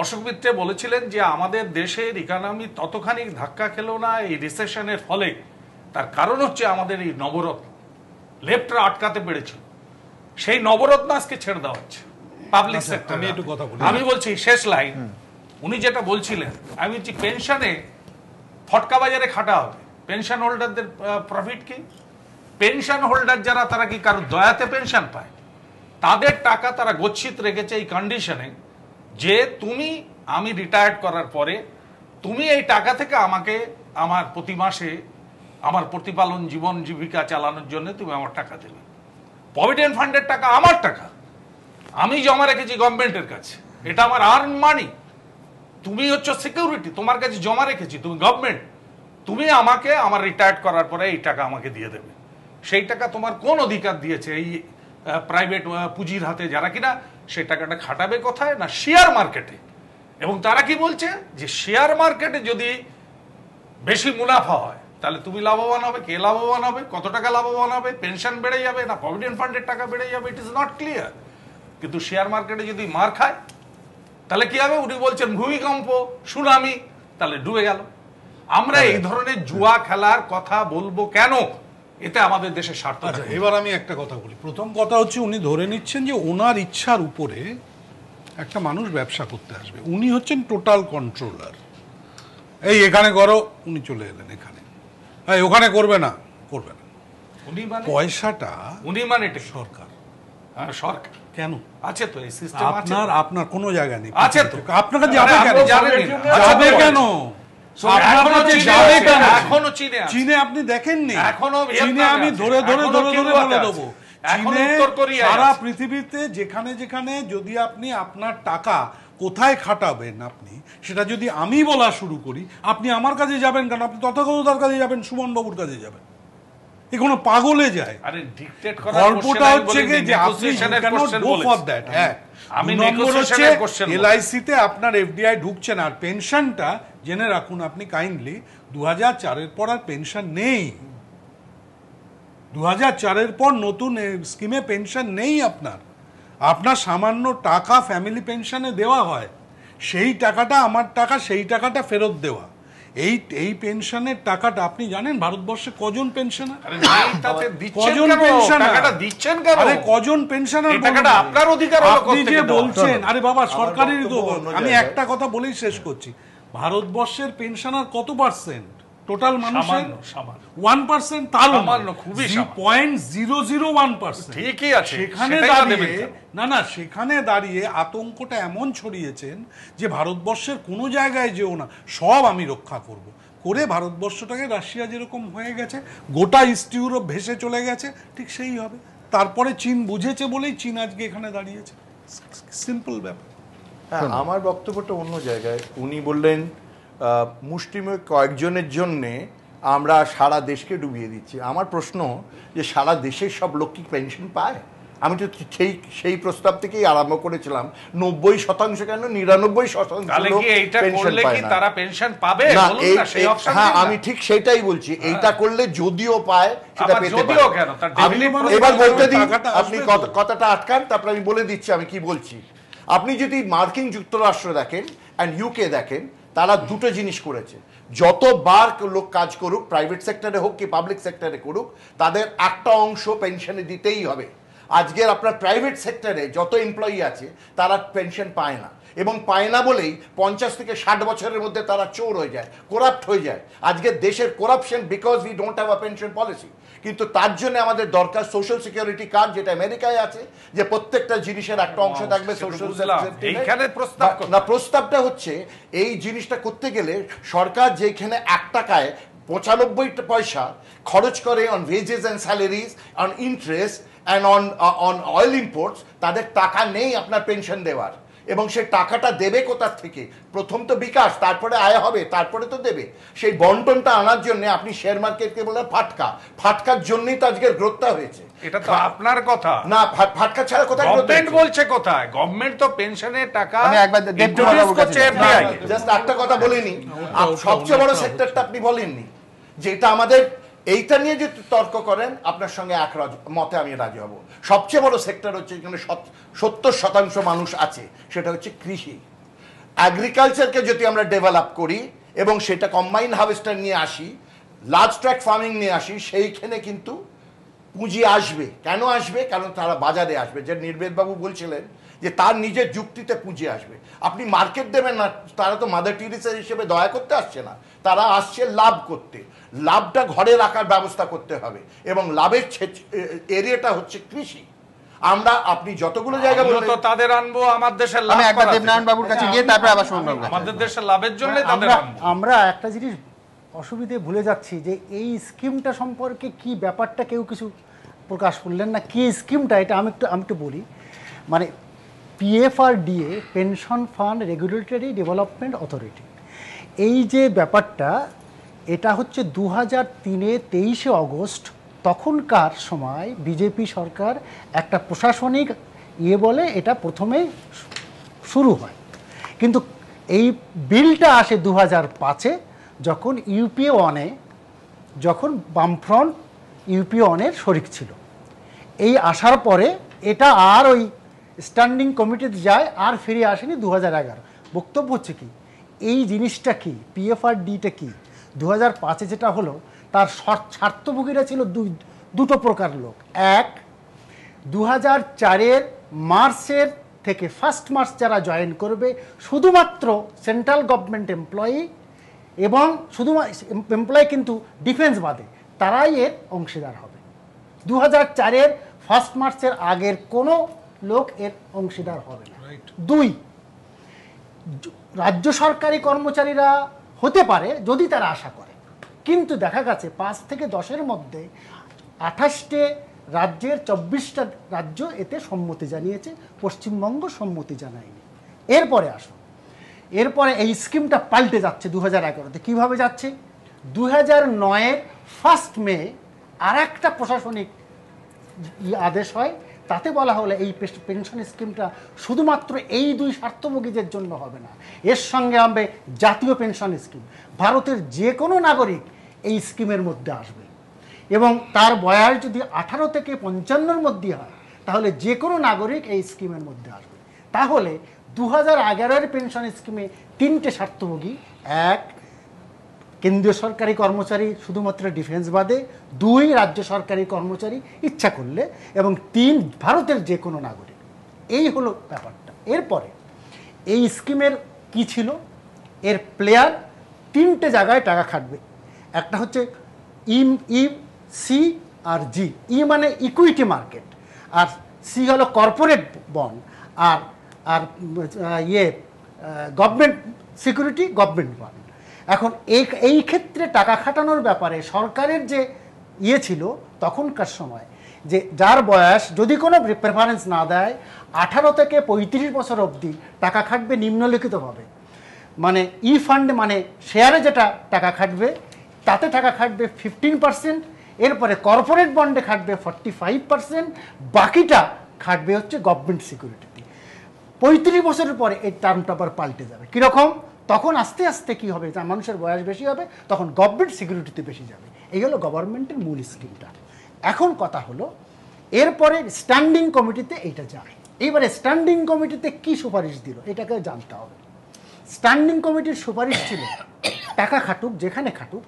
অশোক মিত্রে বলেছিলেন যে আমাদের দেশের ইকোনমি ততখানি ধাক্কা খেলো না এই রিসেশনের ফলে, তার কারণ হচ্ছে আমাদের এই নবরত্ন, লেফটরা আটকাতে পেরেছিল। সেই নবরত্ন আজকে ছেড়ে দেওয়া হচ্ছে পাবলিক সেক্টর। আমি একটু কথা বলি, আমি বলছি শেষ লাইন, উনি যেটা বলছিলেন, আমি বলছি পেনশনে ফটকা বাজারে খাটা হবে, পেনশন হোল্ডারদের প্রফিট কি? পেনশন হোল্ডার যারা, তারা কি কারো দয়াতে পেনশন পায়? তাদের টাকা তারা গচ্ছিত রেখেছে এই কন্ডিশনে যে আমি রিটায়ার্ড করার পরে তুমি এই টাকা থেকে আমাকে আমার প্রতি মাসে আমার প্রতিপালন জীবন জীবিকা চালানোর জন্য তুমি আমার টাকা দেবে। প্রভিডেন্ট ফান্ডের টাকা আমার টাকা, আমি জমা রেখেছি গভর্নমেন্টের কাছে, এটা আমার আর্ন মানি। তুমি হচ্ছে সিকিউরিটি, তোমার কাছে জমা রেখেছি, তুমি গভর্নমেন্ট, তুমি আমাকে আমার রিটায়ার্ড করার পরে এই টাকা আমাকে দিয়ে দেবে। সেই টাকা তোমার কোন অধিকার দিয়েছে এই প্রাইভেট পুঁজির হাতে, যারা কিনা সেই টাকাটা খাটাবে কোথায় না শেয়ার মার্কেটে। এবং তারা কি বলছে যে শেয়ার মার্কেটে যদি বেশি মুনাফা হয় তাহলে তুমি লাভবান হবে, কে লাভবান হবে, কত টাকা লাভবান হবে, পেনশন বেড়ে যাবে না প্রভিডেন্ট ফান্ডের টাকা বেড়ে যাবে, ইট ইজ নট ক্লিয়ার। কিন্তু শেয়ার মার্কেটে যদি মার খায় তাহলে কি হবে? উনি বলছেন ভূমিকম্প, সুনামি, তাহলে ডুবে গেল। আমরা এই ধরনের জুয়া খেলার কথা বলবো কেন? এতে আমাদের দেশের স্বার্থ। এবার আমি একটা কথা বলি। প্রথম কথা হচ্ছে উনি ধরে নিচ্ছেন যে ওনার ইচ্ছার উপরে একটা মানুষ ব্যবসা করতে আসবে, উনি হচ্ছেন টোটাল কন্ট্রোলার। এই এখানে করো, উনি চলে এলেন এখানে, এই ওখানে করবে না, করবে না। পয়সাটা
উনি মানে
সরকার।
সরকার
কেন
আছে তো এই সিস্টেম আছে,
আপনার কোনো জায়গা নেই
আছে তো।
আপনাকে যাবে কেন? যাবে কেন?
এখনো
চীনে আপনি দেখেননি?
এখনো
চীনে আমি ধরে ধরে ধরে ধরে বলে দেবো, চীনে সারা পৃথিবীতে যেখানে যেখানে যদি আপনি আপনার টাকা কোথায় খাটাবেন আপনি সেটা যদি আমি বলা শুরু করি, আপনি আমার কাছে যাবেন কেন? আপনি তথাগতদার কাছে যাবেন, সুমন বাবুর কাছে যাবেন। এ কোনো পাগলে যায়।
আরে ডিক্টেট করার
গল্পটা হচ্ছে যে আপনি cannot go for that। হ্যাঁ,
আমি
নেগোসিয়েশনের কোশ্চেন বলছি। এলআইসিতে আপনার এফডিআই ঢুকছে না, আর পেনশনটা জেনে রাখুন আপনি কাইন্ডলি, 2004-এর পর আর পেনশন নেই। 2004-এর পর নতুন স্কিমে পেনশন নেই আপনার। আপনার সামান্য টাকা ফ্যামিলি পেনশনে দেওয়া হয়, সেই টাকাটা আমার টাকা, সেই টাকাটা ফেরত দেওয়া। এই পেনশনের টাকাটা আপনি জানেন ভারতবর্ষে কজন পেনশনার? কজন পেনশনার? আরে কজন পেনশনার?
আপনার অধিকার
আপনি যে বলছেন, আরে বাবা সরকারের তো, আমি একটা কথা বলেই শেষ করছি। ভারতবর্ষের পেনশনার কত পার্সেন্ট টোটাল মানুষের? 1%, তার
খুবই
0.001%।
ঠিকই আছে।
সেখানে দাঁড়িয়ে না সেখানে দাঁড়িয়ে আতঙ্কটা এমন ছড়িয়েছেন যে ভারতবর্ষের কোনো জায়গায় যেও না, সব আমি রক্ষা করব করে ভারতবর্ষটাকে রাশিয়া যেরকম হয়ে গেছে, গোটা ইস্ট ইউরোপ ভেসে চলে গেছে, ঠিক সেই হবে। তারপরে চীন বুঝেছে বলেই চীন আজকে এখানে দাঁড়িয়েছে। সিম্পল ব্যাপার।
হ্যাঁ, আমার বক্তব্যটা অন্য জায়গায়। উনি বললেন মুষ্টিমেয় কয়েকজনের জন্যে আমরা সারা দেশকে ডুবিয়ে দিচ্ছি। আমার প্রশ্ন যে সারা দেশের সব লোক কি পেনশন পায়? আমি তো সেই প্রস্তাব থেকেই আরম্ভ করেছিলাম, 90% কেন 99% লোক পেনশন পায় না।
তারা পেনশন পাবে
না,
হ্যাঁ
আমি ঠিক সেটাই বলছি। এইটা করলে যদিও পায় সেটা পেতে পারে।
এবার
বলতে দিন, আপনি কথাটা আটকান, তারপর আমি বলে দিচ্ছি আমি কি বলছি। আপনি যদি মার্কিন যুক্তরাষ্ট্র দেখেন অ্যান্ড ইউকে দেখেন, তারা দুটো জিনিস করেছে। যতবার লোক কাজ করুক, প্রাইভেট সেক্টরে হোক কি পাবলিক সেক্টরে করুক, তাদের একটা অংশ পেনশনে দিতেই হবে। আজকের আপনার প্রাইভেট সেক্টরে যত এমপ্লয়ি আছে তারা পেনশন পায় না, এবং পায় না বলেই 50 থেকে 60 বছরের মধ্যে তারা চোর হয়ে যায়, করাপ্ট হয়ে যায়। আজকের দেশের corruption because we don't have a pension policy. কিন্তু তার জন্য আমাদের দরকার সোশ্যাল সিকিউরিটি কার্ড, যেটা আমেরিকায় আছে, যে প্রত্যেকটা জিনিসের একটা অংশ থাকবে সোশ্যাল সিকিউরিটি। না, প্রস্তাবটা হচ্ছে এই জিনিসটা করতে গেলে সরকার যেখানে 1 টাকায় 95 পয়সা খরচ করে on wages and salaries, on interest and on oil imports, তাদের টাকা নেই আপনার পেনশন দেওয়ার। এবং সেই টাকাটা দেবে কোথার থেকে? প্রথম তো বিকাশ, তারপরে আয় হবে, তারপরে তো দেবে। সেই বন্টনটা আনার জন্য আপনি শেয়ার মার্কেটকে বলে ফাটকার জন্যই তো আজকের গ্রোথটা হয়েছে।
এটা তো আপনার কথা
না, ফাটকা ছাড়া কোথায় গ্রোথ?
গভর্নমেন্ট বলছে কোথায়? গভর্নমেন্ট তো পেনশনের টাকা
আমি একবার জাস্ট একটা কথা বলিনি, সবচেয়ে বড় সেক্টরটা আপনি বলেননি, যে এটা আমাদের এইটা নিয়ে যে তর্ক করেন, আপনার সঙ্গে এক মতে আমি রাজি হব। সবচেয়ে বড় সেক্টর হচ্ছে এখানে 70% মানুষ আছে, সেটা হচ্ছে কৃষি। অ্যাগ্রিকালচারকে যদি আমরা ডেভেলপ করি এবং সেটা কম্বাইন হারভেস্টার নিয়ে আসি, লার্জ ট্র্যাক্ট ফার্মিং নিয়ে আসি, সেইখানে কিন্তু পুঁজি আসবে। কেন আসবে? কারণ তারা বাজারে আসবে। যে নির্বেদবাবু বলছিলেন যে তার নিজের যুক্তিতে পুঁজি আসবে। আপনি মার্কেট দেবেন না, তারা তো মাদার টেরেসা হিসেবে দয়া করতে আসছে না, তারা আসছে লাভ করতে। লাভটা ঘরে রাখার ব্যবস্থা করতে হবে, এবং লাভের এরিয়াটা হচ্ছে কৃষি। আপনি যতগুলো জায়গা বললেন
তো তাদের আনবো আমার দেশের লাভ।
আমি একবার দেবনারায়ণ বাবুর কাছে গিয়ে তারপরে আবার শুনবো।
আমাদের দেশের লাভের জন্য তাদের আনবো।
আমরা একটা জিনিস অসুবিধে ভুলে যাচ্ছি, যে এই স্কিমটা সম্পর্কে কি ব্যাপারটা কেউ কিছু প্রকাশ করলেন না। কি স্কিমটা এটা আমি একটু বলি। মানে PFRDA, pension fund regulatory development authority, এই যে ব্যাপারটা, এটা হচ্ছে 2003-এ 23শে অগস্ট, তখনকার সময় বিজেপি সরকার একটা প্রশাসনিক বলে এটা প্রথমে শুরু হয়। কিন্তু এই বিলটা আসে 2005-এ, যখন ইউপিএ 1-এ, যখন বামফ্রন্ট ইউপিএ 1-এর শরিক ছিল। এই আসার পরে এটা আর ওই স্ট্যান্ডিং কমিটিতে যায়, আর ফিরে আসেনি 2011। বক্তব্য হচ্ছে কি, এই জিনিসটা কি, PFRDটা কি, 2005-এ যেটা হলো, তার স্বার্থভোগীরা ছিল দুটো প্রকার লোক। এক, 2004-এর মার্চের থেকে 1 মার্চ যারা জয়েন করবে শুধুমাত্র সেন্ট্রাল গভর্নমেন্ট এমপ্লয়ি এবং শুধুমাত্র এমপ্লয়ি কিন্তু ডিফেন্স বাদে তারাই এর অংশীদার হবে। 2004-এর 1 মার্চের আগের কোনো লোক এর অংশীদার হবে না। 2, রাজ্য সরকারি কর্মচারীরা হতে পারে যদি তারা আশা করে, কিন্তু দেখা গেছে 5 থেকে 10-এর মধ্যে 28টে রাজ্যের 24টা রাজ্য এতে সম্মতি জানিয়েছে, পশ্চিমবঙ্গ সম্মতি জানায়নি। এরপরে আসুন, এরপরে এই স্কিমটা পাল্টে যাচ্ছে 2011-তে। কীভাবে যাচ্ছে? 2009-এর 1 মে আর একটা প্রশাসনিক আদেশ হয়, তাতে বলা হলো এই পেনশন স্কিমটা শুধুমাত্র এই 2 স্বার্থভোগীদের জন্য হবে না, এর সঙ্গে হবে জাতীয় পেনশন স্কিম। ভারতের যে কোনো নাগরিক এই স্কিমের মধ্যে আসবে এবং তার বয়স যদি 18 থেকে 55-এর মধ্যে হয় তাহলে যে কোনো নাগরিক এই স্কিমের মধ্যে আসবে। তাহলে 2011-এর পেনশন স্কিমে 3টে স্বার্থভোগী: 1, কেন্দ্রীয় সরকারি কর্মচারী শুধুমাত্র ডিফেন্স বাদে; 2, রাজ্য সরকারি কর্মচারী ইচ্ছা করলে; এবং 3, ভারতের যে কোনো নাগরিক। এই হলো ব্যাপারটা। এরপরে এই স্কিমের কি ছিল? এর প্লেয়ার 3টে জায়গায় টাকা খাটবে। একটা হচ্ছে ই, সি আর জি। ই মানে ইকুইটি মার্কেট, আর সি হলো কর্পোরেট বন্ড, আর আর গভর্নমেন্ট সিকিউরিটি, গভর্নমেন্ট বন্ড। এখন এই ক্ষেত্রে টাকা খাটানোর ব্যাপারে সরকারের যে ছিল তখনকার সময়, যে যার বয়স যদি কোনো প্রেফারেন্স না দেয় 18 থেকে 35 বছর অবধি টাকা খাটবে নিম্নলিখিতভাবে। মানে ই ফান্ড মানে শেয়ারে যেটা টাকা খাটবে তাতে টাকা খাটবে 15%, এরপরে কর্পোরেট বন্ডে খাটবে 45%, বাকিটা খাটবে হচ্ছে গভর্নমেন্ট সিকিউরিটিতে। 35 বছরের পরে এই টার্মটা আবার পাল্টে যাবে। কীরকম? তখন আস্তে আস্তে কী হবে, মানুষের বয়স বেশি হবে, তখন গভর্নমেন্ট সিকিউরিটিতে বেশি যাবে। এই হলো গভর্নমেন্টের মূল স্কিমটা। এখন কথা হলো এরপরে স্ট্যান্ডিং কমিটিতে এইটা যায়। এইবারে স্ট্যান্ডিং কমিটিতে কি সুপারিশ দিল এটাকে জানতে হবে। স্ট্যান্ডিং কমিটির সুপারিশ ছিল টাকা খাটুক যেখানে খাটুক,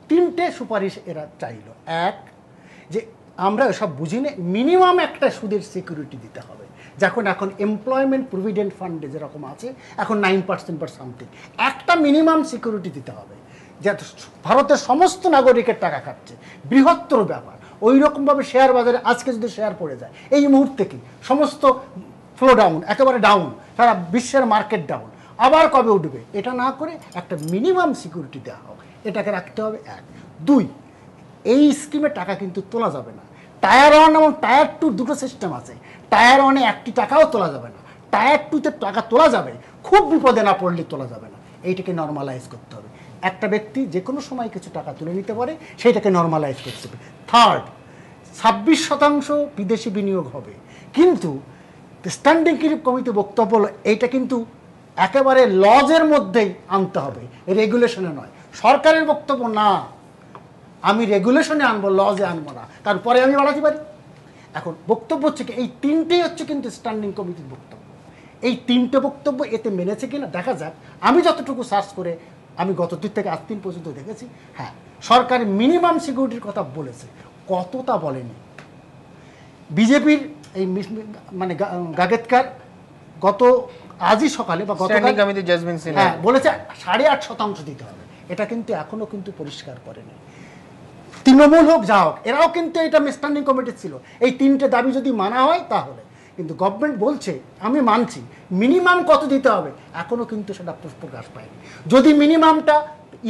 3টে সুপারিশ এরা চাইল। 1, যে আমরা এসব বুঝি না, মিনিমাম একটা সুদের সিকিউরিটি দিতে হবে, যখন এখন এমপ্লয়মেন্ট প্রভিডেন্ট ফান্ডে যেরকম আছে এখন 9% বা সামথিং, একটা মিনিমাম সিকিউরিটি দিতে হবে। যে ভারতের সমস্ত নাগরিকের টাকা খাচ্ছে, বৃহত্তর ব্যাপার। ওই রকমভাবে শেয়ার বাজারে আজকে যদি শেয়ার পড়ে যায়, এই মুহূর্তে কি সমস্ত ফ্লো ডাউন, একেবারে ডাউন, সারা বিশ্বের মার্কেট ডাউন, আবার কবে উঠবে, এটা না করে একটা মিনিমাম সিকিউরিটি দেওয়া হবে, এটাকে রাখতে হবে। 1, 2, এই স্কিমে টাকা কিন্তু তোলা যাবে না। টায়ার 1 এবং টায়ার 2 দুটো সিস্টেম আছে। টায়ার 1-এ 1টি টাকাও তোলা যাবে না, টায়ার 2-তে টাকা তোলা যাবে, খুব বিপদে না পড়লে তোলা যাবে না। এইটাকে নর্মালাইজ করতে হবে। একটা ব্যক্তি যে কোনো সময় কিছু টাকা তুলে নিতে পারে, সেইটাকে নর্মালাইজ করতে হবে। 3, 26% বিদেশি বিনিয়োগ হবে, কিন্তু স্ট্যান্ডিং কমিটি বক্তব্য হলো এইটা কিন্তু একেবারে লজের মধ্যেই আনতে হবে, রেগুলেশনে নয়। সরকারের বক্তব্য না, আমি রেগুলেশনে আনবো, লজে আনবো না, তারপরে আমি বাড়াতে পারি। এখন বক্তব্য হচ্ছে কি, এই 3টেই হচ্ছে কিন্তু স্ট্যান্ডিং কমিটির বক্তব্য। এই 3টে বক্তব্য এতে মেনেছে কিনা দেখা যাক। আমি যতটুকু সার্চ করে আমি গত 2 থেকে আজ 3 পর্যন্ত দেখেছি, হ্যাঁ, সরকার মিনিমাম সিকিউরিটির কথা বলেছে, কতটা বলেনি। বিজেপির এই মানে গাগেতকার গত আজই সকালে বা গতকাল বলেছে 8.5% দিতে হবে, এটা কিন্তু এখনো কিন্তু পরিষ্কার করেনি। তৃণমূল হোক যা হোক, এরাও কিন্তু এটা স্ট্যান্ডিং কমিটি ছিল। এই 3টে দাবি যদি মানা হয় তাহলে, কিন্তু গভর্নমেন্ট বলছে আমি মানছি, মিনিমাম কত দিতে হবে এখনো কিন্তু সেটা প্রকাশ পায়নি। যদি মিনিমামটা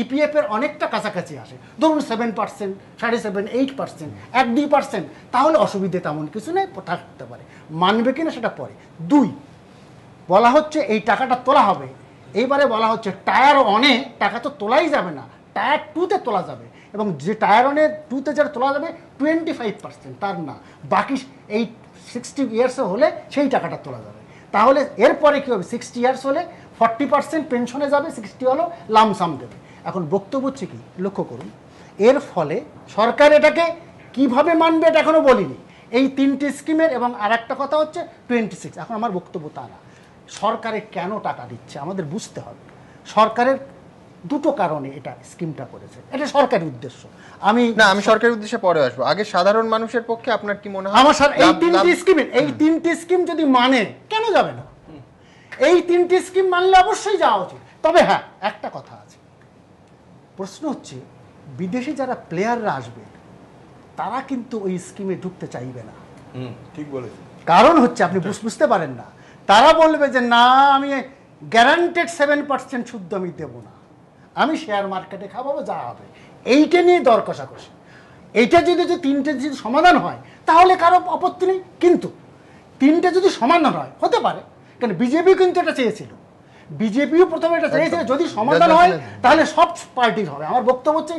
ইপিএফের অনেকটা কাছাকাছি আসে, ধরুন 7%, 7.5%, 8%, 1-2%, তাহলে অসুবিধে তেমন কিছু নেই, থাকতে পারে। মানবে কিনা সেটা পরে। 2, বলা হচ্ছে এই টাকাটা তোলা হবে। এইবারে বলা হচ্ছে টায়ার 1-এ টাকা তো তোলাই যাবে না, টায়ার 2-তে তোলা যাবে, এবং যে টায়ার 2-তে যেটা তোলা যাবে 25%, তার না, বাকি এই 60 ইয়ার্সে হলে সেই টাকাটা তোলা যাবে। তাহলে এরপরে কী হবে, 60 ইয়ার্স হলে 40% পেনশনে যাবে, 60 হলো লামসাম দেবে। এখন বক্তব্য হচ্ছে কি, লক্ষ্য করুন, এর ফলে সরকার এটাকে কিভাবে মানবে এটা এখনো বলিনি, এই 3টে স্কিমের। এবং আর একটা কথা হচ্ছে 26, এখন আমার বক্তব্য তা না, সরকারে কেন টাকা দিচ্ছে আমাদের বুঝতে হবে। সরকারের দুটো কারণে এটা স্কিমটা করেছে, এটা সরকারি উদ্দেশ্য। আমি
সরকারি উদ্দেশ্যে পরে আসবো, আগে সাধারণ মানুষের পক্ষে আপনার কি মনে হয়?
আমার স্যার এই তিনটি স্কিম যদি মানে কেন যাবে না? এই তিনটি স্কিম মানলে অবশ্যই যাওয়া উচিত। তবে হ্যাঁ, একটা কথা আছে, প্রশ্ন হচ্ছে বিদেশি যারা প্লেয়াররা আসবে তারা কিন্তু ওই স্কিমে ঢুকতে চাইবে না।
ঠিক বলেছেন।
কারণ হচ্ছে আপনি বুঝতে পারেন না, তারা বলবে যে না, আমি গ্যারান্টেড 7% সুদ আমি দেবো না, আমি শেয়ার মার্কেটে খাওয়াবো, যা হবে। এইটা নিয়ে দর কষাকষি। এইটা যদি তিনটে যদি সমাধান হয় তাহলে কারো আপত্তি নেই, কিন্তু তিনটে যদি সমাধান হয় হতে পারে, কারণ বিজেপি কিন্তু এটা চেয়েছিল, বিজেপিও প্রথমে এটা চেয়েছিল যদি সমাধান হয় তাহলে সব পার্টির হবে। আমার বক্তব্য হচ্ছে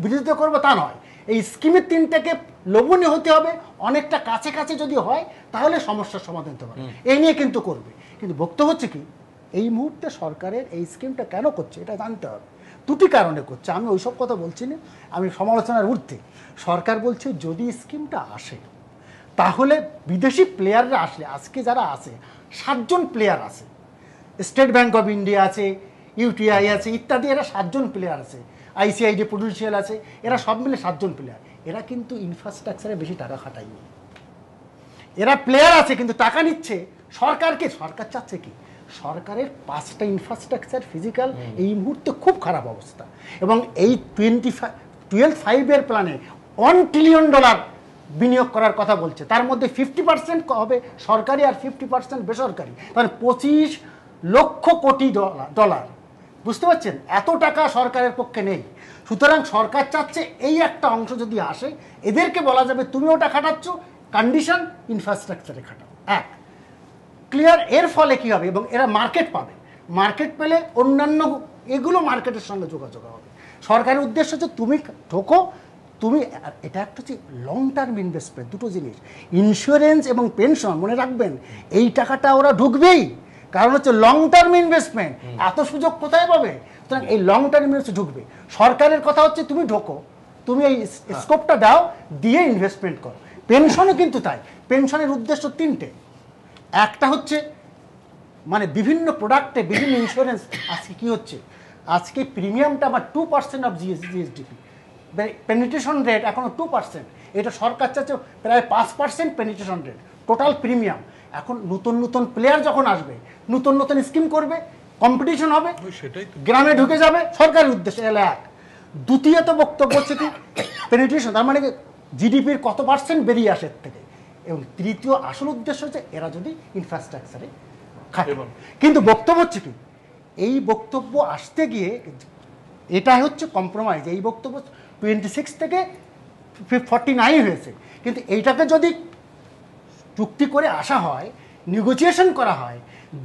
বিরোধিতা করবো তা নয়, এই স্কিমের তিনটাকে লোভনীয় হতে হবে, অনেকটা কাছে কাছে যদি হয় তাহলে সমস্যার সমাধান হতে পারে, এই নিয়ে কিন্তু করবে। কিন্তু বক্তব্য হচ্ছে কি, এই মুহূর্তে সরকারের এই স্কিমটা কেন করছে এটা জানতে হবে, দুটি কারণে করছে। আমি ওইসব কথা বলছি না, আমি সমালোচনার ঊর্ধ্বে। সরকার বলছে যদি স্কিমটা আসে তাহলে বিদেশি প্লেয়াররা আসলে, আজকে যারা আছে 7 জন প্লেয়ার আছে, স্টেট ব্যাংক অফ ইন্ডিয়া আছে, ইউটিআই আছে ইত্যাদি, এরা 7 জন প্লেয়ার আছে, আইসিআইডি প্রুডেন্সিয়াল আছে, এরা সব মিলে 7 জন প্লেয়ার। এরা কিন্তু ইনফ্রাস্ট্রাকচারে বেশি টাকা খাটায়নি, এরা প্লেয়ার আছে কিন্তু টাকা নিচ্ছে সরকারকে। সরকার চাচ্ছে কি, সরকারের 5টা ইনফ্রাস্ট্রাকচার ফিজিক্যাল এই মুহূর্তে খুব খারাপ অবস্থা, এবং এই 12-5 প্ল্যানে $1 ট্রিলিয়ন বিনিয়োগ করার কথা বলছে। তার মধ্যে 50% হবে সরকারি আর 50% বেসরকারি, মানে $25 লক্ষ কোটি। বুঝতে পারছেন, এত টাকা সরকারের পক্ষে নেই। সুতরাং সরকার চাচ্ছে এই একটা অংশ যদি আসে, এদেরকে বলা যাবে তুমি ওটা খাটাচ্ছ, কন্ডিশন ইনফ্রাস্ট্রাকচারে খাটাও। এক ক্লিয়ার। এর ফলে কি হবে, এবং এরা মার্কেট পাবে, মার্কেট পেলে অন্যান্য এগুলো মার্কেটের সঙ্গে যোগাযোগ হবে। সরকারের উদ্দেশ্য হচ্ছে তুমি ঢোকো, তুমি, এটা একটা হচ্ছে লং টার্ম ইনভেস্টমেন্ট। দুটো জিনিস, ইন্স্যুরেন্স এবং পেনশন, মনে রাখবেন এই টাকাটা ওরা ঢুকবেই, কারণ হচ্ছে লং টার্ম ইনভেস্টমেন্ট, এত সুযোগ কোথায় পাবে? সুতরাং এই লং টার্ম ইনভেস্টমেন্ট ঢুকবে। সরকারের কথা হচ্ছে তুমি ঢোকো, তুমি এই স্কোপটা দাও, দিয়ে ইনভেস্টমেন্ট করো। পেনশনও কিন্তু তাই, পেনশনের উদ্দেশ্য 3টে। একটা হচ্ছে মানে বিভিন্ন প্রোডাক্টে বিভিন্ন ইন্স্যুরেন্স, আজকে কি হচ্ছে, আজকে প্রিমিয়ামটা আমার 2% অফ জিএসডিপি, পেনিট্রেশন রেট এখনো 2%, এটা সরকার চাচ্ছে প্রায় 5% পেনিট্রেশন রেট টোটাল প্রিমিয়াম। এখন নতুন নতুন প্লেয়ার যখন আসবে, নতুন নতুন স্কিম করবে, কম্পিটিশন হবে, গ্রামে ঢুকে যাবে, সরকারের উদ্দেশ্যে এলো এক। দ্বিতীয়ত বক্তব্য হচ্ছে কি পেনিট্রেশন, তার মানে জিডিপির কত % বেরিয়ে আসে এর থেকে। এবং তৃতীয় আসল উদ্দেশ্য হচ্ছে এরা যদি ইনফ্রাস্ট্রাকচারে খাটে। কিন্তু বক্তব্য হচ্ছে কি, এই বক্তব্য আসতে গিয়ে এটা হচ্ছে কম্প্রোমাইজ। এই বক্তব্য 26 থেকে 49 হয়েছে, কিন্তু এইটাকে যদি চুক্তি করে আসা হয়, নেগোসিয়েশন করা হয়,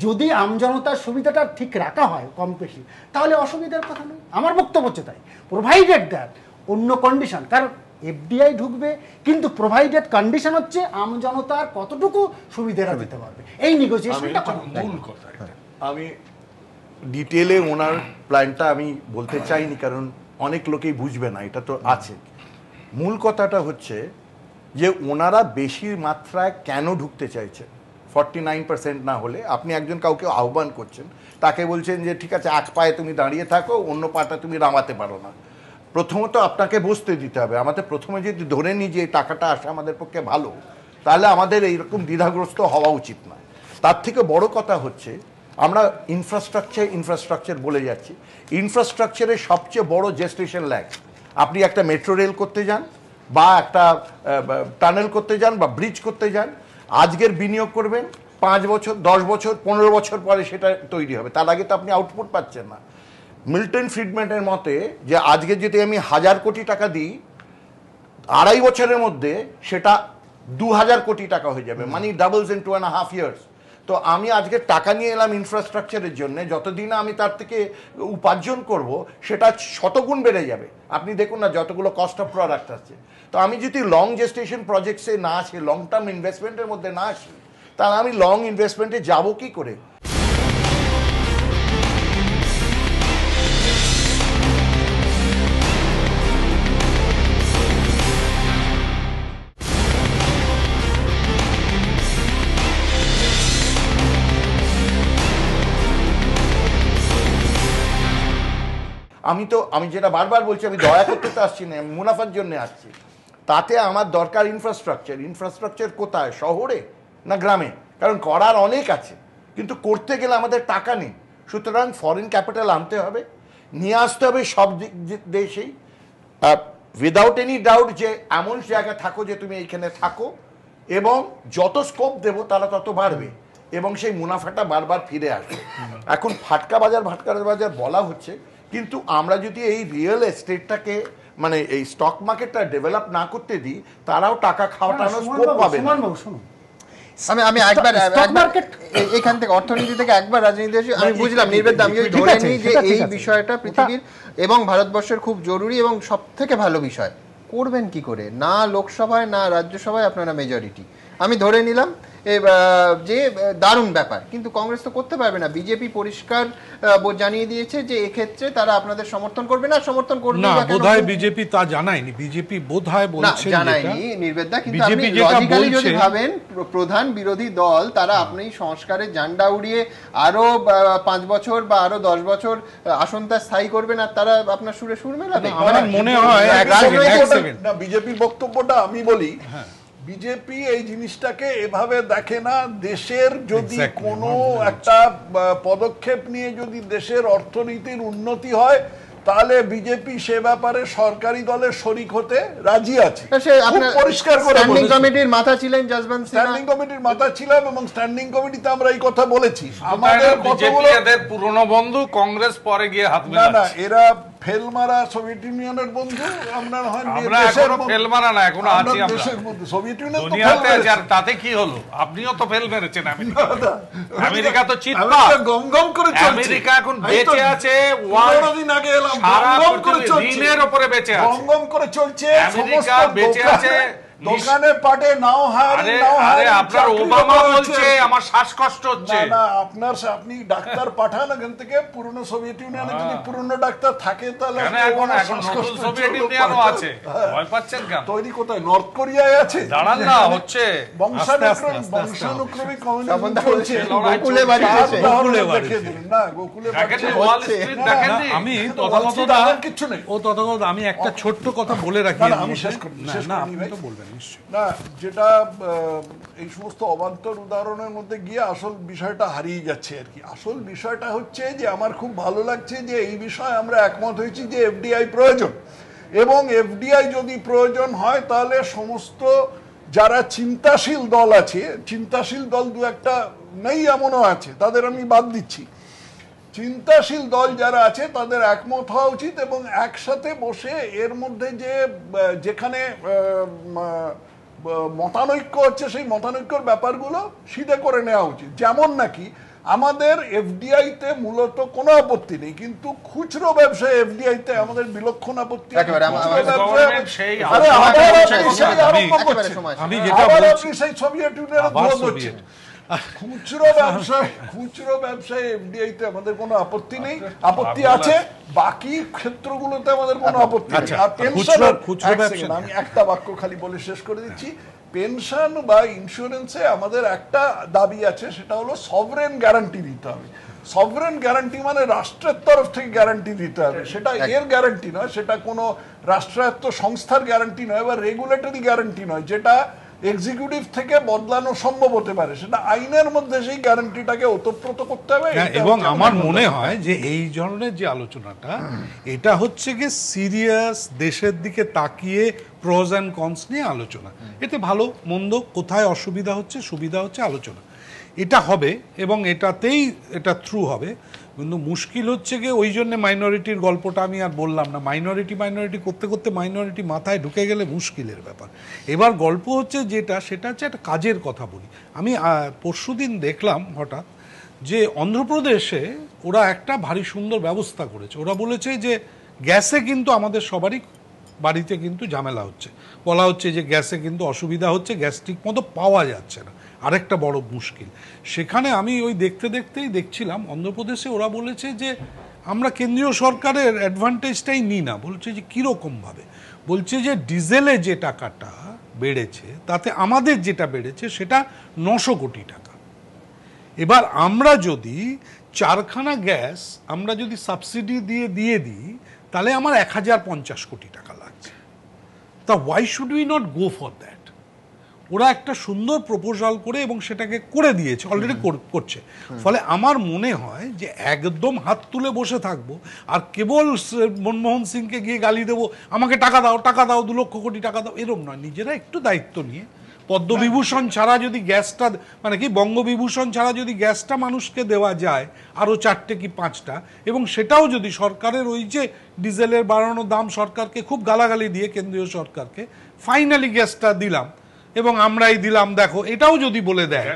যদি আমজনতার সুবিধাটা ঠিক রাখা হয় কম বেশি, তাহলে অসুবিধার কথা নেই। আমার বক্তব্য হচ্ছে তাই, প্রোভাইডেড দ্যাট অন্য কন্ডিশন, কারণ এফডিআই ঢুকবে, কিন্তু প্রোভাইডেড কন্ডিশন হচ্ছে আমজনতার কতটুকু সুবিধা দিতে পারবে, এই নেগোসিয়েশনটা মূল কথা।
আমি ডিটেলে ওনার প্ল্যানটা আমি বলতে চাইনি, কারণ অনেক লোকেই বুঝবে না, এটা তো আছে। মূল কথাটা হচ্ছে যে ওনারা বেশি মাত্রায় কেন ঢুকতে চাইছে। 49% না হলে আপনি একজন কাউকে আহ্বান করছেন, তাকে বলছেন যে ঠিক আছে এক পায়ে তুমি দাঁড়িয়ে থাকো, অন্য পাটা তুমি নামাতে পারো না। প্রথমত আপনাকে বসতে দিতে হবে। আমাদের প্রথমে যদি ধরে নিই যে এই টাকাটা আসে আমাদের পক্ষে ভালো, তাহলে আমাদের এইরকম দ্বিধাগ্রস্ত হওয়া উচিত না। তার থেকে বড় কথা হচ্ছে আমরা ইনফ্রাস্ট্রাকচার বলে যাচ্ছি। ইনফ্রাস্ট্রাকচারের সবচেয়ে বড় জেস্টেশন ল্যাগ, আপনি একটা মেট্রো রেল করতে যান বা একটা টানেল করতে যান বা ব্রিজ করতে যান, আজকের বিনিয়োগ করবেন, 5 বছর 10 বছর 15 বছর পরে সেটা তৈরি হবে, তার আগে তো আপনি আউটপুট পাচ্ছেন না। মিল্টন ফ্রিডম্যানের মতে যে আজকে যদি আমি 1000 কোটি টাকা দিই, 2.5 বছরের মধ্যে সেটা 2000 কোটি টাকা হয়ে যাবে, মানে ডাবলস ইন 2.5 ইয়ার্স। তো আমি আজকে টাকা নিয়ে এলাম ইনফ্রাস্ট্রাকচারের জন্য, যতদিন আমি তার থেকে উপার্জন করব সেটা শতগুণ বেড়ে যাবে। আপনি দেখুন না যতগুলো কস্ট অফ প্রোডাক্ট আছে। তো আমি যদি লং জেস্টেশন প্রজেক্টসে না আসি, লং টার্ম ইনভেস্টমেন্টের মধ্যে না আসি, তাহলে আমি লং ইনভেস্টমেন্টে যাব কি করে? আমি যেটা বারবার বলছি, আমি দয়া করতে তো আসছি না, মুনাফার জন্য আসছি। তাতে আমার দরকার ইনফ্রাস্ট্রাকচার কোথায়, শহরে না গ্রামে? কারণ করার অনেক আছে, কিন্তু করতে গেলে আমাদের টাকা নেই। সুতরাং ফরেন ক্যাপিটাল আনতে হবে, নিয়ে আসতে হবে সব দেশেই, উইদাউট এনি ডাউট, যে এমন জায়গা থাকো যে তুমি এইখানে থাকো, এবং যত স্কোপ দেবো তারা তত বাড়বে, এবং সেই মুনাফাটা বারবার ফিরে আসবে। এখন ফাটকা বাজার বলা হচ্ছে, কিন্তু আমরা যদি এই রিয়েল এস্টেটটাকে, মানে এই স্টক মার্কেটটা ডেভেলপ না করতে দিই, তারাও টাকা খাওয়াটানোর স্কোপ পাবে না।
আমি একবার এখান থেকে অর্থনীতি থেকে একবার রাজনীতি আসি। আমি বুঝলাম নির্বেদ, আমি ধরে নিই যে এই বিষয়টা পৃথিবীর এবং ভারতবর্ষের খুব জরুরি এবং সব থেকে ভালো বিষয়। করবেন কি করে? না লোকসভায় না রাজ্যসভায় আপনারা মেজরিটি, আমি ধরে নিলাম যে দারুণ ব্যাপার, কিন্তু কংগ্রেস তো করতে পারবে না। বিজেপি পরিষ্কার জানিয়ে দিয়েছে যে এক্ষেত্রে তারা আপনাদের সমর্থন করবে না, সমর্থন করবে
না। বোধহয় বিজেপি তা জানায়নি, বিজেপি বোধহয় বলছে
জানায়নি নির্বেদা, কিন্তু আপনি লজিক্যালি যদি ভাবেন প্রধান বিরোধী দল তারা আপনি সংস্কারের ঝান্ডা উড়িয়ে আরো 5 বছর বা আরো 10 বছর আসনটা স্থায়ী করবেন, আর তারা আপনার সুরে সুর মেলাবে।
আমার মনে হয়
বিজেপির বক্তব্যটা আমি বলি, বিজেপি এই জিনিসটাকে এভাবে দেখে না। দেশের যদি কোনো একটা পদক্ষেপ নিয়ে যদি দেশের অর্থনীতির উন্নতি হয়, তাহলে বিজেপি সে ব্যাপারে সরকারি দলের শরিক হতে রাজি আছে। পরিষ্কার করে
স্ট্যান্ডিং কমিটির মাথা ছিলেন যশবন্ত সিনহা,
স্ট্যান্ডিং কমিটির মাথা ছিলাম, এবং স্ট্যান্ডিং কমিটিতে আমরা এই কথা বলেছি।
আমাদের কতগুলো এদের পুরনো বন্ধু, কংগ্রেস পরে গিয়ে হাত মেলাচ্ছে।
না, এরা ফেলমারা সোভিয়েত ইউনিয়নের বন্ধু, আমরা
এখনো ফেলমারা না, এখনো আছি আমরা।
সোভিয়েত ইউনিয়ন
দুনিয়াতে, তাতে কি হলো? আপনিও তো ফেল মেরেছেন। আমেরিকা তো চিৎপাত,
গমগম করে চলছে।
আমেরিকা এখন বেঁচে আছে,
15 দিন আগে এলাম, গমগম করে চলছে,
ঋণের উপরে বেঁচে আছে,
গমগম করে চলছে।
আমেরিকা বেঁচে আছে,
দোকানে পাটে নাও হারে
আপনার ওবামা বলছে আমার শ্বাসকষ্ট হচ্ছে।
না, আপনি ডাক্তার পাঠান এখান থেকে। পুরনো সোভিয়েত ইউনিয়নে যদি পুরনো ডাক্তার থাকে, তাহলে
সোভিয়েত ইউনিয়নও আছে, ভয় পাচ্ছেন কেন?
তৈরি কোথায়? নর্থ কোরিয়ায় আছে।
দাঁড়ান না, হচ্ছে
বংশানুক্রমিক কমিউনিজম চলছে।
গোকুলে বাড়ি
না, গোকুলে
আমি তথাগত
কিছু নেই।
ও তথাগত আমি একটা ছোট্ট কথা বলে রাখি।
আমি শেষ করি,
আপনি তো বলবেন।
না, যেটা এই সমস্ত অবান্তর উদাহরণের মধ্যে গিয়ে আসল বিষয়টা হারিয়ে যাচ্ছে আর কি। আসল বিষয়টা হচ্ছে যে আমার খুব ভালো লাগছে যে এই বিষয়ে আমরা একমত হয়েছি যে এফডিআই প্রয়োজন, এবং এফডিআই যদি প্রয়োজন হয় তাহলে সমস্ত যারা চিন্তাশীল দল আছে, চিন্তাশীল দল দু একটা নেই এমনও আছে, তাদের আমি বাদ দিচ্ছি, চিন্তাশীল দল যারা আছে তাদের একমত হওয়া উচিত, এবং একসাথে বসে এর মধ্যে যেখানে মতানৈক্য হচ্ছে সেই মতানৈক্যর ব্যাপারগুলো সিধে করে নেওয়া উচিত। যেমন নাকি আমাদের এফডিআইতে মূলত কোনো আপত্তি নেই, কিন্তু খুচরো ব্যবসায় এফডিআইতে আমাদের বিলক্ষণ আপত্তি। সেই সোভিয়েত ইউনিয়নের খুচরো ব্যবসায় এফডিআইতে আমাদের কোনো আপত্তি নেই, আপত্তি আছে বাকি ক্ষেত্রগুলোতে আমাদের কোনো আপত্তি নেই। আর পেনশন, আমি একটা বাক্য খালি বলে শেষ করে দিচ্ছি, পেনশন বা ইন্স্যুরেন্সে আমাদের একটা দাবি আছে, সেটা হলো সভরেন গ্যারান্টি দিতে হবে। সভরেন গ্যারান্টি মানে রাষ্ট্রের তরফ থেকে গ্যারান্টি দিতে হবে, সেটা এর গ্যারান্টি নয়, সেটা কোনো রাষ্ট্রায়ত্ত সংস্থার গ্যারান্টি নয় বা রেগুলেটরি গ্যারান্টি নয়, যেটা এক্সিকিউটিভ থেকে বদলানো সম্ভব হতে পারে, সেটা আইনের মধ্যে সেই গ্যারান্টিটাকে ওতপ্রোত করতে হবে।
এবং আমার মনে হয় যে এই ধরনের যে আলোচনাটা, এটা হচ্ছে কি সিরিয়াস দেশের দিকে তাকিয়ে প্রোজ অ্যান্ড কনস নিয়ে আলোচনা। এতে ভালো মন্দ কোথায় অসুবিধা হচ্ছে সুবিধা হচ্ছে আলোচনা, এটা হবে এবং এটাতেই এটা থ্রু হবে। কিন্তু মুশকিল হচ্ছে গিয়ে ওই জন্য মাইনরিটির গল্পটা আমি আর বললাম না। মাইনরিটি করতে করতে মাইনরিটি মাথায় ঢুকে গেলে মুশকিলের ব্যাপার। এবার গল্প হচ্ছে সেটা হচ্ছে একটা কাজের কথা বলি। আমি পরশুদিন দেখলাম হঠাৎ যে অন্ধ্রপ্রদেশে ওরা একটা ভারী সুন্দর ব্যবস্থা করেছে। ওরা বলেছে যে গ্যাসে কিন্তু আমাদের সবারই বাড়িতে কিন্তু ঝামেলা হচ্ছে, বলা হচ্ছে যে গ্যাসে কিন্তু অসুবিধা হচ্ছে, গ্যাস ঠিক মতো পাওয়া যাচ্ছে না, আরেকটা বড় মুশকিল। সেখানে আমি ওই দেখতেই দেখছিলাম অন্ধ্রপ্রদেশে ওরা বলেছে যে আমরা কেন্দ্রীয় সরকারের অ্যাডভান্টেজটাই নিই না। বলছে যে কীরকমভাবে, বলছে যে ডিজেলে যে টাকাটা বেড়েছে তাতে আমাদের যেটা বেড়েছে সেটা 900 কোটি টাকা। এবার আমরা যদি 4খানা গ্যাস আমরা যদি সাবসিডি দিয়ে দিই, তাহলে আমার 1050 কোটি টাকা লাগছে। তা why should we not go for that? ওরা একটা সুন্দর প্রপোজাল করে এবং সেটাকে করে দিয়েছে, অলরেডি করছে। ফলে আমার মনে হয় যে একদম হাত তুলে বসে থাকবো আর কেবল মনমোহন সিংকে গিয়ে গালি দেবো, আমাকে টাকা দাও, টাকা দাও, 2 লক্ষ কোটি টাকা দাও, এরকম নয়। নিজেরা একটু দায়িত্ব নিয়ে পদ্মবিভূষণ ছাড়া যদি গ্যাসটা, মানে কি বঙ্গবিভূষণ ছাড়া যদি গ্যাসটা মানুষকে দেওয়া যায়, আরও 4টে কি 5টা, এবং সেটাও যদি সরকারের ওই যে ডিজেলের বাড়ানো দাম সরকারকে খুব গালাগালি দিয়ে কেন্দ্রীয় সরকারকে ফাইনালি গ্যাসটা দিলাম এবং আমরাই দিলাম দেখো, এটাও যদি বলে দেয়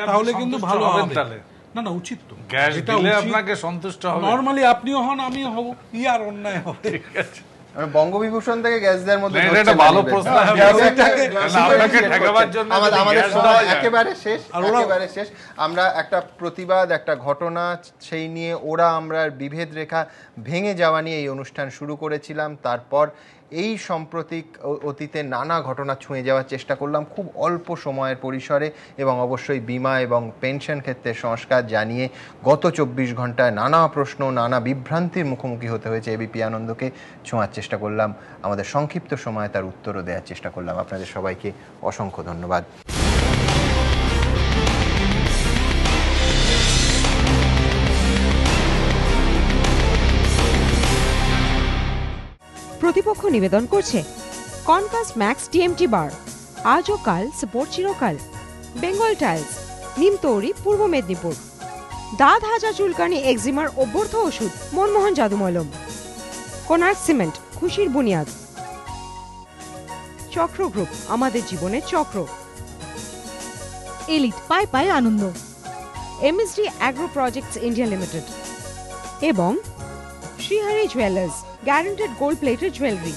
তাহলে কিন্তু ভালো হবে। না না, উচিত তো,
গ্যাস দিলে আপনাকে সন্তুষ্ট হবে।
নরমালি আপনিও হন, আমিও হব, কি আর অন্যায় হবে?
ঠিক আছে,
বঙ্গবিভূষণ থেকে গ্যাস দেওয়ার মধ্যে
ভালো প্রশ্ন।
একেবারে শেষ। আমরা একটা প্রতিবাদ, একটা ঘটনা, সেই নিয়ে আমরা বিভেদ রেখা ভেঙে যাওয়া নিয়ে এই অনুষ্ঠান শুরু করেছিলাম। তারপর এই সাম্প্রতিক অতীতে নানা ঘটনা ছুঁয়ে যাওয়ার চেষ্টা করলাম খুব অল্প সময়ের পরিসরে, এবং অবশ্যই বিমা এবং পেনশন ক্ষেত্রে সংস্কার জানিয়ে গত 24 ঘন্টায় নানা প্রশ্ন, নানা বিভ্রান্তির মুখোমুখি হতে হয়েছে এবিপি আনন্দকে। ছোঁয়ার চেষ্টা করলাম, আমাদের সংক্ষিপ্ত সময়ে তার উত্তরও দেওয়ার চেষ্টা করলাম। আপনাদের সবাইকে অসংখ্য ধন্যবাদ।
প্রতিপক্ষ নিবেদন করছে কনকাস ম্যাক্স টিএমটি বার, আজ ও কাল সাপোর্ট চিরকাল। বেঙ্গল টাইলস, নিমতৌরি, পূর্ব মেদিনীপুর। দাঁত হাজা চুলকানি এক্সিমার অভ্যর্থ ওষুধ মনমোহন জাদুমলম। কোনার্ক সিমেন্ট, খুশির বুনিয়াদ। চক্র গ্রুপ, আমাদের জীবনের চক্র। এলিট, পায় পায় আনন্দ। MSD agro projects India limited এবং Srihari jewellers, guaranteed gold plated jewellery.